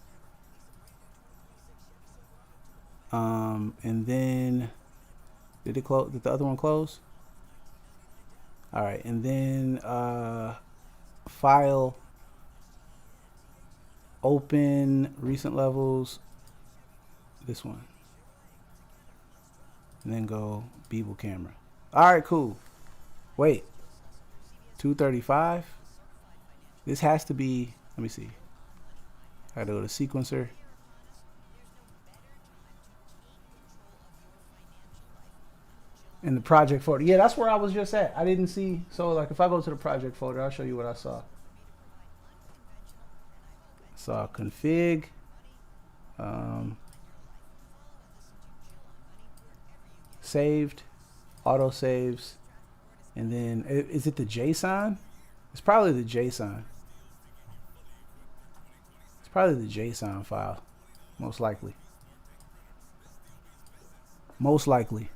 And then did it close? Did the other one close? All right, and then file, open recent levels, this one, and then go Beeble camera. All right, cool. Wait, 235. This has to be. Let me see. I gotta go to sequencer. In the project folder. Yeah, that's where I was just at. I didn't see. So like if I go to the project folder, I'll show you what I saw. Saw config. Saved. Auto saves. And then is it the JSON? It's probably the JSON. It's probably the JSON file. Most likely. Most likely.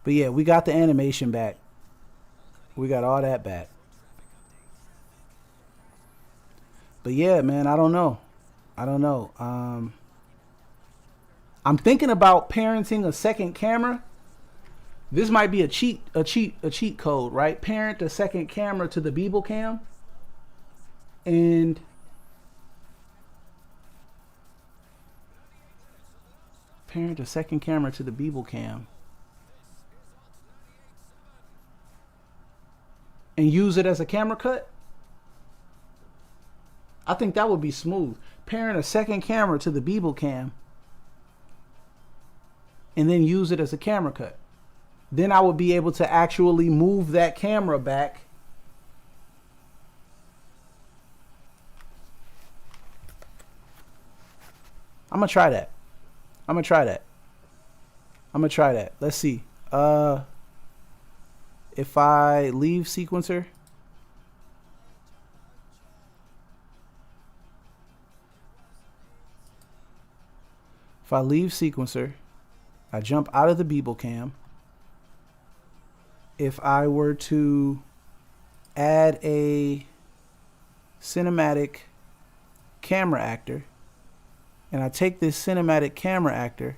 But yeah, we got the animation back. We got all that back. But yeah, man, I don't know. I'm thinking about parenting a second camera. This might be a cheat code, right? Parent a second camera to the Beeble cam. And parent a second camera to the Beeble cam. And use it as a camera cut. I think that would be smooth. Parent a second camera to the Beeble cam and then use it as a camera cut. Then I would be able to actually move that camera back I'm gonna try that. Let's see. If I leave sequencer, I jump out of the Beeble cam. If I were to add a cinematic camera actor, and I take this cinematic camera actor,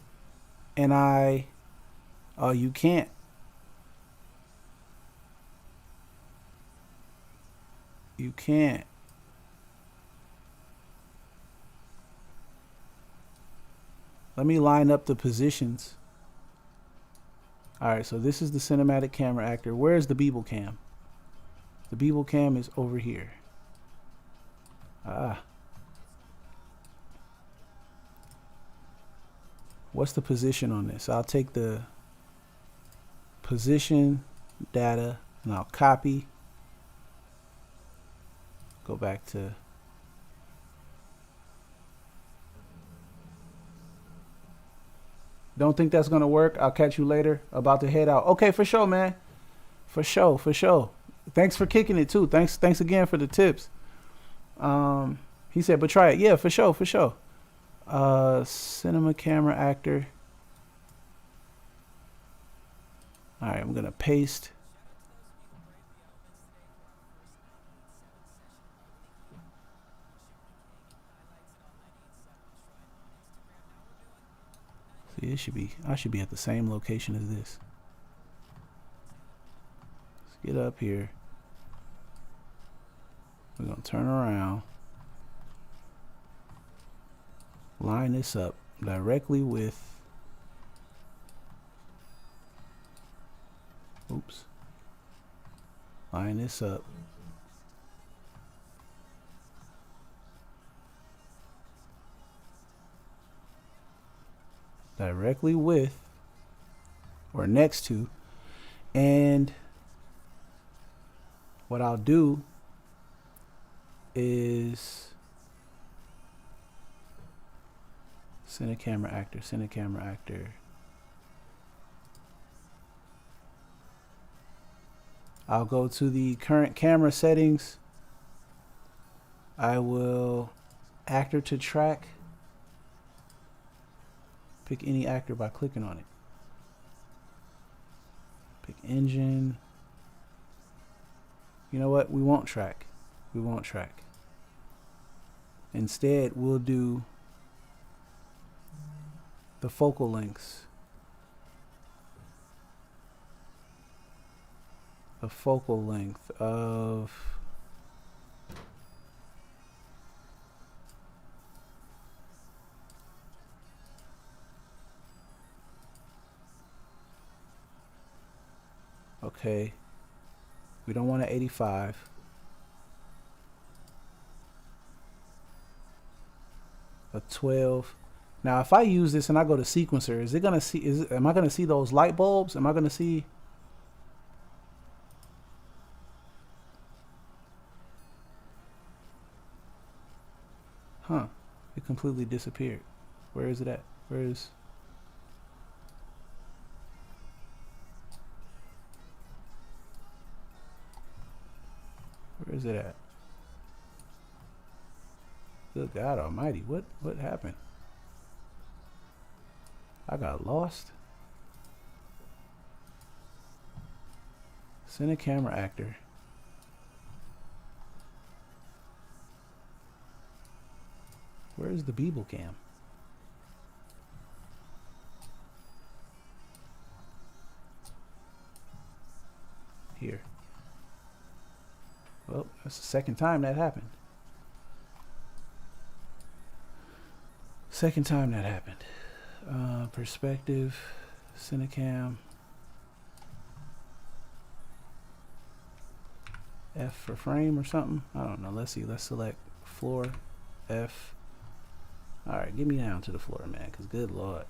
and you can't. You can't. Let me line up the positions. All right, so this is the cinematic camera actor. Where's the Beeble cam? The Beeble cam is over here. What's the position on this? I'll take the position data and I'll copy. Go back to don't think that's gonna work. I'll catch you later. About to head out. Okay, for sure, man. For sure. Thanks for kicking it too. Thanks again for the tips. He said, but try it. Yeah, for sure. Cinema camera actor. All right, I'm gonna paste. See, I should be at the same location as this. Let's get up here. We're gonna turn around. Line this up directly with line this up directly with or next to, and what I'll do is cine camera actor. I'll go to the current camera settings. I will actor to track. Pick any actor by clicking on it. Pick engine. You know what? We won't track. Instead, we'll do the focal lengths. the focal length of okay, we don't want an 85. A 12. Now if I use this and I go to sequencer, is it gonna see, am I gonna see those light bulbs? Am I gonna see? Huh, it completely disappeared. Where is it at? Where is it at? Good God Almighty, what happened? I got lost. Cine camera actor. Where's the Beeble cam? Here. Well, that's the second time that happened. Second time that happened. Perspective, Cinecam, F for frame or something. I don't know. Let's see. Let's select floor, F. All right, get me down to the floor, man, because good Lord.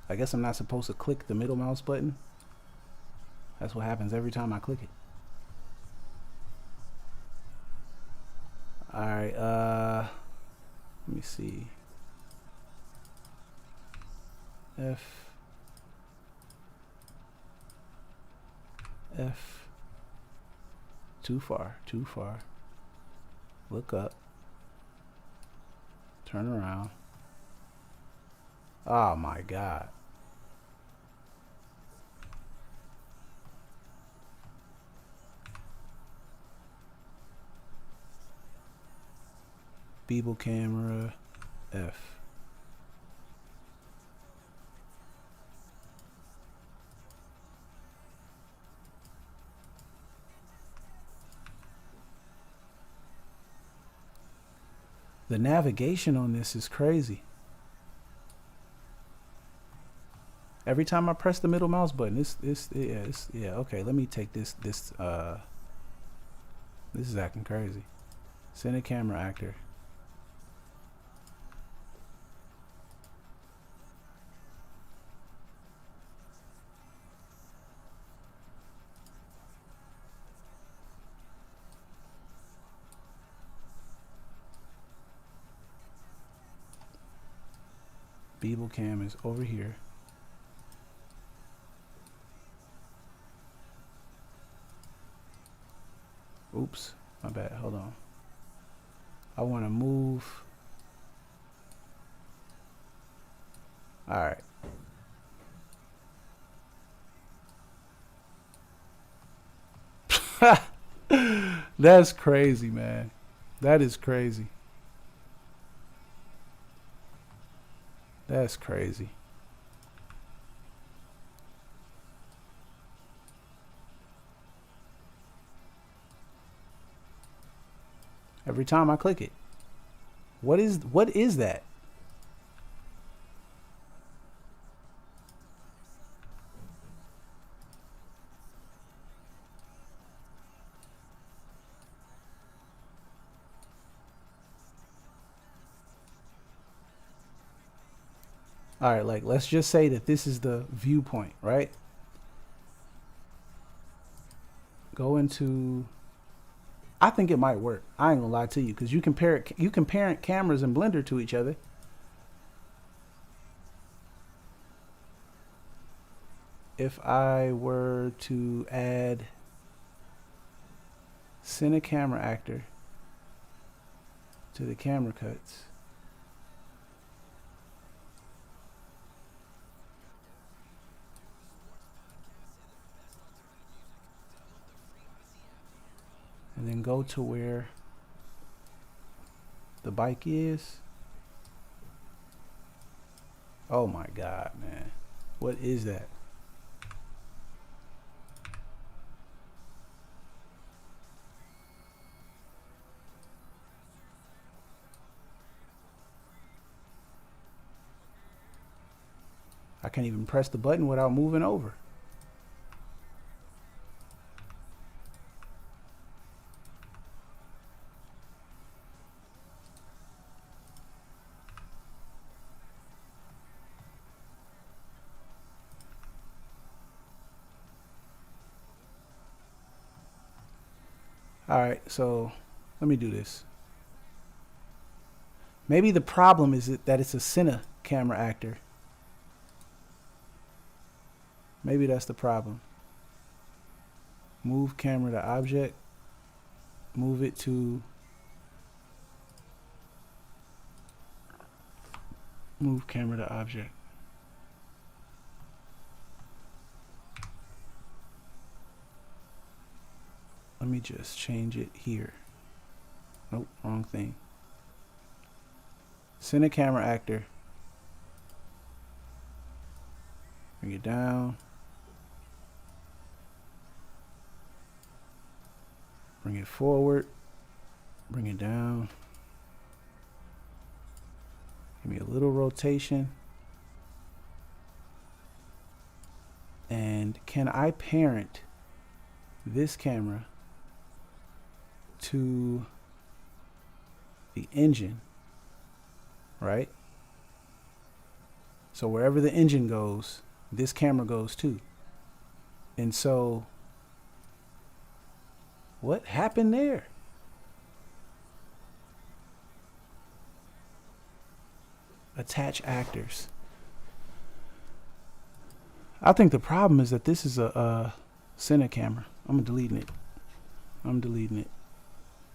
I guess I'm not supposed to click the middle mouse button. That's what happens every time I click it. All right, let me see. F. Too far. Look up. Turn around. Oh my God. Beeble camera, F. The navigation on this is crazy. Every time I press the middle mouse button, yeah, okay, let me take this this is acting crazy. Cine camera actor. Beeble cam is over here. Oops, my bad, hold on. I want to move. All right. That's crazy, man. That is crazy. That's crazy. Every time I click it. What is that? All right, like let's just say that this is the viewpoint, right? Go into, I think it might work. I ain't gonna lie to you, because you can parent cameras in Blender to each other. If I were to add Cine camera actor to the camera cuts, and then go to where the bike is, Oh my God, man. What is that? I can't even press the button without moving over. All right, so let me do this. Maybe the problem is that it's a cine camera actor. Maybe that's the problem. Move camera to object. Move it to move camera to object. Let me just change it here. Nope, wrong thing. Cine camera actor. Bring it down. Bring it forward. Bring it down. Give me a little rotation. And can I parent this camera to the engine, right? So wherever the engine goes, this camera goes too. And so what happened there? Attach actors. I think the problem is that this is a cine camera. I'm deleting it. I'm deleting it.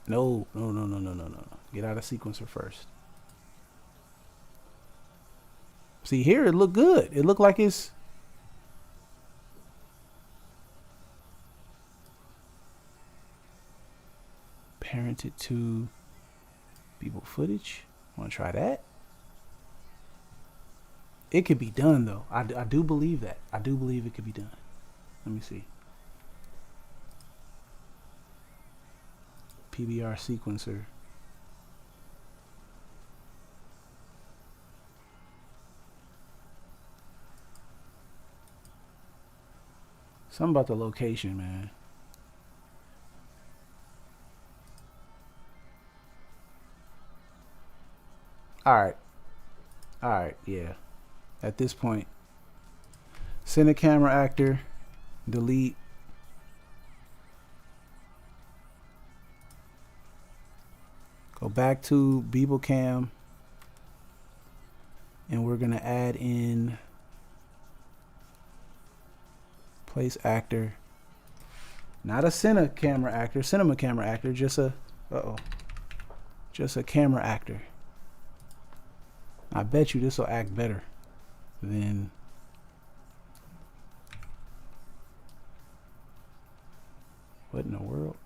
No. Get out of sequencer first. See, here it looked good. It looked like it's parented to people footage. Want to try that? It could be done though. I do believe that. I do believe it could be done. Let me see. PBR sequencer. Something about the location, man. All right, yeah. At this point, cine camera actor, delete. Go back to BeebleCam, and we're gonna add in place actor, not a cinema camera actor, just a just a camera actor. I bet you this will act better than what in the world?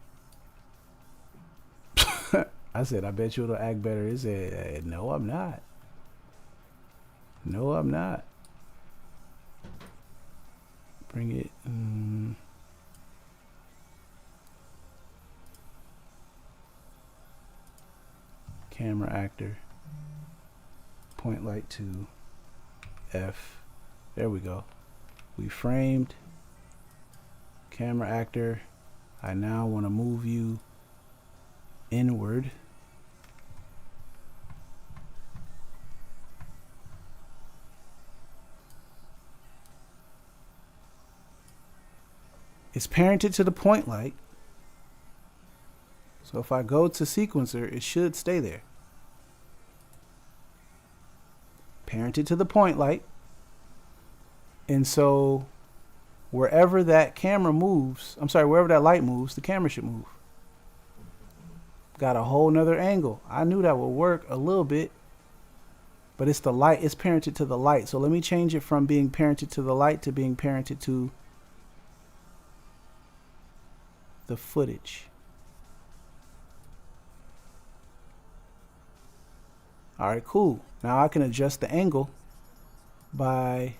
I said, I bet you it'll act better. It said, no, I'm not. No, I'm not. Bring it. Camera actor. Point light to F. There we go. We framed. Camera actor. I now want to move you inward. It's parented to the point light. So if I go to sequencer, it should stay there. Parented to the point light. And so wherever that camera moves, wherever that light moves, the camera should move. Got a whole nother angle. I knew that would work a little bit, but it's the light. It's parented to the light. So let me change it from being parented to the light to being parented to the footage. All right, cool. Now I can adjust the angle by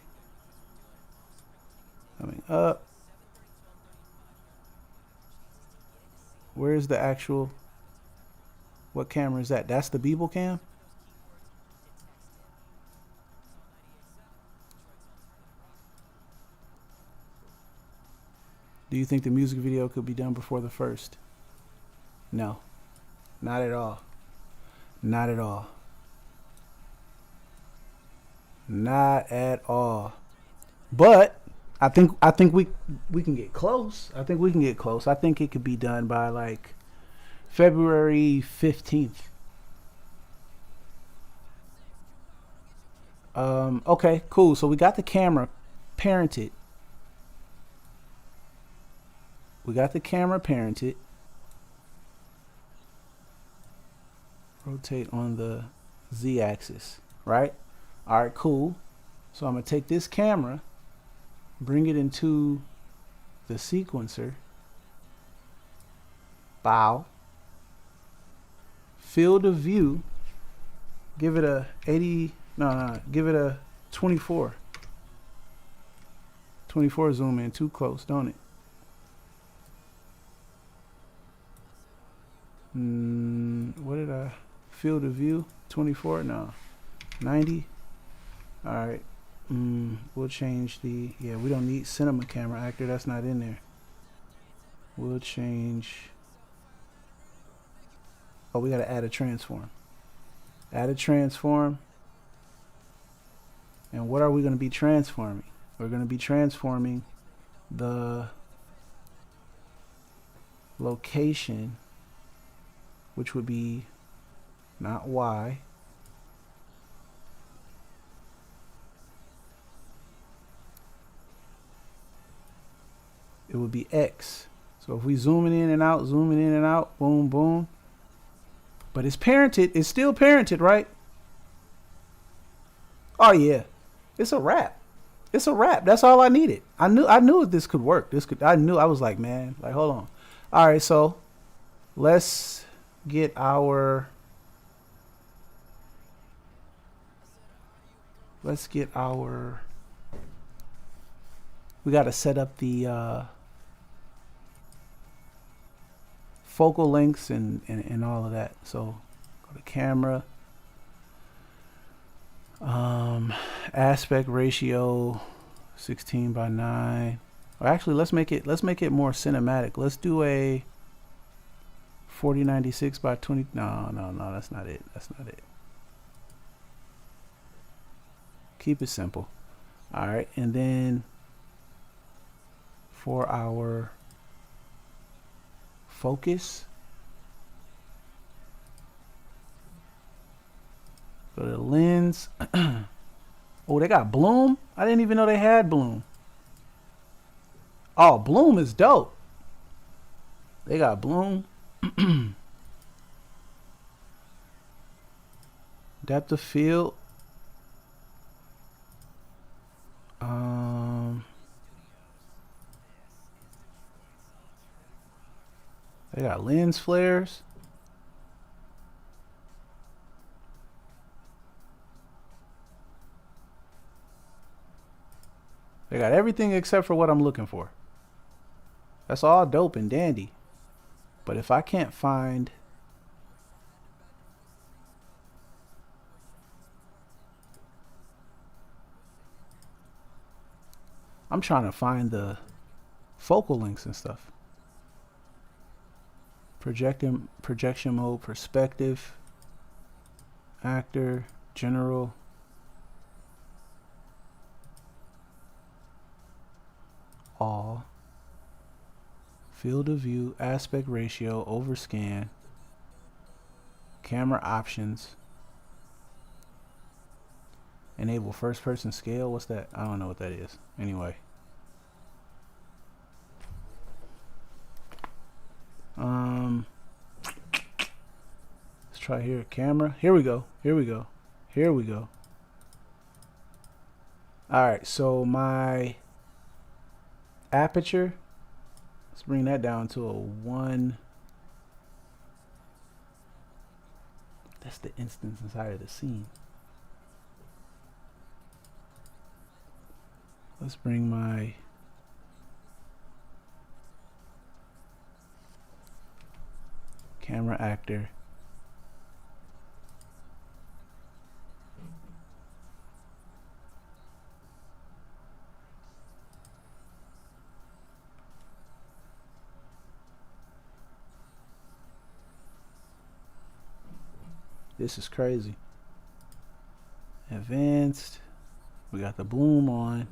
coming up. Where's the actual, what camera is that? That's the Beeble cam? Do you think the music video could be done before the first? No, not at all. Not at all. Not at all. But I think we can get close. I think we can get close. I think it could be done by like February 15th. Okay, cool. So we got the camera parented. We got the camera parented. Rotate on the Z-axis, right? All right, cool. So I'm gonna take this camera, bring it into the sequencer. Bow. Field of view. Give it a 80. No, give it a 24. 24 zoom in. Too close, don't it? What did I? Field of view 24. No, 90. All right. We'll change the. Yeah, we don't need cinema camera actor. That's not in there. We'll change. Oh, we got to add a transform. Add a transform. And what are we going to be transforming? We're going to be transforming the location, which would be not Y. It would be X. So if we zooming in and out, boom, boom. But it's parented. It's still parented, right? Oh yeah, it's a wrap. It's a wrap. That's all I needed. I knew this could work. I was like, man, like, hold on. All right, so let's get our. We got to set up the focal lengths and all of that. So go to camera, aspect ratio 16:9. Or actually, let's make it more cinematic. Let's do a 4096:20. No, that's not it. Keep it simple. All right, and then for our focus, go to lens. Oh, they got bloom? I didn't even know they had bloom. Oh, bloom is dope. They got bloom. Depth of field. They got lens flares. They got everything except for what I'm looking for. That's all dope and dandy. But if I can't find I'm trying to find the focal lengths and stuff. Projection mode, perspective, actor, general. All. Field of view, aspect ratio, overscan, camera options, enable first person scale. What's that? I don't know what that is. Anyway. Let's try here. Camera. Here we go. Alright, so my aperture, let's bring that down to a 1. That's the instance inside of the scene. Let's bring my camera actor. This is crazy. Advanced. We got the bloom on.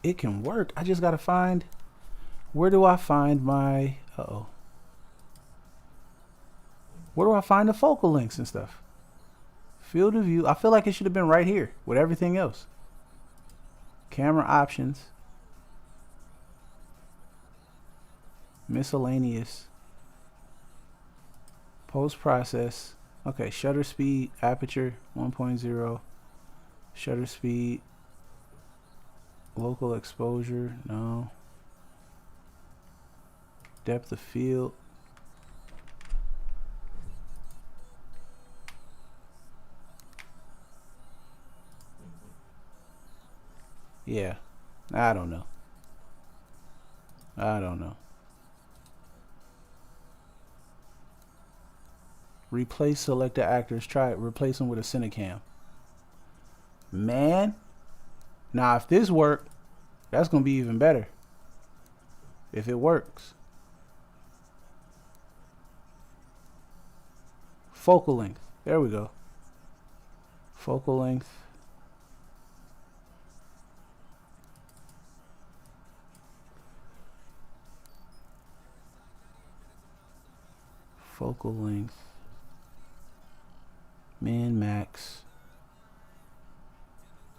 It can work. I just gotta find, where do I find my, where do I find the focal lengths and stuff? Field of view. I feel like it should have been right here with everything else. Camera options. Miscellaneous. Post process. Okay, shutter speed, aperture 1.0. Shutter speed. Local exposure, no. Depth of field. Yeah, I don't know. Replace selected actors. Try it. Replace them with a Cinecam. Man. Now, if this works, that's going to be even better. If it works. Focal length. There we go. Focal length. Focal length. Min, max.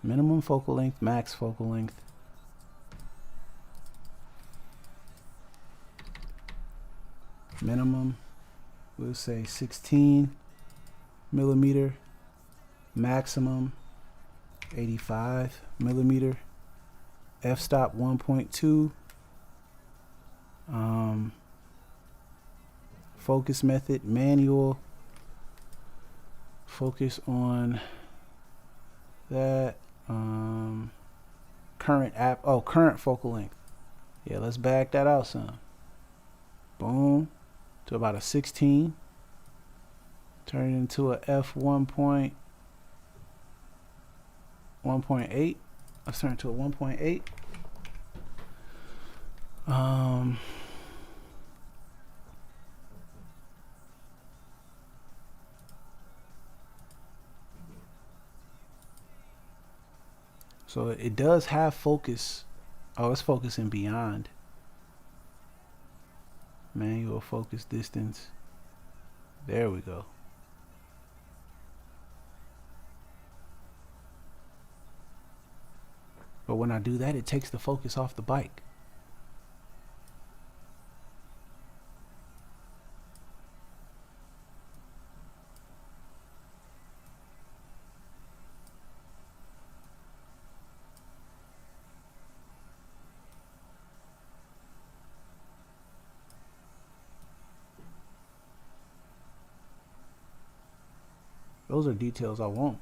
Minimum focal length, max focal length. Minimum, we'll say 16 millimeter. Maximum, 85 millimeter. F-stop 1.2. Focus method, manual. Focus on that. Current focal length. Yeah, let's back that out some. Boom. To about a 16. Turn it into a f1.8. Let's turn it to a 1.8. So it does have focus. Oh, it's focusing beyond. Manual focus distance. There we go. But when I do that, it takes the focus off the bike. Those are details I want.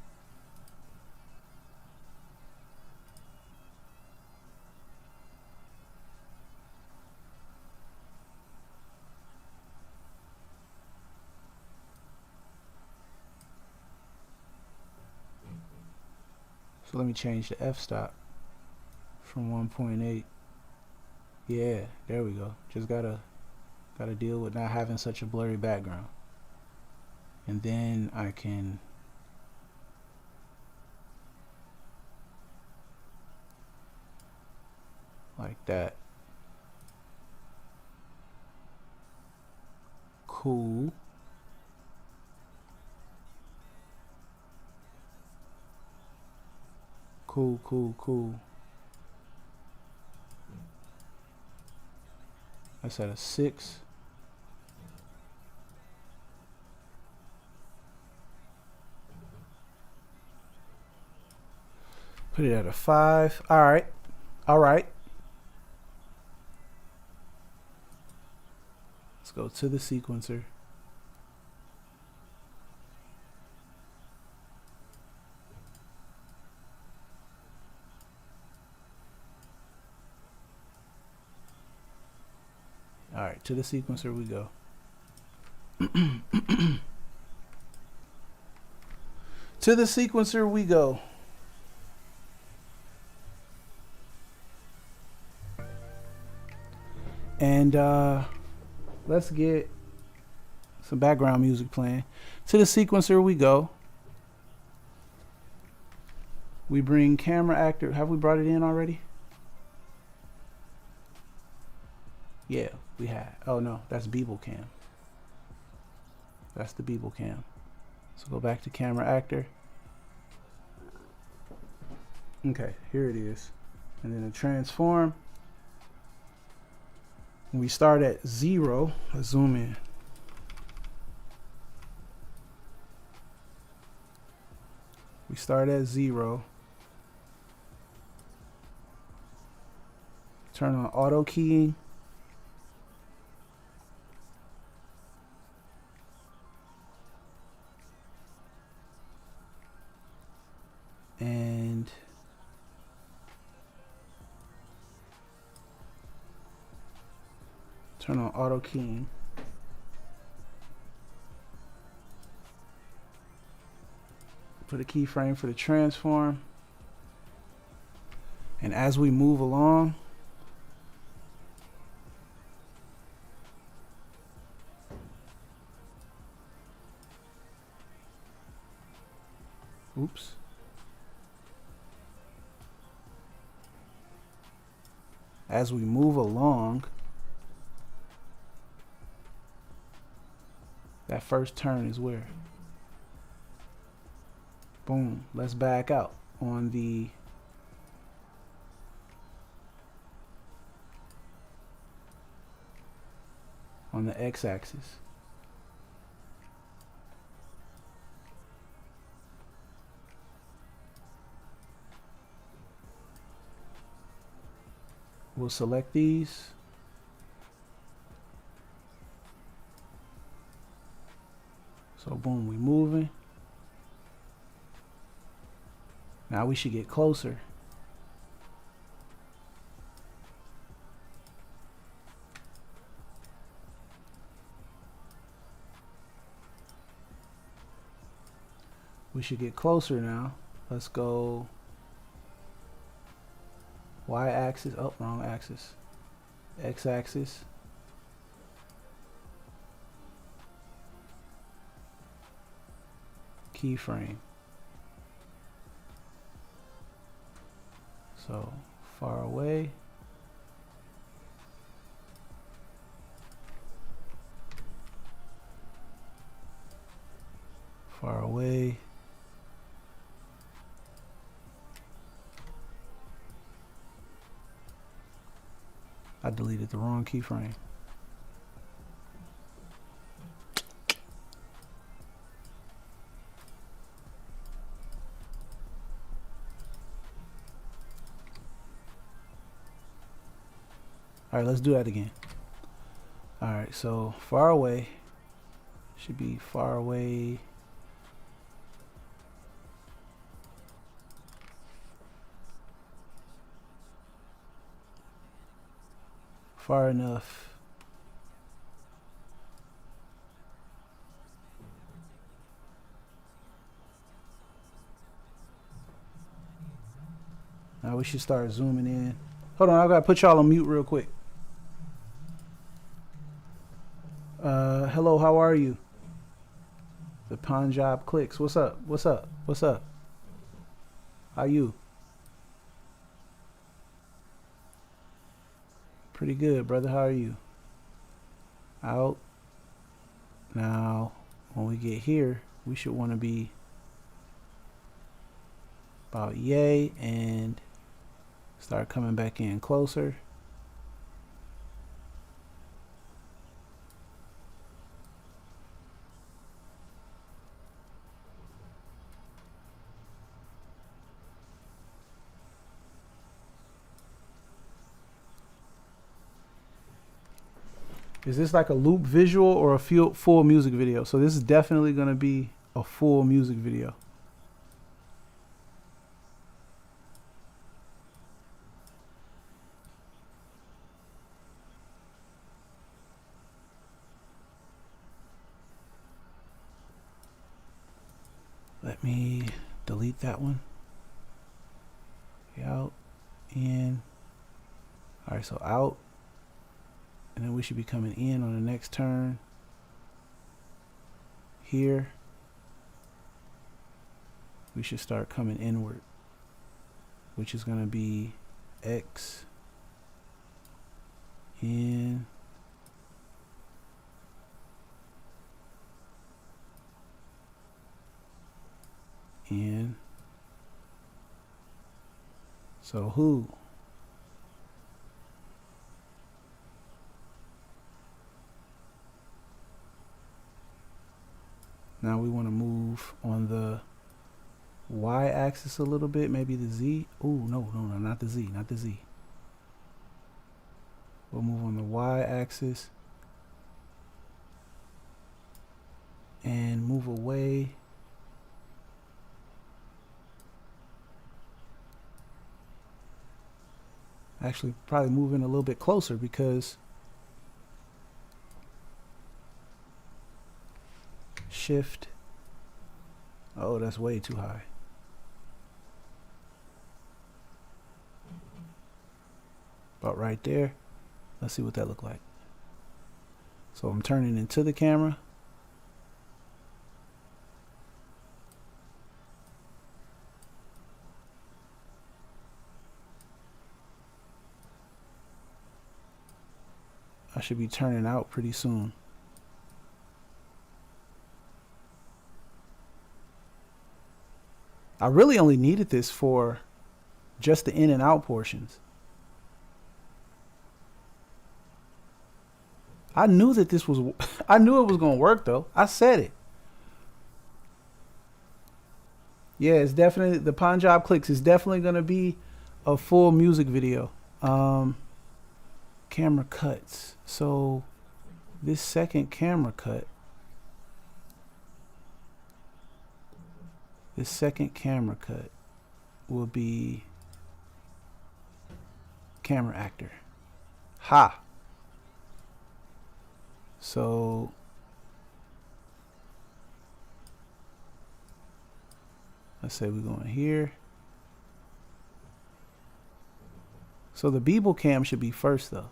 So let me change the f-stop from 1.8. Yeah, there we go. Just gotta deal with not having such a blurry background. And then I can like that. Cool. Cool. That's at a 6. Put it at a 5. All right. Let's go to the sequencer. to the sequencer we go. To the sequencer we go. And let's get some background music playing. To the sequencer we go. We bring camera actor. Have we brought it in already? Yeah, we have. Oh no, that's Beeble Cam. That's the Beeble Cam. So go back to camera actor. Okay, here it is. And then a transform. We start at 0. Let's zoom in. We start at 0. Turn on auto keying. And turn on auto keying. Put a keyframe for the transform. And as we move along, oops. As we move along, that first turn is where? Boom. Let's back out on the x-axis. We'll select these. So boom, we moving. Now we should get closer. We should get closer now. Let's go y-axis. Oh, wrong axis. X-axis. Keyframe. So far away. Far away. I deleted the wrong keyframe. All right, let's do that again. All right, so far away should be far away. Far enough. Now we should start zooming in. Hold on, I gotta put y'all on mute real quick. Hello, how are you? The Punjab clicks. What's up? What's up? What's up? How you? Pretty good, brother. How are you? Out. Now, when we get here, we should want to be about yay and start coming back in closer. Is this like a loop visual or a full music video? So this is definitely going to be a full music video. me delete that one. Out, in. All right, so out, and then we should be coming in on the next turn. Here, we should start coming inward, which is going to be X, in, in. So who? Now we want to move on the Y axis a little bit, maybe the Z. Oh, no, not the Z, not the Z. We'll move on the Y axis and move away. Actually, probably move in a little bit closer because shift. Oh, that's way too high. About right there. Let's see what that look like. So I'm turning into the camera. I should be turning out pretty soon. I really only needed this for just the in and out portions. I knew that this was, I knew it was going to work though. I said it. Yeah, it's definitely, the Punjab Clicks is definitely going to be a full music video. Camera cuts. So this second camera cut, will be camera actor. Ha! So let's say we're going here. So the Beeble cam should be first though.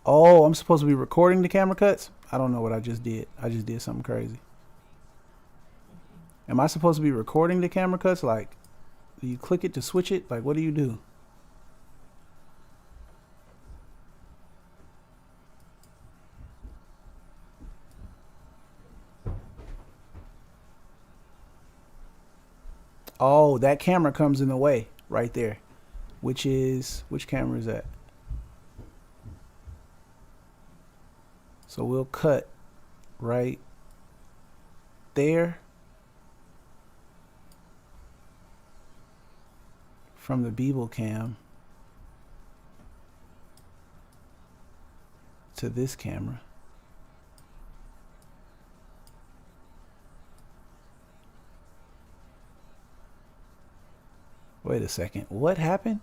Oh, I'm supposed to be recording the camera cuts? I don't know what I just did. I just did something crazy. Am I supposed to be recording the camera cuts? Like, do you click it to switch it? Like, what do you do? Oh, that camera comes in the way right there. Which camera is that? So we'll cut right there from the Beeble cam to this camera. Wait a second. What happened?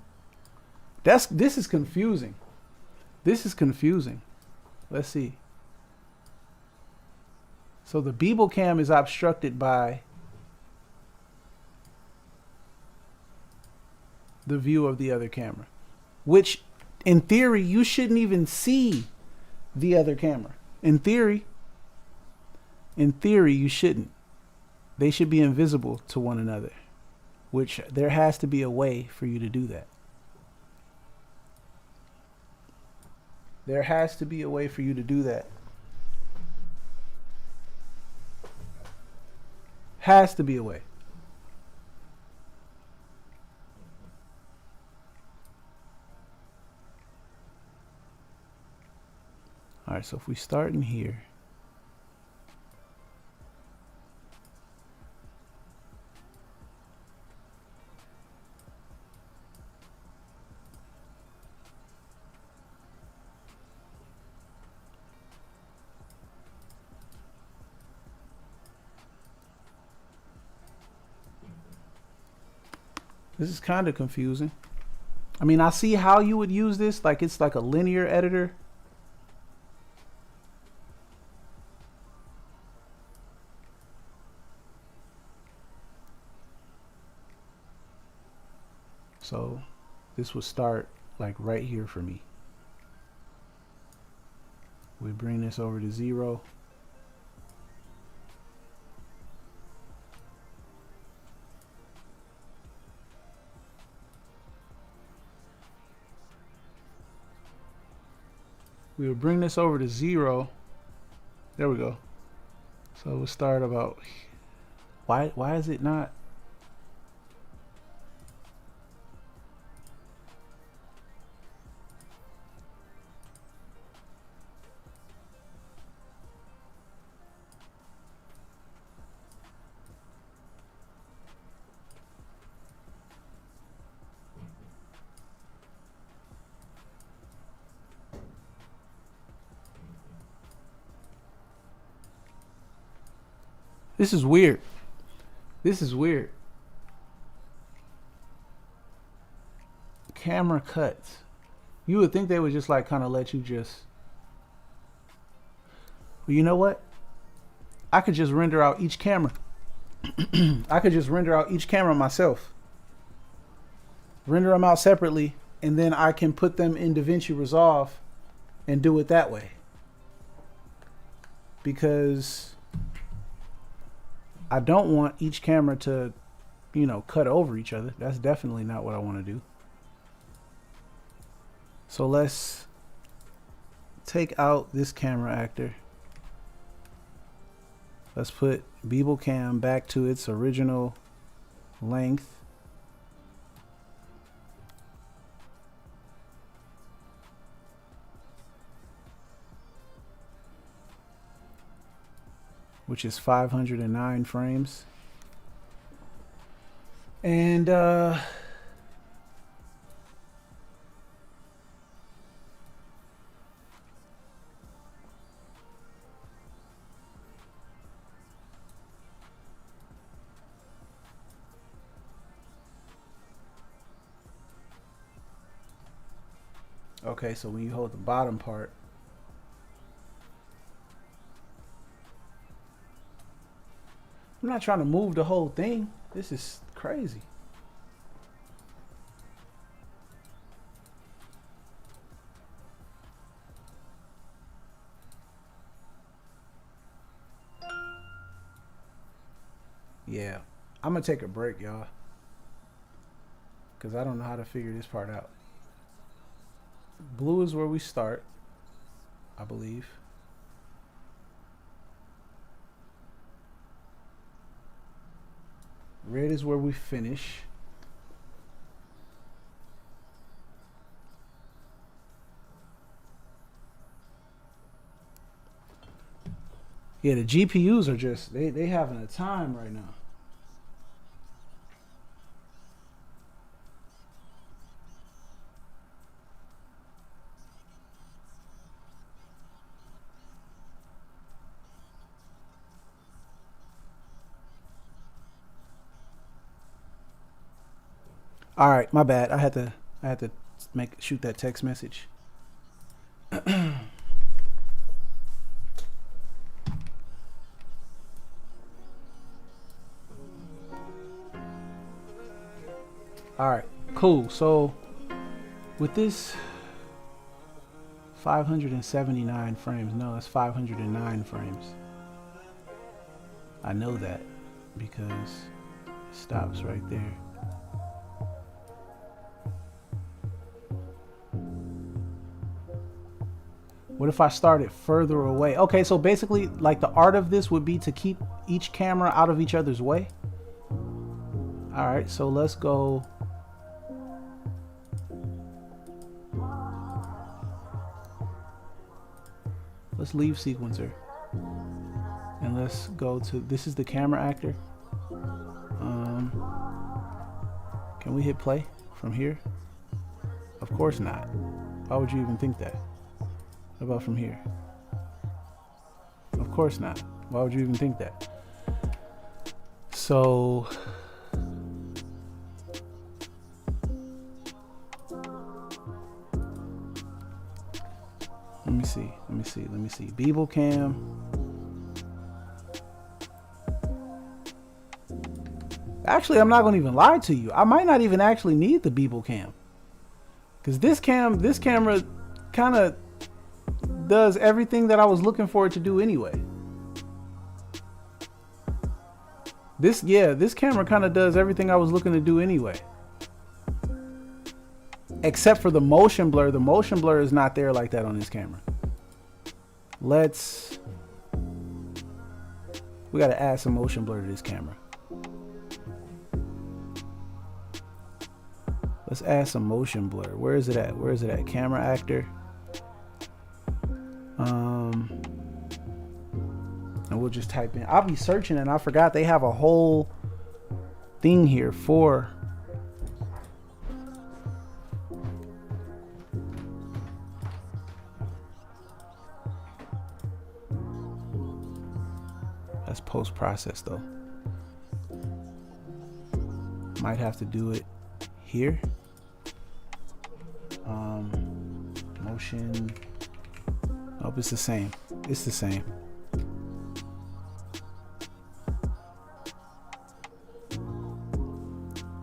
This is confusing. This is confusing. Let's see. So the Beeble cam is obstructed by the view of the other camera, which in theory you shouldn't even see the other camera. In theory you shouldn't. They should be invisible to one another, which there has to be a way for you to do that. There has to be a way for you to do that. Has to be a way. All right, so if we start in here, this is kind of confusing. I mean, I see how you would use this, like it's like a linear editor. So this would start like right here for me. We bring this over to 0. We would bring this over to 0. There we go. So we'll start about, why is it not? This is weird. This is weird. Camera cuts. You would think they would just like kind of let you just. Well, you know what? I could just render out each camera. I could just render out each camera myself. Render them out separately, and then I can put them in DaVinci Resolve and do it that way. Because I don't want each camera to, you know, cut over each other. That's definitely not what I want to do. So let's take out this camera actor. Let's put Beeble Cam back to its original length. Which is 509 frames. And okay, so when you hold the bottom part, I'm not trying to move the whole thing. This is crazy. Yeah, I'm gonna take a break, y'all, because I don't know how to figure this part out. Blue is where we start, I believe. Red is where we finish. Yeah, the GPUs are just, they having a time right now. All right, my bad. I had to shoot that text message. All right, cool. So with this 579 frames, no, it's 509 frames. I know that because it stops right there. What if I started further away? Okay, so basically, like, the art of this would be to keep each camera out of each other's way. All right, so let's go. Let's leave sequencer. And let's go to, this is the camera actor. Can we hit play from here? Of course not. Why would you even think that? What about from here? Of course not. Why would you even think that? So let me see. Beeble Cam. Actually, I'm not going to even lie to you. I might not even actually need the Beeple cam. Because this camera kind of does everything that I was looking for it to do anyway. This camera kind of does everything I was looking to do anyway. Except for the motion blur. The motion blur is not there like that on this camera. We got to add some motion blur to this camera. Let's add some motion blur. Where is it at? Where is it at? Camera actor. And we'll just type in. I'll be searching and I forgot they have a whole thing here for that's post-process though. Might have to do it here. Motion. Oh, it's the same. It's the same.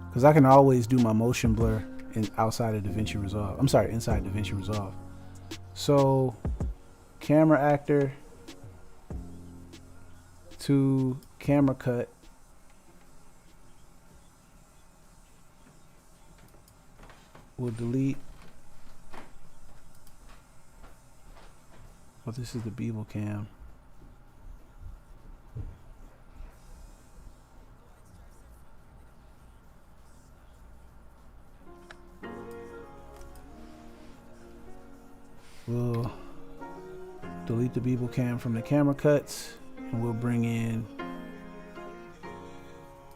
Because I can always do my motion blur outside of DaVinci Resolve. I'm sorry, inside DaVinci Resolve. So, camera actor to camera cut. We'll delete. Oh, this is the Beeple cam. We'll delete the Beeple cam from the camera cuts and we'll bring in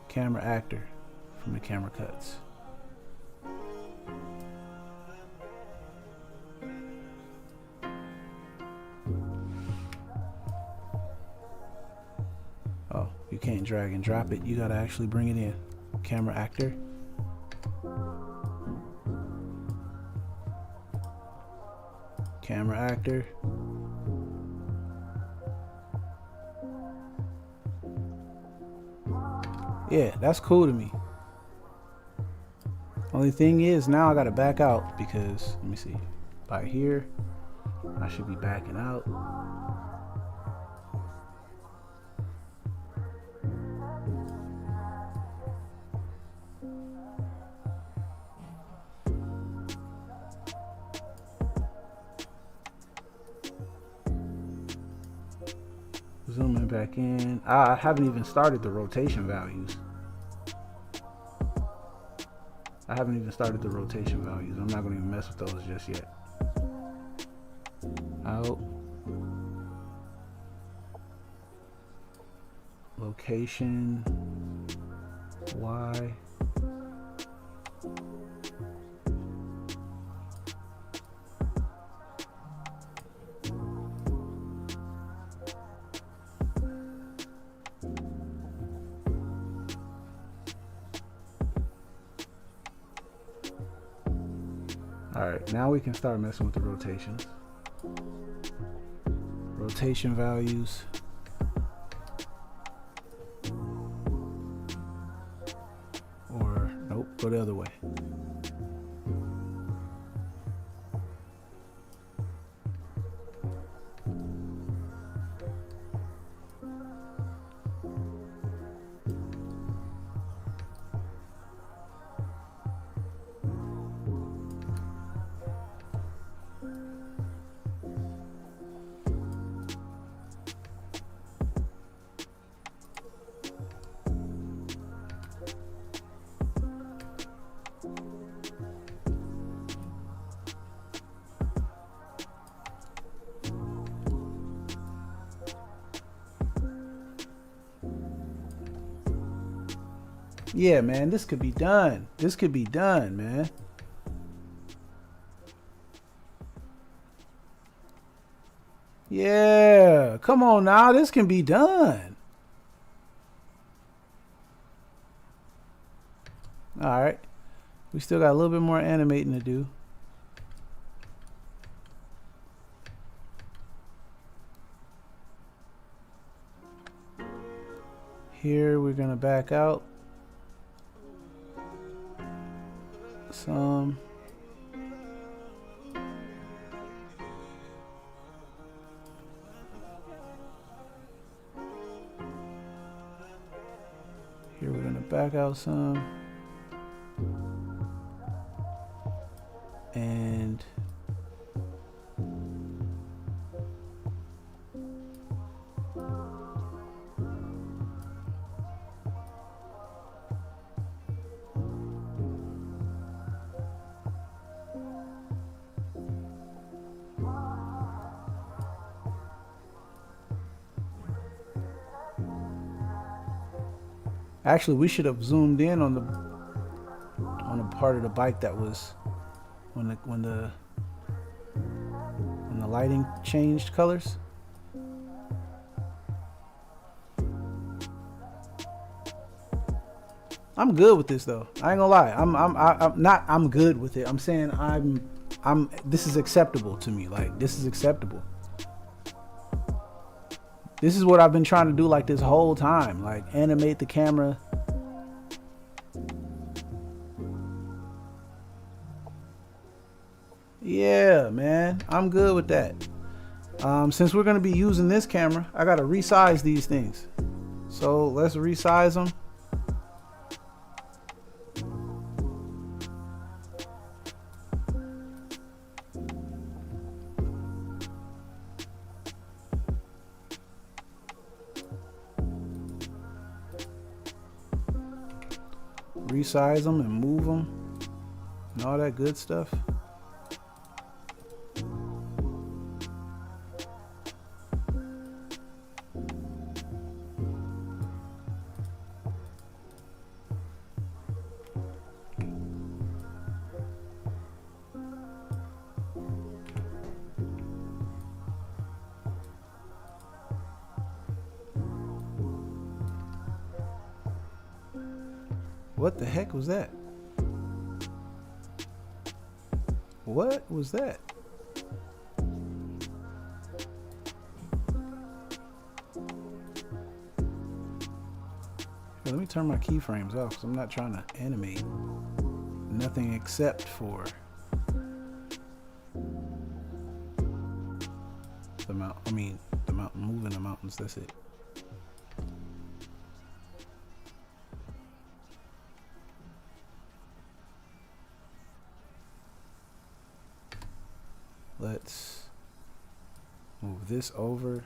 camera actor from the camera cuts. Oh, you can't drag and drop it. You gotta actually bring it in. Camera actor. Camera actor. Yeah, that's cool to me. Only thing is now I gotta back out because, let me see, by here, I should be backing out. Zooming back in. I haven't even started the rotation values. I'm not going to even mess with those just yet. Out. Location. Y. Alright, now we can start messing with the rotations. Rotation values. Or, nope, go the other way. Yeah, man, this could be done. This could be done, man. Yeah, come on now. This can be done. All right. We still got a little bit more animating to do. Here, we're going to back out. some. Here we're gonna back out some. And actually, we should have zoomed in on the part of the bike that was when the lighting changed colors. I'm good with this though. I ain't gonna lie. I'm good with it. I'm saying this is acceptable to me. Like, this is acceptable. This is what I've been trying to do like this whole time. Like, animate the camera. Yeah, man, I'm good with that. Since we're gonna be using this camera, I gotta resize these things. So let's resize them. Resize them and move them and all that good stuff. What the heck was that? What was that? Here, let me turn my keyframes off because I'm not trying to animate nothing except for the mountain. I mean, the mountain, moving the mountains. That's it. Let's move this over.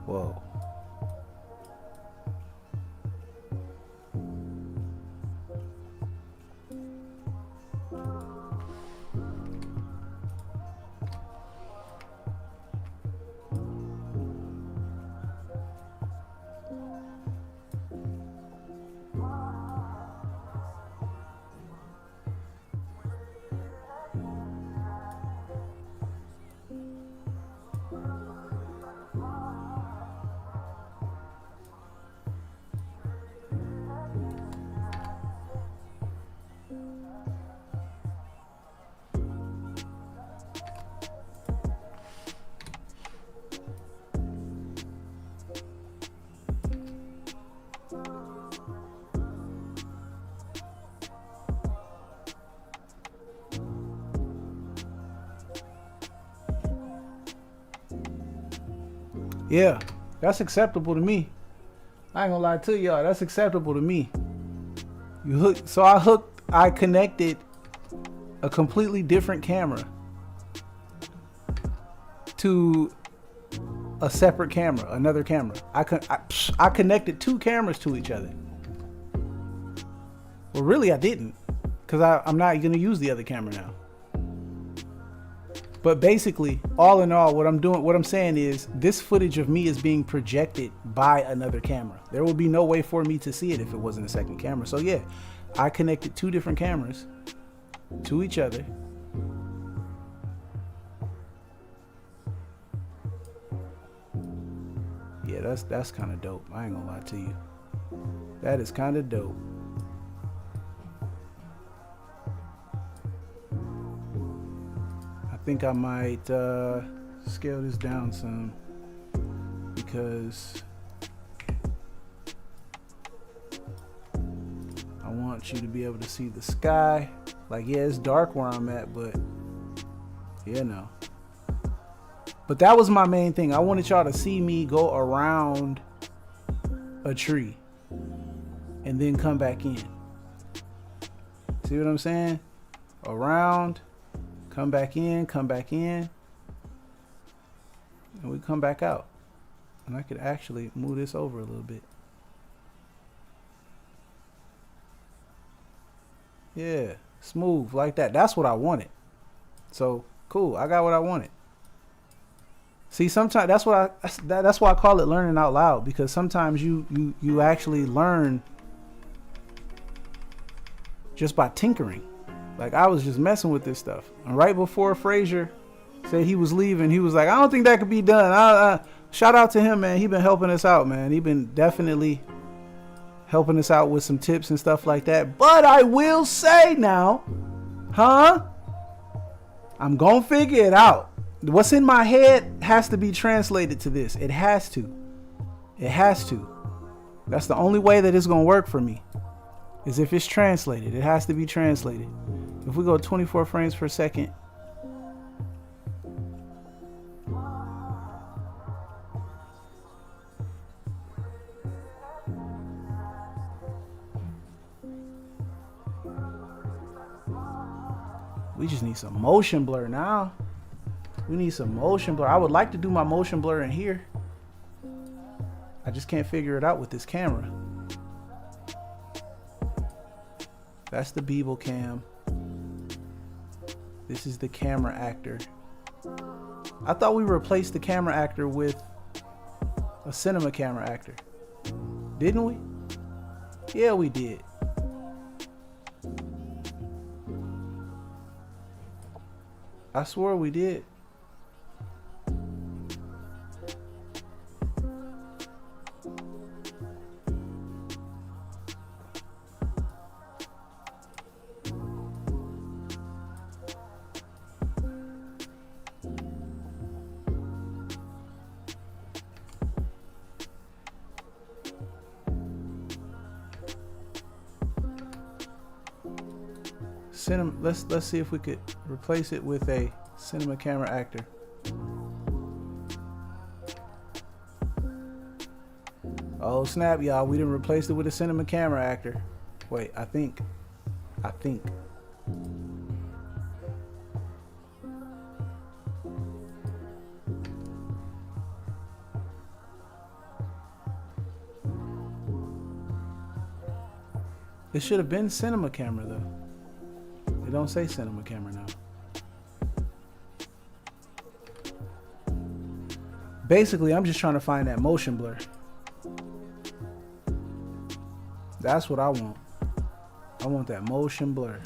Whoa. Yeah, that's acceptable to me. I ain't gonna lie to y'all, that's acceptable to me. I connected a completely different camera to a separate camera, another camera. I connected two cameras to each other. Well, really, I didn't, because I'm not gonna use the other camera now. But basically, all in all, what I'm saying is this footage of me is being projected by another camera. There will be no way for me to see it if it wasn't a second camera. So yeah, I connected 2 different cameras to each other. Yeah, that's kind of dope. I ain't gonna lie to you. That is kind of dope. I think I might scale this down some because I want you to be able to see the sky. Like, yeah, it's dark where I'm at, but you know. But that was my main thing. I wanted y'all to see me go around a tree and then come back in. See what I'm saying? Around, come back in, and we come back out. And I could actually move this over a little bit. Yeah, smooth like that. That's what I wanted. So cool, I got what I wanted. See, sometimes that's why I call it learning out loud, because sometimes you actually learn just by tinkering. Like, I was just messing with this stuff, and right before Frazier said he was leaving, he was like, "I don't think that could be done." Shout out to him, man. He been helping us out, man. He been definitely helping us out with some tips and stuff like that. But I will say now, I'm gonna figure it out. What's in my head has to be translated to this. It has to. It has to. That's the only way that it's going to work for me, is if it's translated. It has to be translated. If we go 24 frames per second. We just need some motion blur now. We need some motion blur. I would like to do my motion blur in here. I just can't figure it out with this camera. That's the Beeble cam. This is the camera actor. I thought we replaced the camera actor with a cinema camera actor. Didn't we? Yeah, we did. I swore we did. Let's see if we could replace it with a cinema camera actor. Oh snap, y'all, we didn't replace it with a cinema camera actor. Wait, I think it should have been cinema camera though. It don't say cinema camera now. Basically, I'm just trying to find that motion blur. That's what I want. I want that motion blur.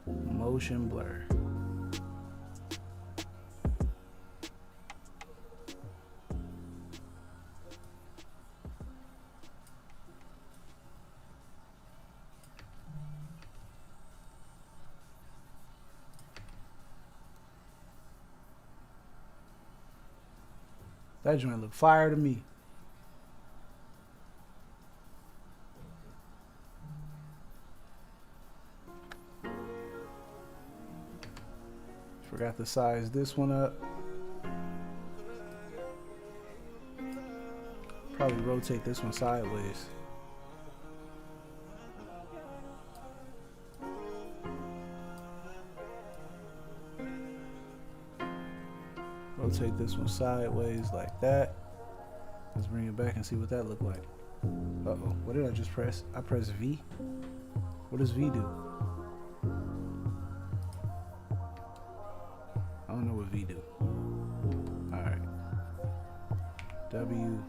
Motion blur. That joint look fire to me. Forgot to size this one up. Probably rotate this one sideways. Rotate this one sideways like that. Let's bring it back and see what that looked like. Uh-oh, what did I just press? I pressed V. What does V do? I don't know what V do. Alright. W.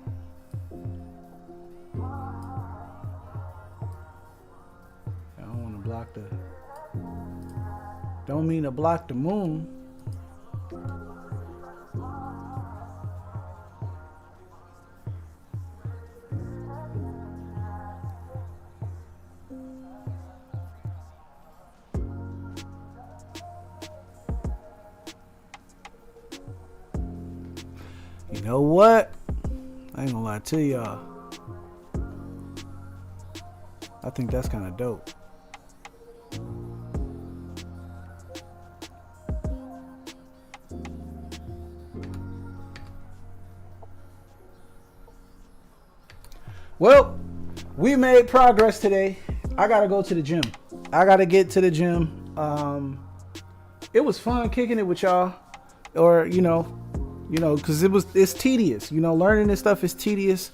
don't mean to block the moon. You know what? I ain't gonna lie to y'all. I think that's kind of dope. Well, we made progress today. I gotta go to the gym. I gotta get to the gym. It was fun kicking it with y'all, or because it's tedious. Learning this stuff is tedious,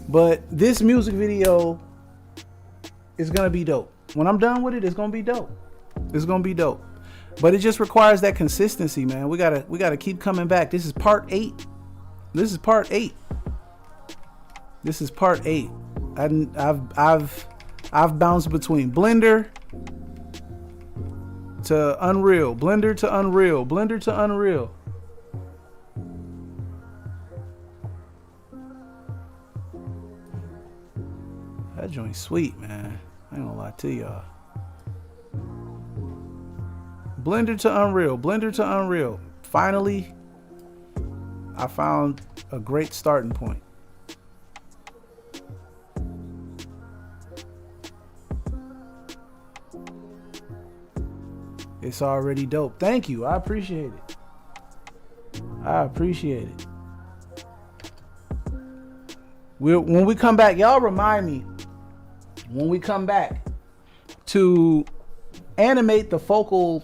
but this music video is gonna be dope. When I'm done with it, it's gonna be dope. It's gonna be dope. But it just requires that consistency, man. We gotta keep coming back. This is part 8. This is part 8. I've bounced between Blender to Unreal, Blender to Unreal, Blender to Unreal. That joint's sweet, man. I ain't gonna lie to y'all. Blender to Unreal, Blender to Unreal. Finally, I found a great starting point. It's already dope. Thank you. I appreciate it. When we come back, y'all remind me when we come back to animate the focal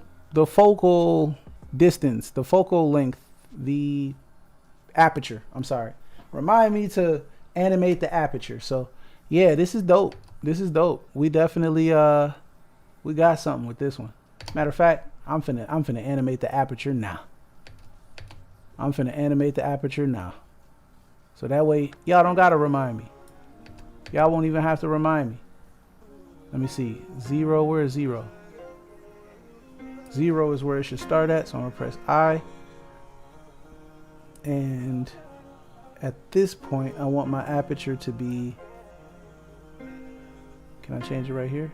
distance, the focal length, the aperture. I'm sorry. Remind me to animate the aperture. So yeah, this is dope. We definitely we got something with this one. Matter of fact, I'm finna animate the aperture now. So that way, y'all don't gotta remind me. Y'all won't even have to remind me. Let me see. 0, where is 0? 0 is where it should start at, so I'm gonna press I. And at this point, I want my aperture to be... Can I change it right here?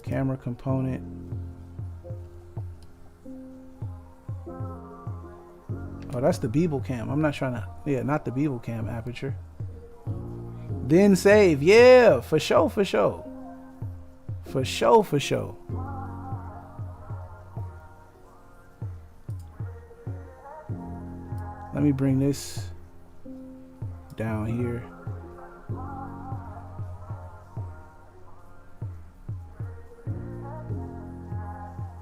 Camera component. Oh, that's the Beeble cam. I'm not trying to... Yeah, not the Beeble cam aperture. Then save. Yeah, for sure. Let me bring this down here.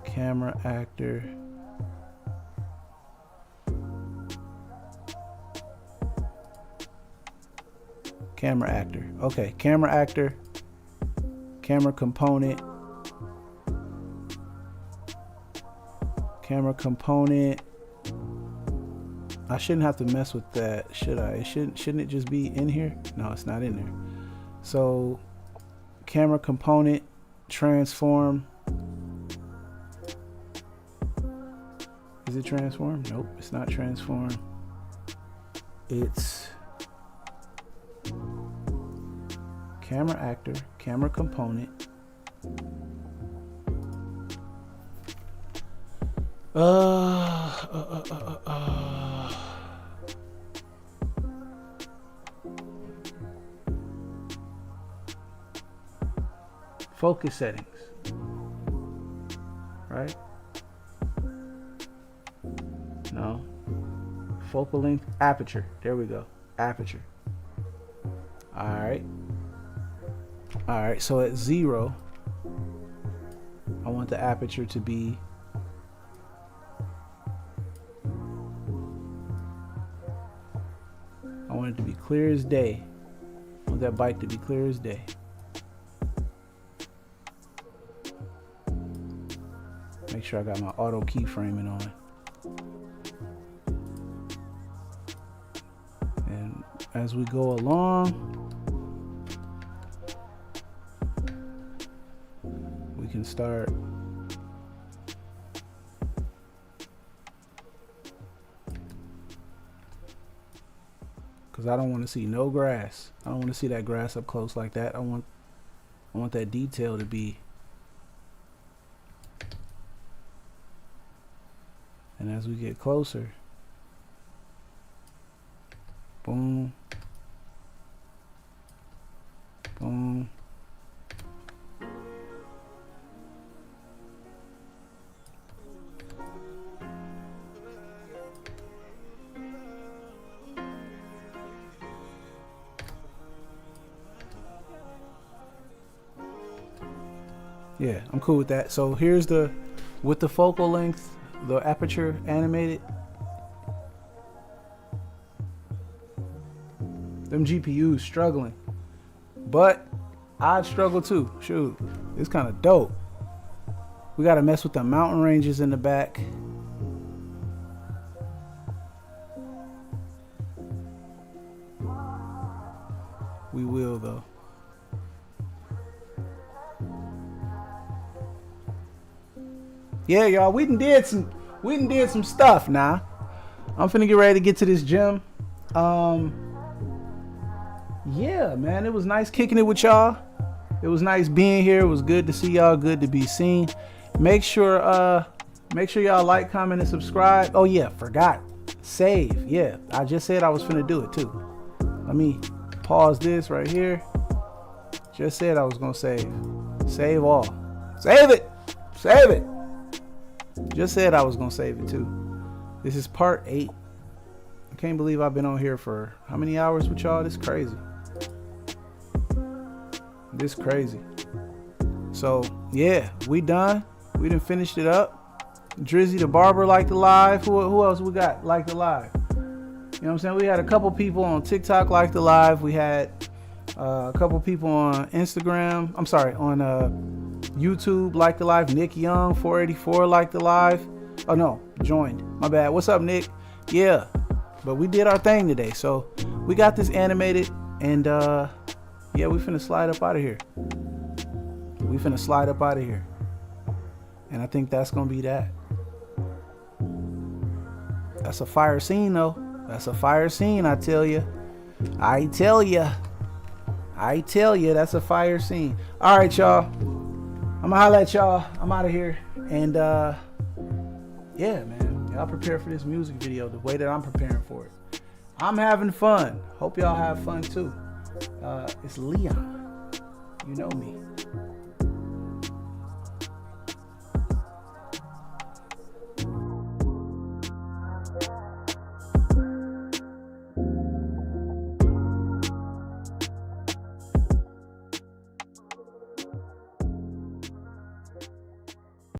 Camera actor. Okay, camera actor. Camera component. I shouldn't have to mess with that, should I? Shouldn't it just be in here? No, it's not in there. So camera component, transform. Is it transform? Nope, it's not transform. It's camera actor, camera component. Focus settings, right? No. Focal length, aperture. There we go. Aperture. Alright, so at 0, I want the aperture to be it to be clear as day. I want that bike to be clear as day. Make sure I got my auto keyframing on. And as we go along, and start. Because I don't want to see no grass. I don't want to see that grass up close like that. I want that detail to be. And as we get closer, boom, boom. Yeah, I'm cool with that. So here's with the focal length, the aperture animated. Them GPUs struggling, but I'd struggle too. Shoot, it's kind of dope. We got to mess with the mountain ranges in the back. We will though. Yeah, y'all, we done did some stuff now. I'm finna get ready to get to this gym. Yeah, man, it was nice kicking it with y'all. It was nice being here. It was good to see y'all, good to be seen. Make sure y'all like, comment, and subscribe. Oh yeah, forgot. Save. Yeah, I just said I was finna do it too. Let me pause this right here. Just said I was gonna save. Save all. Save it. Save it. Just said I was gonna save it too. This is part 8. I can't believe I've been on here for how many hours with y'all? This crazy. This crazy. So yeah, we done. We done finished it up. Drizzy the barber liked the live. Who else we got liked the live? You know what I'm saying? We had a couple people on TikTok like the live. We had a couple people on Instagram. I'm sorry, on YouTube like the live. Nick Young 484 like the live. Oh no, joined. My bad. What's up, Nick? Yeah, but we did our thing today. So we got this animated, and yeah, we finna slide up out of here. We finna slide up out of here, and I think that's gonna be that. That's a fire scene though. That's a fire scene, I tell you. I tell you, that's a fire scene. All right, y'all. I'm gonna holla at y'all. I'm out of here. And yeah, man, y'all prepare for this music video the way that I'm preparing for it. I'm having fun. Hope y'all have fun too. It's Leon. You know me.